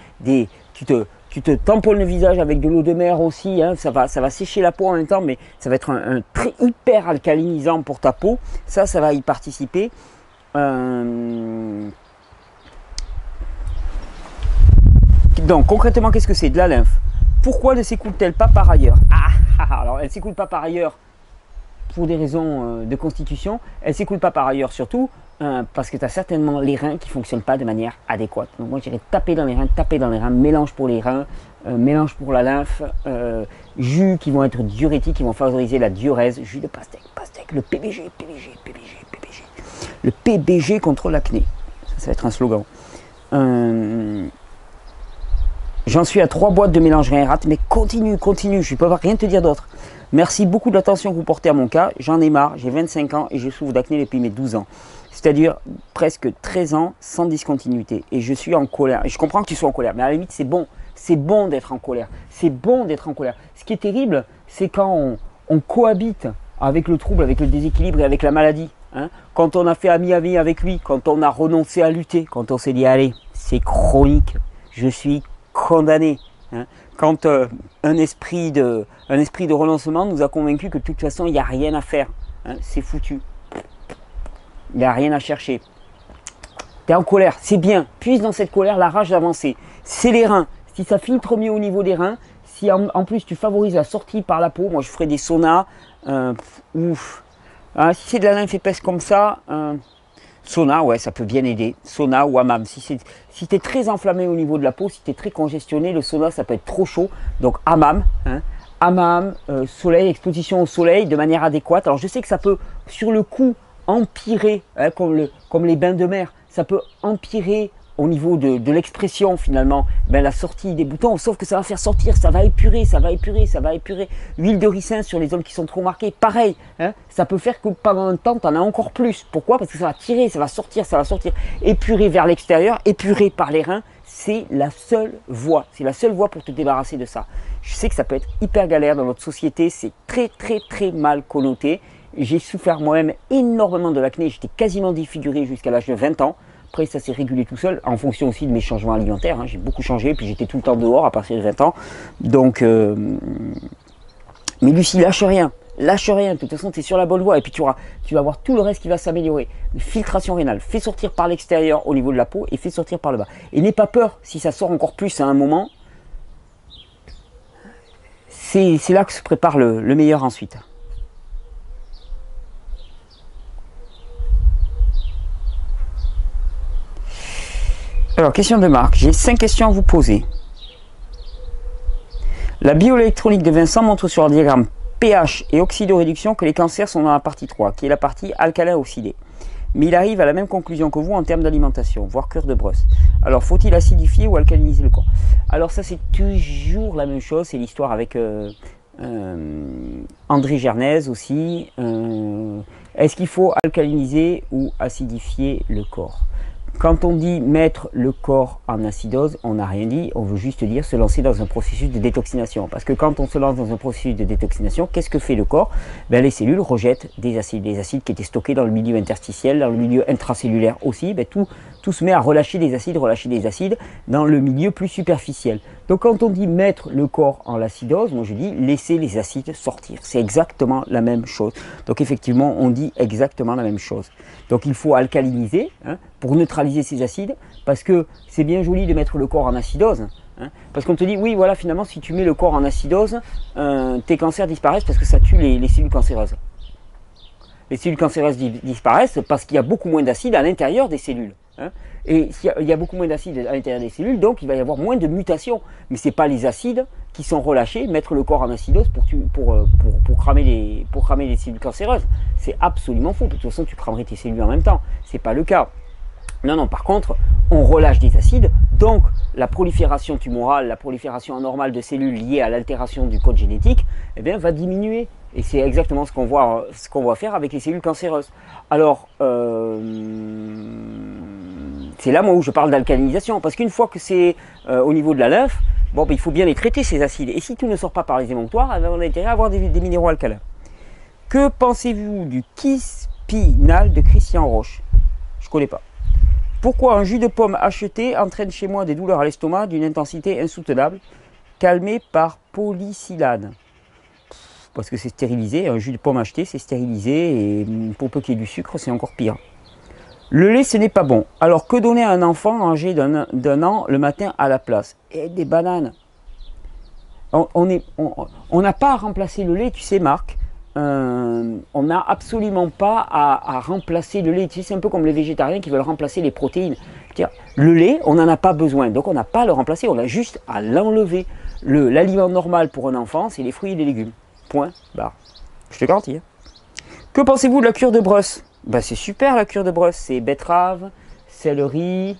tu te tamponnes le visage avec de l'eau de mer aussi, hein, ça va sécher la peau en même temps, mais ça va être un très hyper alcalinisant pour ta peau, ça va y participer. Donc concrètement, qu'est-ce que c'est? De la lymphe. Pourquoi ne s'écoule-t-elle pas par ailleurs? Alors elle ne s'écoule pas par ailleurs pour des raisons de constitution, elle ne s'écoule pas par ailleurs surtout parce que tu as certainement les reins qui ne fonctionnent pas de manière adéquate. Donc moi j'irais taper dans les reins, mélange pour les reins, mélange pour la lymphe, jus qui vont être diurétiques, qui vont favoriser la diurèse, jus de pastèque, le PBG. Le PBG contre l'acné. Ça va être un slogan. J'en suis à 3 boîtes de mélange rien rate, mais continue, continue, je ne peux rien te dire d'autre. Merci beaucoup de l'attention que vous portez à mon cas. J'en ai marre, j'ai 25 ans et je souffre d'acné depuis mes 12 ans. C'est-à-dire presque 13 ans sans discontinuité. Et je suis en colère. Et je comprends que tu sois en colère, mais à la limite, c'est bon. C'est bon d'être en colère. C'est bon d'être en colère. Ce qui est terrible, c'est quand on cohabite avec le trouble, avec le déséquilibre et avec la maladie. Hein. Quand on a fait ami-ami avec lui, quand on a renoncé à lutter, quand on s'est dit, allez, c'est chronique, je suis condamné. Hein. Quand un esprit de renoncement nous a convaincus que de toute façon, il n'y a rien à faire. Hein. C'est foutu. Il n'y a rien à chercher. Tu es en colère, c'est bien. Puise dans cette colère la rage d'avancer. C'est les reins. Si ça filtre mieux au niveau des reins, si en plus tu favorises la sortie par la peau, moi je ferai des saunas. Ouf. Hein, si c'est de la lymphe épaisse comme ça, sauna, ouais, ça peut bien aider. Sauna ou hammam. Si tu es très enflammé au niveau de la peau, si tu es très congestionné, le sauna, ça peut être trop chaud. Donc hammam, hein, hammam, soleil, exposition au soleil de manière adéquate. Alors je sais que ça peut, sur le coup, empirer, hein, comme les bains de mer, ça peut empirer au niveau de l'expression finalement, la sortie des boutons, sauf que ça va faire sortir, ça va épurer, ça va épurer, ça va épurer. Huile de ricin sur les zones qui sont trop marquées, pareil, hein, ça peut faire que pendant un temps, tu en as encore plus. Pourquoi? Parce que ça va tirer, ça va sortir, épurer vers l'extérieur, épurer par les reins, c'est la seule voie. C'est la seule voie pour te débarrasser de ça. Je sais que ça peut être hyper galère dans notre société, c'est très très très mal connoté. J'ai souffert moi-même énormément de l'acné, j'étais quasiment défiguré jusqu'à l'âge de 20 ans. Après, ça s'est régulé tout seul, en fonction aussi de mes changements alimentaires. Hein. J'ai beaucoup changé, puis j'étais tout le temps dehors à partir de 20 ans. Donc, mais Lucie, lâche rien. Lâche rien. De toute façon, tu es sur la bonne voie. Et puis, tu vas voir tout le reste qui va s'améliorer. Filtration rénale. Fais sortir par l'extérieur au niveau de la peau et fais sortir par le bas. Et n'aie pas peur si ça sort encore plus à un moment. C'est là que se prépare le meilleur ensuite. Alors, question de Marc. J'ai 5 questions à vous poser. La bioélectronique de Vincent montre sur le diagramme pH et oxydoréduction que les cancers sont dans la partie 3, qui est la partie alcalin-oxydé. Mais il arrive à la même conclusion que vous en termes d'alimentation, voire cure de brosse. Alors, faut-il acidifier ou alcaliniser le corps? Alors ça, c'est toujours la même chose. C'est l'histoire avec André Gernez aussi. Est-ce qu'il faut alcaliniser ou acidifier le corps? Quand on dit mettre le corps en acidose, on n'a rien dit, on veut juste dire se lancer dans un processus de détoxination. Parce que quand on se lance dans un processus de détoxination, qu'est-ce que fait le corps? Les cellules rejettent des acides qui étaient stockés dans le milieu interstitiel, dans le milieu intracellulaire aussi. Tout se met à relâcher des acides dans le milieu plus superficiel. Donc quand on dit mettre le corps en acidose, moi je dis laisser les acides sortir. C'est exactement la même chose. Donc effectivement, on dit exactement la même chose. Donc il faut alcaliniser, hein, pour neutraliser ces acides, parce que c'est bien joli de mettre le corps en acidose, hein, parce qu'on te dit, oui, voilà, finalement, si tu mets le corps en acidose, tes cancers disparaissent parce que ça tue les cellules cancéreuses. Les cellules cancéreuses disparaissent parce qu'il y a beaucoup moins d'acide à l'intérieur des cellules. Hein, et il y a beaucoup moins d'acide à l'intérieur des cellules, donc il va y avoir moins de mutations. Mais ce n'est pas les acides qui sont relâchés, mettre le corps en acidose pour cramer les cellules cancéreuses. C'est absolument faux. De toute façon, tu cramerais tes cellules en même temps. Ce n'est pas le cas. Non, non, par contre, on relâche des acides, donc la prolifération tumorale, la prolifération anormale de cellules liées à l'altération du code génétique, va diminuer. Et c'est exactement ce qu'on va faire avec les cellules cancéreuses. Alors, c'est là moi où je parle d'alcalinisation, parce qu'une fois que c'est au niveau de la lymphe, il faut bien les traiter ces acides. Et si tout ne sort pas par les émonctoires, on a intérêt à avoir des minéraux alcalins. Que pensez-vous du Kispinal de Christian Roche? Je ne connais pas. Pourquoi un jus de pomme acheté entraîne chez moi des douleurs à l'estomac d'une intensité insoutenable, calmé par polysilane? Parce que c'est stérilisé, un jus de pomme acheté, c'est stérilisé, et pour peu qu'il y ait du sucre, c'est encore pire. Le lait, ce n'est pas bon. Alors, que donner à un enfant âgé d'un an le matin à la place? Et des bananes. On n'a pas à remplacer le lait, tu sais, Marc. On n'a absolument pas à remplacer le lait. Tu sais, c'est un peu comme les végétariens qui veulent remplacer les protéines. Le lait, on n'en a pas besoin, donc on n'a pas à le remplacer, on a juste à l'enlever. L'aliment normal pour un enfant, c'est les fruits et les légumes. Point, barre. Je te garantis. Hein. Que pensez-vous de la cure de brosse? C'est super la cure de brosse. C'est betterave, céleri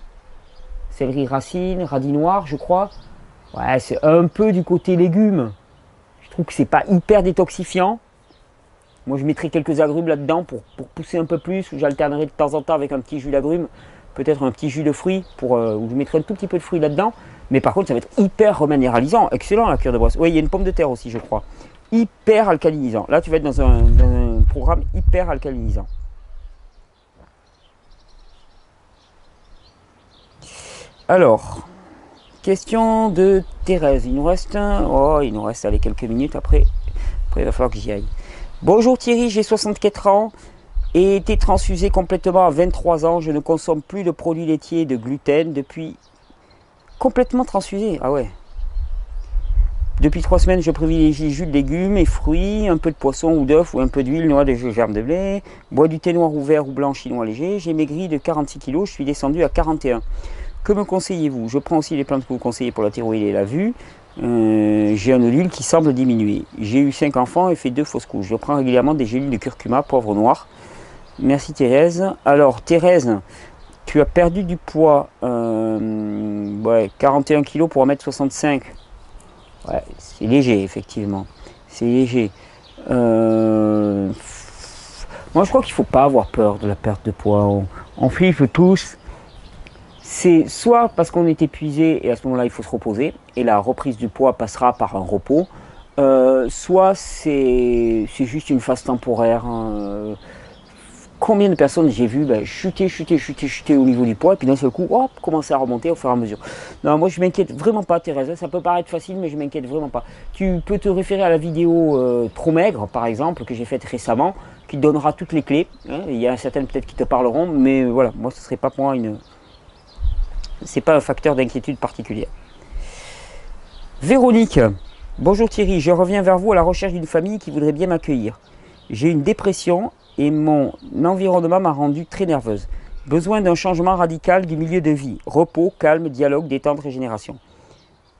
racine, radis noir, je crois. Ouais, c'est un peu du côté légumes. Je trouve que c'est pas hyper détoxifiant. Moi, je mettrais quelques agrumes là-dedans pour pousser un peu plus, ou j'alternerai de temps en temps avec un petit jus d'agrumes, peut-être un petit jus de fruits, où je mettrai un tout petit peu de fruits là-dedans. Mais par contre, ça va être hyper reminéralisant. Excellent la cure de brosse. Oui, il y a une pomme de terre aussi, je crois. Hyper alcalinisant. Là, tu vas être dans un programme hyper alcalinisant. Alors, question de Thérèse. Il nous reste allez, quelques minutes après il va falloir que j'y aille. Bonjour Thierry, j'ai 64 ans et été transfusé complètement à 23 ans. Je ne consomme plus de produits laitiers et de gluten depuis complètement transfusé. Ah ouais. Depuis 3 semaines, je privilégie jus de légumes et fruits, un peu de poisson ou d'œuf ou un peu d'huile, noix de germe de blé, bois du thé noir ou vert ou blanc chinois léger. J'ai maigri de 46 kg, je suis descendu à 41. Que me conseillez-vous? Je prends aussi les plantes que vous conseillez pour la thyroïde et la vue. J'ai un olule qui semble diminuer. J'ai eu 5 enfants et fait 2 fausses couches. Je prends régulièrement des gélules de curcuma, poivre noir. Merci Thérèse. Alors Thérèse, tu as perdu du poids, 41 kg pour 1m65. Ouais, c'est léger effectivement. C'est léger. Moi je crois qu'il ne faut pas avoir peur de la perte de poids. On flippe tous. C'est soit parce qu'on est épuisé et à ce moment-là il faut se reposer et la reprise du poids passera par un repos, soit c'est juste une phase temporaire. Combien de personnes j'ai vu chuter au niveau du poids et puis d'un seul coup hop, commencer à remonter au fur et à mesure. Non, moi je m'inquiète vraiment pas Thérèse, ça peut paraître facile mais je m'inquiète vraiment pas. Tu peux te référer à la vidéo Trop maigre par exemple que j'ai faite récemment qui te donnera toutes les clés. Il y a certaines peut-être qui te parleront mais voilà, moi ce serait pas pour moi c'est pas un facteur d'inquiétude particulière. Véronique, bonjour Thierry, je reviens vers vous à la recherche d'une famille qui voudrait bien m'accueillir. J'ai une dépression et mon environnement m'a rendue très nerveuse. Besoin d'un changement radical du milieu de vie. Repos, calme, dialogue, détente, régénération.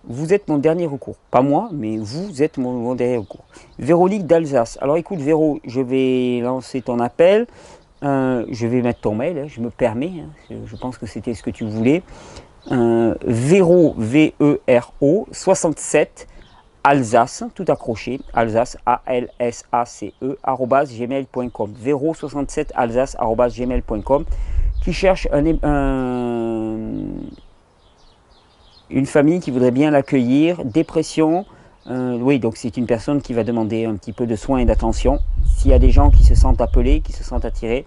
Vous êtes mon dernier recours. Pas moi, mais vous êtes mon dernier recours. Véronique d'Alsace. Alors écoute Véro, je vais lancer ton appel. Je vais mettre ton mail, je me permets, je pense que c'était ce que tu voulais. Véro, V-E-R-O, 67, Alsace, tout accroché, Alsace, A-L-S-A-C-E, @gmail.com. Véro, 67, Alsace, @gmail.com, qui cherche une famille qui voudrait bien l'accueillir, dépression. Oui, donc c'est une personne qui va demander un petit peu de soins et d'attention. S'il y a des gens qui se sentent appelés, qui se sentent attirés,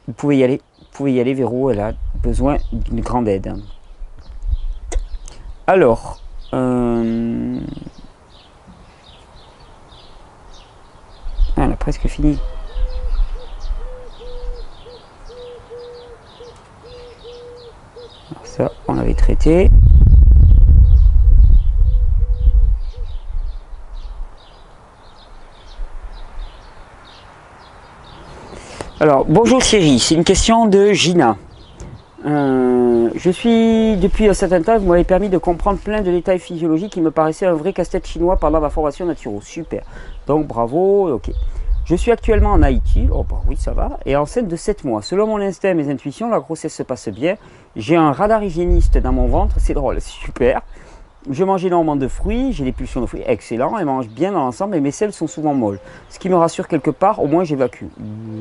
vous pouvez y aller. Vous pouvez y aller, Véro, elle a besoin d'une grande aide. Alors, elle a presque fini. Alors ça, on l'avait traité. Alors, bonjour Thierry, c'est une question de Gina. Je suis, depuis un certain temps, vous m'avez permis de comprendre plein de détails physiologiques qui me paraissaient un vrai casse-tête chinois pendant ma formation naturo. Super. Donc, bravo, ok. Je suis actuellement en Haïti, oh bah oui, ça va, et enceinte de 7 mois. Selon mon instinct et mes intuitions, la grossesse se passe bien. J'ai un radar hygiéniste dans mon ventre, c'est drôle, super. Je mange énormément de fruits, j'ai des pulsions de fruits, excellent, et mange bien dans l'ensemble, et mes selles sont souvent molles. Ce qui me rassure quelque part, au moins j'évacue.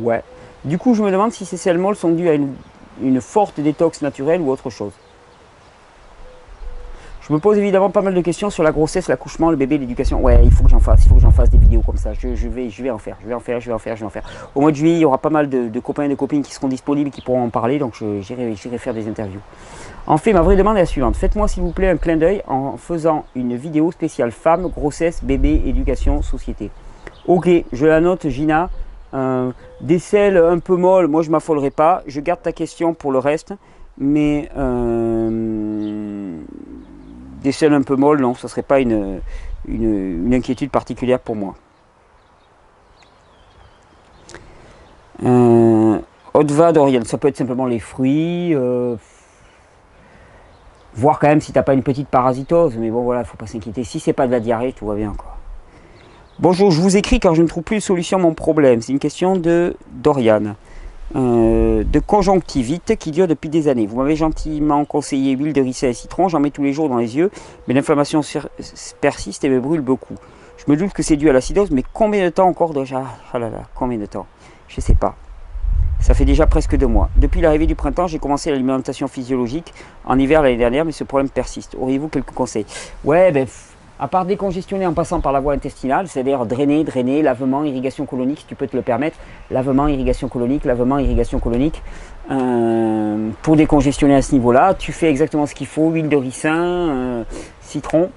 Ouais. Du coup, je me demande si ces selles molles sont dues à une forte détox naturelle ou autre chose. Je me pose évidemment pas mal de questions sur la grossesse, l'accouchement, le bébé, l'éducation. Ouais, il faut que j'en fasse des vidéos comme ça. Je vais en faire. Au mois de juillet, il y aura pas mal de copains et de copines qui seront disponibles et qui pourront en parler, donc j'irai faire des interviews. En fait, ma vraie demande est la suivante. Faites-moi s'il vous plaît un clin d'œil en faisant une vidéo spéciale femme, grossesse, bébé, éducation, société. Ok, je la note, Gina. Des selles un peu molles, moi je m'affolerai pas. Je garde ta question pour le reste, mais des selles un peu molles, non, ça serait pas une inquiétude particulière pour moi. Haute-va d'Oriel, ça peut être simplement les fruits, voir quand même si t'as pas une petite parasitose, mais bon voilà, faut pas s'inquiéter. Si c'est pas de la diarrhée, tout va bien quoi. Bonjour, je vous écris car je ne trouve plus de solution à mon problème. C'est une question de Dorian. de conjonctivite qui dure depuis des années. Vous m'avez gentiment conseillé huile de ricin et citron, j'en mets tous les jours dans les yeux, mais l'inflammation persiste et me brûle beaucoup. Je me doute que c'est dû à l'acidose, mais combien de temps encore déjà? Ah là là, combien de temps? Je sais pas. Ça fait déjà presque 2 mois. Depuis l'arrivée du printemps, j'ai commencé l'alimentation physiologique en hiver l'année dernière, mais ce problème persiste. Auriez-vous quelques conseils? Ouais, ben, à part décongestionner en passant par la voie intestinale, c'est-à-dire drainer, lavement, irrigation colonique, si tu peux te le permettre, lavement, irrigation colonique, pour décongestionner à ce niveau-là, tu fais exactement ce qu'il faut, huile de ricin, citron.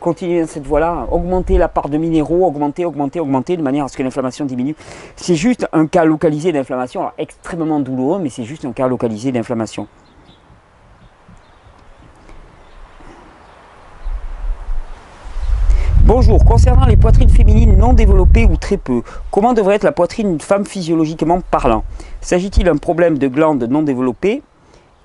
Continuer dans cette voie-là, augmenter la part de minéraux, augmenter de manière à ce que l'inflammation diminue. C'est juste un cas localisé d'inflammation, alors extrêmement douloureux, mais c'est juste un cas localisé d'inflammation. Bonjour, concernant les poitrines féminines non développées ou très peu, comment devrait être la poitrine d'une femme physiologiquement parlant? S'agit-il d'un problème de glandes non développées?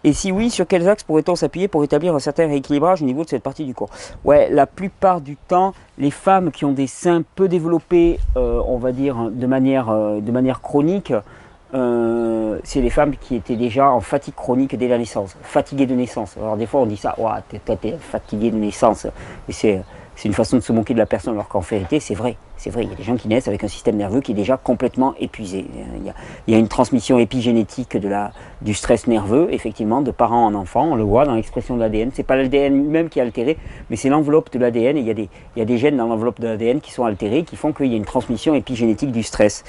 Et si oui, sur quels axes pourrait-on s'appuyer pour établir un certain rééquilibrage au niveau de cette partie du corps? Ouais, la plupart du temps, les femmes qui ont des seins peu développés, on va dire de manière chronique, c'est les femmes qui étaient déjà en fatigue chronique dès la naissance, fatiguées de naissance. Alors des fois on dit ça, ouais, toi t'es fatigué de naissance, et c'est une façon de se moquer de la personne, alors qu'en vérité c'est vrai, il y a des gens qui naissent avec un système nerveux qui est déjà complètement épuisé. Il y a une transmission épigénétique du stress nerveux, effectivement, de parents en enfants, on le voit dans l'expression de l'ADN, c'est pas l'ADN lui-même qui est altéré, mais c'est l'enveloppe de l'ADN, et il y a des gènes dans l'enveloppe de l'ADN qui sont altérés, qui font qu'il y a une transmission épigénétique du stress.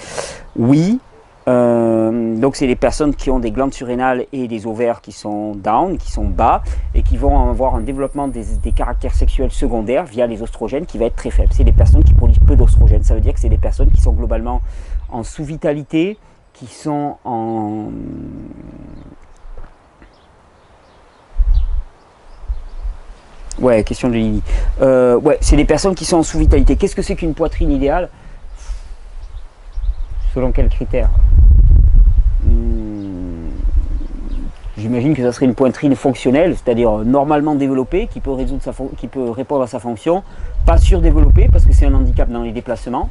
Oui. Donc c'est les personnes qui ont des glandes surrénales et des ovaires qui sont down, qui sont bas, et qui vont avoir un développement des caractères sexuels secondaires via les oestrogènes qui va être très faible. C'est les personnes qui produisent peu d'oestrogènes. Ça veut dire que c'est des personnes qui sont globalement en sous-vitalité, qui sont en... Ouais, question de Lily. Ouais, c'est des personnes qui sont en sous-vitalité. Qu'est-ce que c'est qu'une poitrine idéale? Selon quels critères? J'imagine que ça serait une poitrine fonctionnelle, c'est-à-dire normalement développée, qui peut répondre à sa fonction, pas surdéveloppée parce que c'est un handicap dans les déplacements.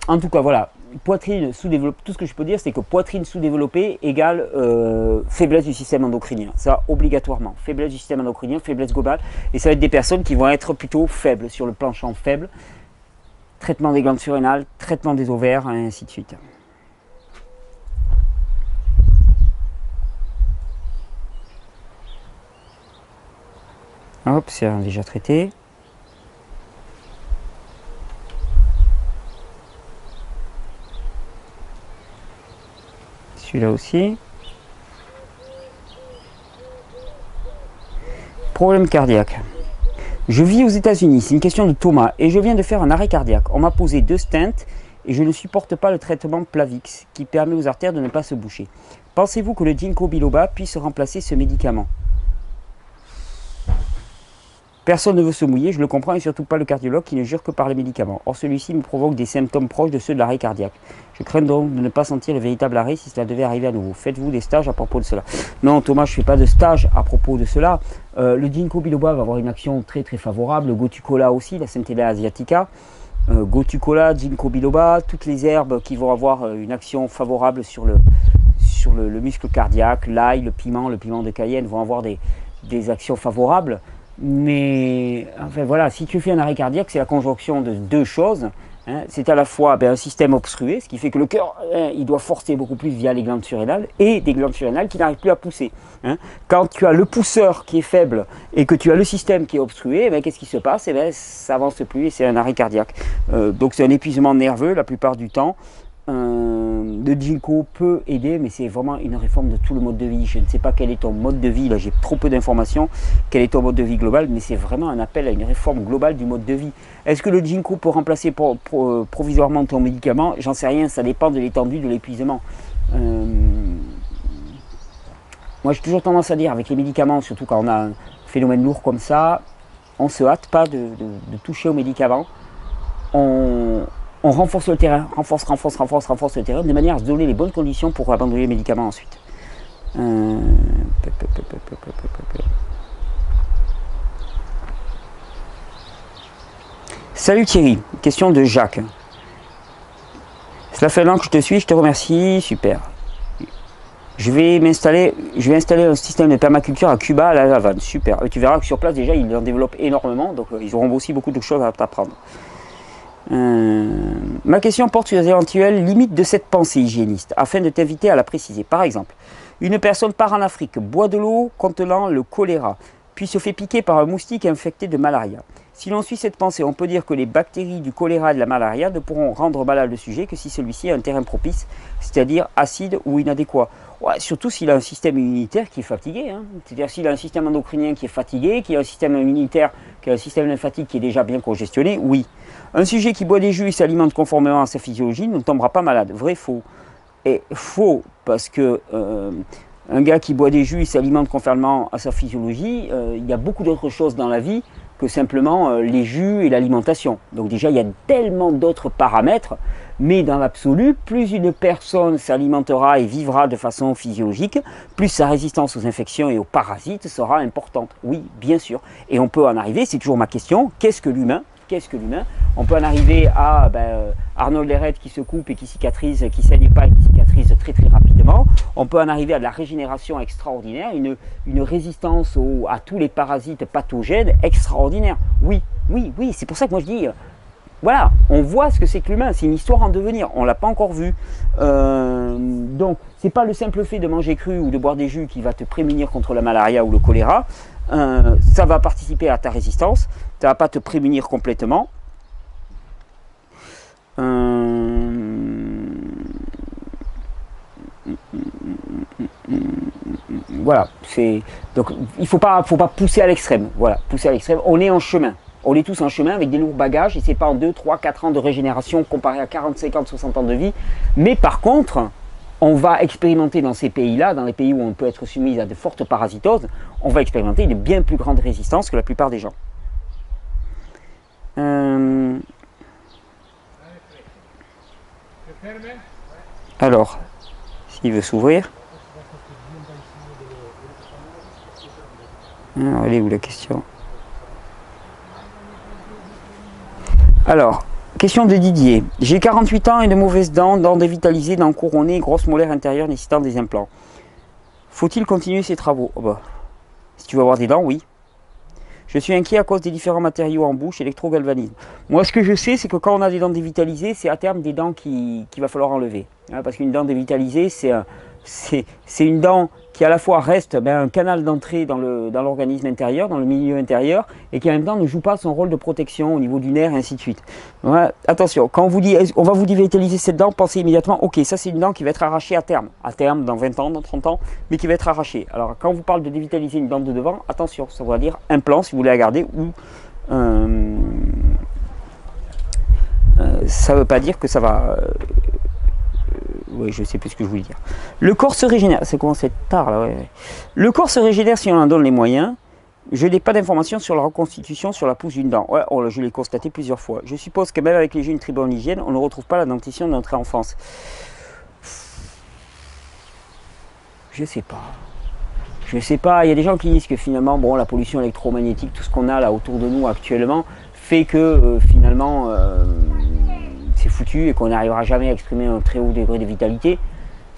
En tout cas, voilà, poitrine sous-développée. Tout ce que je peux dire, c'est que poitrine sous-développée égale faiblesse du système endocrinien. Ça, obligatoirement. Faiblesse du système endocrinien, faiblesse globale. Et ça va être des personnes qui vont être plutôt faibles, sur le planchant faible. Traitement des glandes surrénales, traitement des ovaires, et ainsi de suite. Hop, c'est déjà traité. Celui-là aussi. Problème cardiaque. Je vis aux États-Unis, c'est une question de Thomas, et je viens de faire un arrêt cardiaque. On m'a posé 2 stents et je ne supporte pas le traitement Plavix qui permet aux artères de ne pas se boucher. Pensez-vous que le ginkgo biloba puisse remplacer ce médicament? Personne ne veut se mouiller, je le comprends, et surtout pas le cardiologue qui ne jure que par les médicaments. Or, celui-ci me provoque des symptômes proches de ceux de l'arrêt cardiaque. Je crains donc de ne pas sentir le véritable arrêt si cela devait arriver à nouveau. Faites-vous des stages à propos de cela? Non, Thomas, je ne fais pas de stage à propos de cela. Le ginkgo biloba va avoir une action très très favorable. Le gotu-kola aussi, la Centella asiatica. Gotu-kola, ginkgo biloba, toutes les herbes qui vont avoir une action favorable sur le muscle cardiaque, l'ail, le piment de Cayenne vont avoir des actions favorables. Mais enfin voilà, si tu fais un arrêt cardiaque, c'est la conjonction de 2 choses. Hein. C'est à la fois un système obstrué, ce qui fait que le cœur il doit forcer beaucoup plus via les glandes surrénales, et des glandes surrénales qui n'arrivent plus à pousser. Hein. Quand tu as le pousseur qui est faible et que tu as le système qui est obstrué, qu'est-ce qui se passe? Ça avance plus et c'est un arrêt cardiaque. Donc c'est un épuisement nerveux la plupart du temps. Le ginkgo peut aider, mais c'est vraiment une réforme de tout le mode de vie. Je ne sais pas quel est ton mode de vie, là j'ai trop peu d'informations, quel est ton mode de vie global, mais c'est vraiment un appel à une réforme globale du mode de vie. Est-ce que le ginkgo peut remplacer provisoirement ton médicament? J'en sais rien, ça dépend de l'étendue de l'épuisement. Moi j'ai toujours tendance à dire, avec les médicaments, surtout quand on a un phénomène lourd comme ça, on ne se hâte pas de toucher aux médicaments. On renforce le terrain, renforce le terrain, de manière à se donner les bonnes conditions pour abandonner les médicaments ensuite. Salut Thierry, question de Jacques. Cela fait un an que je te suis, je te remercie, super. Je vais installer un système de permaculture à Cuba, à la Havane, super. Et tu verras que sur place déjà ils en développent énormément, donc ils auront aussi beaucoup de choses à t'apprendre. Ma question porte sur les éventuelles limites de cette pensée hygiéniste, afin de t'inviter à la préciser. Par exemple, une personne part en Afrique, boit de l'eau contenant le choléra, puis se fait piquer par un moustique infecté de malaria. Si l'on suit cette pensée, on peut dire que les bactéries du choléra et de la malaria ne pourront rendre malade le sujet que si celui-ci a un terrain propice, c'est-à-dire acide ou inadéquat. Ouais, surtout s'il a un système immunitaire qui est fatigué. Hein. C'est-à-dire s'il a un système endocrinien qui est fatigué, qu'il a un système immunitaire, qui a un système lymphatique qui est déjà bien congestionné, oui. Un sujet qui boit des jus et s'alimente conformément à sa physiologie ne tombera pas malade. Vrai, faux. Et faux, parce que un gars qui boit des jus et s'alimente conformément à sa physiologie, il y a beaucoup d'autres choses dans la vie que simplement les jus et l'alimentation. Donc déjà, il y a tellement d'autres paramètres, mais dans l'absolu, plus une personne s'alimentera et vivra de façon physiologique, plus sa résistance aux infections et aux parasites sera importante. Oui, bien sûr. Et on peut en arriver, c'est toujours ma question, qu'est-ce que l'humain ? Qu'est-ce que l'humain? On peut en arriver à Arnold Lerret qui se coupe et qui cicatrise, qui ne saigne pas et qui cicatrise très très rapidement. On peut en arriver à de la régénération extraordinaire, une résistance à tous les parasites pathogènes extraordinaire. Oui, oui, oui, c'est pour ça que moi je dis, voilà, on voit ce que c'est que l'humain, c'est une histoire en devenir, on ne l'a pas encore vu. Donc, ce n'est pas le simple fait de manger cru ou de boire des jus qui va te prémunir contre la malaria ou le choléra. Ça va participer à ta résistance, ça ne va pas te prémunir complètement. Voilà, donc il faut pas pousser à l'extrême. Voilà, pousser à l'extrême. On est en chemin. On est tous en chemin avec des lourds bagages et c'est pas en 2, 3, 4 ans de régénération comparé à 40, 50, 60 ans de vie. Mais par contre, on va expérimenter dans ces pays-là, dans les pays où on peut être soumis à de fortes parasitoses, on va expérimenter une bien plus grande résistance que la plupart des gens. Alors, s'il veut s'ouvrir. Alors, elle est où la question? Alors, question de Didier. J'ai 48 ans et de mauvaises dents dévitalisées, dents couronnées, grosse molaire intérieure nécessitant des implants. Faut-il continuer ces travaux? Oh bah, si tu veux avoir des dents, oui. Je suis inquiet à cause des différents matériaux en bouche, électrogalvanisme. Moi, ce que je sais, c'est que quand on a des dents dévitalisées, c'est à terme des dents qu'il va falloir enlever. Hein, parce qu'une dent dévitalisée, c'est une dent qui à la fois reste un canal d'entrée dans l'organisme intérieur, dans le milieu intérieur, et qui en même temps ne joue pas son rôle de protection au niveau du nerf, et ainsi de suite. Ouais, attention, quand on vous dit on va vous dévitaliser cette dent, pensez immédiatement, ok, ça c'est une dent qui va être arrachée à terme, dans 20 ans, dans 30 ans, mais qui va être arrachée. Alors quand on vous parle de dévitaliser une dent de devant, attention, ça va dire implant si vous voulez la garder, ou ça ne veut pas dire que ça va... oui, je sais plus ce que je voulais dire. Le corps se régénère. C'est commencé à être tard là. Ouais. Le corps se régénère si on en donne les moyens. Je n'ai pas d'informations sur la reconstitution sur la pousse d'une dent. Ouais, je l'ai constaté plusieurs fois. Je suppose que même avec les jus une très bonne hygiène, on ne retrouve pas la dentition de notre enfance. Je sais pas. Je sais pas. Il y a des gens qui disent que finalement, bon, la pollution électromagnétique, tout ce qu'on a là autour de nous actuellement, fait que finalement. C'est foutu et qu'on n'arrivera jamais à exprimer un très haut degré de vitalité,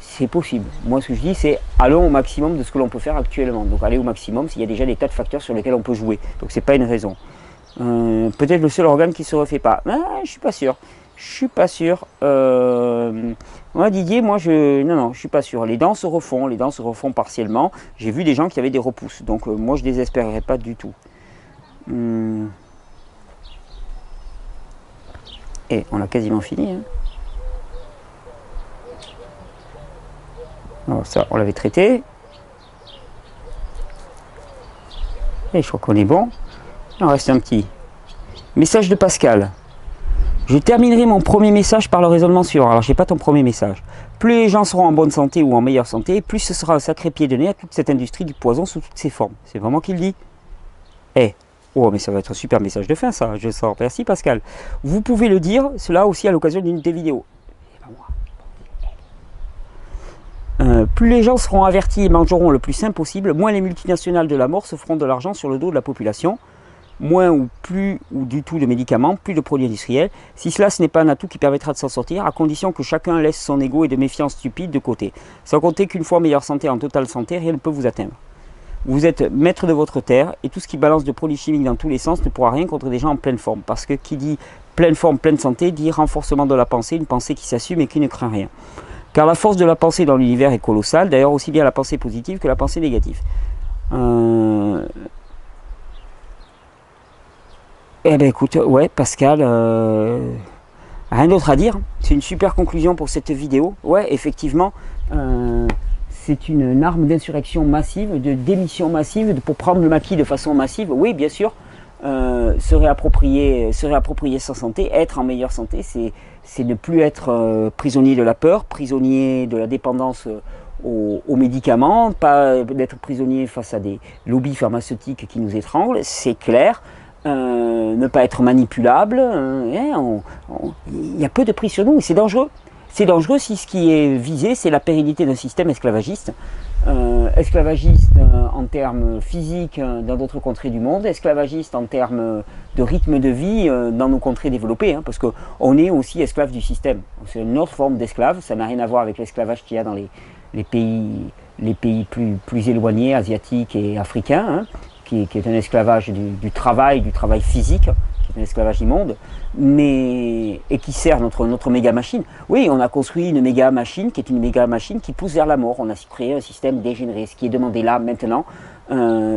c'est possible. Moi, ce que je dis, c'est allons au maximum de ce que l'on peut faire actuellement. Donc, aller au maximum s'il y a déjà des tas de facteurs sur lesquels on peut jouer. Donc, c'est pas une raison. Peut-être le seul organe qui ne se refait pas. Je suis pas sûr. Je suis pas sûr. Moi, Didier, non, je suis pas sûr. Les dents se refont partiellement. J'ai vu des gens qui avaient des repousses. Donc, moi, je désespérerais pas du tout. Et on a quasiment fini. Hein. Alors ça, on l'avait traité. Et je crois qu'on est bon. Il en reste un petit. Message de Pascal. Je terminerai mon premier message par le raisonnement suivant. Alors, je n'ai pas ton premier message. Plus les gens seront en bonne santé ou en meilleure santé, plus ce sera un sacré pied de nez à toute cette industrie du poison sous toutes ses formes. C'est vraiment qu'il dit. Oh, mais ça va être un super message de fin, ça, je sens. Merci, Pascal. Vous pouvez le dire, cela aussi à l'occasion d'une des vidéos. Plus les gens seront avertis et mangeront le plus sain possible, moins les multinationales de la mort se feront de l'argent sur le dos de la population. moins ou plus ou du tout de médicaments, plus de produits industriels. Si cela, ce n'est pas un atout qui permettra de s'en sortir, à condition que chacun laisse son ego et de méfiance stupide de côté. Sans compter qu'une fois meilleure santé, en totale santé, rien ne peut vous atteindre. Vous êtes maître de votre terre et tout ce qui balance de produits chimiques dans tous les sens ne pourra rien contre des gens en pleine forme. Parce que qui dit pleine forme, pleine santé, dit renforcement de la pensée, une pensée qui s'assume et qui ne craint rien. Car la force de la pensée dans l'univers est colossale, d'ailleurs aussi bien la pensée positive que la pensée négative. Eh bien écoute, ouais Pascal, rien d'autre à dire. C'est une super conclusion pour cette vidéo. Ouais, effectivement, c'est une arme d'insurrection massive, de démission massive, pour prendre le maquis de façon massive. Oui, bien sûr, se réapproprier sa santé, être en meilleure santé, c'est ne plus être prisonnier de la peur, prisonnier de la dépendance aux médicaments, pas d'être prisonnier face à des lobbies pharmaceutiques qui nous étranglent, c'est clair. Ne pas être manipulable, il y a peu de prise sur nous et c'est dangereux. C'est dangereux si ce qui est visé, c'est la pérennité d'un système esclavagiste. Esclavagiste en termes physiques dans d'autres contrées du monde, esclavagiste en termes de rythme de vie dans nos contrées développées, parce qu'on est aussi esclave du système. C'est une autre forme d'esclave, ça n'a rien à voir avec l'esclavage qu'il y a dans les pays plus éloignés, asiatiques et africains, qui est un esclavage du travail physique, qui est un esclavage immonde, et qui sert notre méga machine. Oui, on a construit une méga machine qui est une méga machine qui pousse vers la mort. On a créé un système dégénéré. Ce qui est demandé là, maintenant,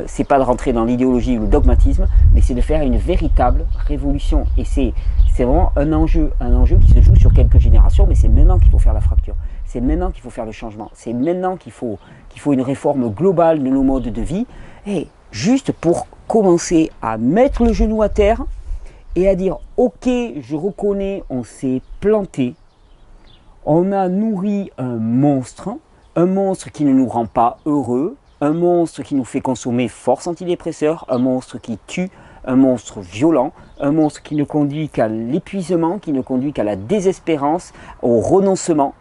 c'est pas de rentrer dans l'idéologie ou le dogmatisme, mais c'est de faire une véritable révolution. Et c'est vraiment un enjeu qui se joue sur quelques générations, mais c'est maintenant qu'il faut faire la fracture. C'est maintenant qu'il faut faire le changement. C'est maintenant qu'il faut une réforme globale de nos modes de vie. Et juste pour commencer à mettre le genou à terre et à dire ok, je reconnais, on s'est planté, on a nourri un monstre qui ne nous rend pas heureux, un monstre qui nous fait consommer force antidépresseur, un monstre qui tue, un monstre violent, un monstre qui ne conduit qu'à l'épuisement, qui ne conduit qu'à la désespérance, au renoncement.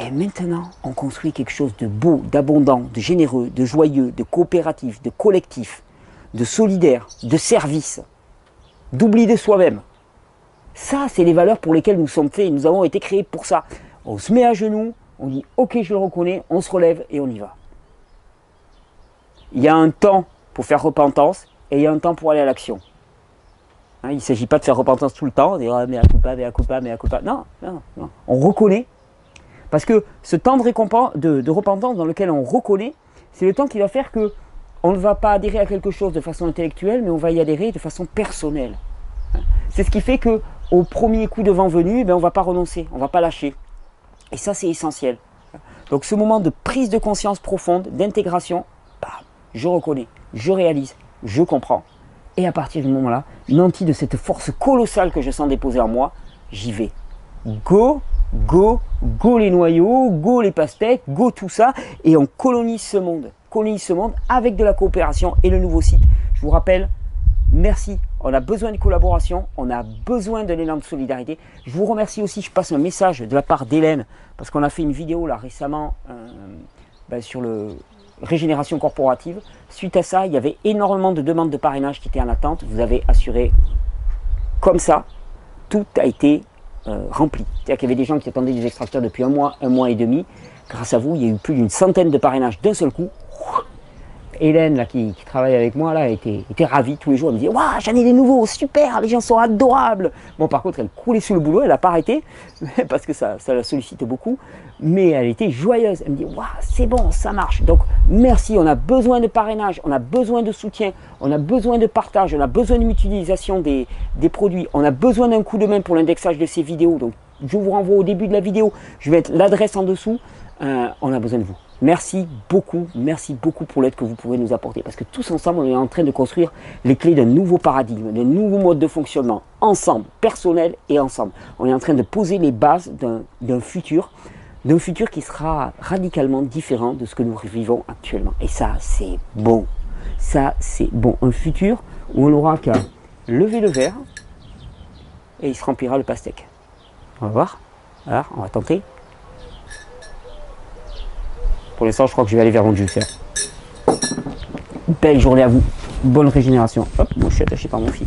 Et maintenant, on construit quelque chose de beau, d'abondant, de généreux, de joyeux, de coopératif, de collectif, de solidaire, de service, d'oubli de soi-même. Ça, c'est les valeurs pour lesquelles nous sommes faits. Nous avons été créés pour ça. On se met à genoux, on dit « Ok, je le reconnais », on se relève et on y va. Il y a un temps pour faire repentance et il y a un temps pour aller à l'action. Il ne s'agit pas de faire repentance tout le temps, dire « mea culpa, mea culpa, mea culpa ». Non, non, non. On reconnaît. Parce que ce temps de repentance dans lequel on reconnaît, c'est le temps qui va faire qu'on ne va pas adhérer à quelque chose de façon intellectuelle, mais on va y adhérer de façon personnelle. C'est ce qui fait qu'au premier coup de vent venu, on ne va pas renoncer, on ne va pas lâcher. Et ça, c'est essentiel. Donc ce moment de prise de conscience profonde, d'intégration, je reconnais, je réalise, je comprends. Et à partir du moment-là, nanti de cette force colossale que je sens déposer en moi, j'y vais. Go, go, go les noyaux, go les pastèques, go tout ça, et on colonise ce monde avec de la coopération et le nouveau site. Je vous rappelle, merci, on a besoin de collaboration, on a besoin de l'élan de solidarité. Je vous remercie aussi, je passe un message de la part d'Hélène, parce qu'on a fait une vidéo là récemment sur le régénération corporative. Suite à ça, il y avait énormément de demandes de parrainage qui étaient en attente. Vous avez assuré comme ça, tout a été rempli. C'est-à-dire qu'il y avait des gens qui attendaient des extracteurs depuis un mois et demi. Grâce à vous, il y a eu plus d'une centaine de parrainages d'un seul coup. Hélène, là, qui travaille avec moi, là, était ravie tous les jours. Elle me disait « Waouh, j'en ai des nouveaux, super, les gens sont adorables !» Bon, par contre, elle coulait sous le boulot, elle n'a pas arrêté, parce que ça la sollicite beaucoup. Mais elle était joyeuse. Elle me dit « Waouh, c'est bon, ça marche !» Donc, merci, on a besoin de parrainage, on a besoin de soutien, on a besoin de partage, on a besoin de mutualisation des produits, on a besoin d'un coup de main pour l'indexage de ces vidéos. Donc, je vous renvoie au début de la vidéo, je vais mettre l'adresse en dessous. On a besoin de vous. Merci beaucoup pour l'aide que vous pouvez nous apporter. Parce que tous ensemble, on est en train de construire les clés d'un nouveau paradigme, d'un nouveau mode de fonctionnement, ensemble, personnel et ensemble. On est en train de poser les bases d'un futur qui sera radicalement différent de ce que nous vivons actuellement. Et ça, c'est bon. Ça, c'est bon. Un futur où on n'aura qu'à lever le verre et il se remplira le pastèque. On va voir. Alors, on va tenter. Pour l'instant, je crois que je vais aller vers mon juicer. Belle journée à vous. bonne régénération. Hop, moi je suis attaché par mon fil.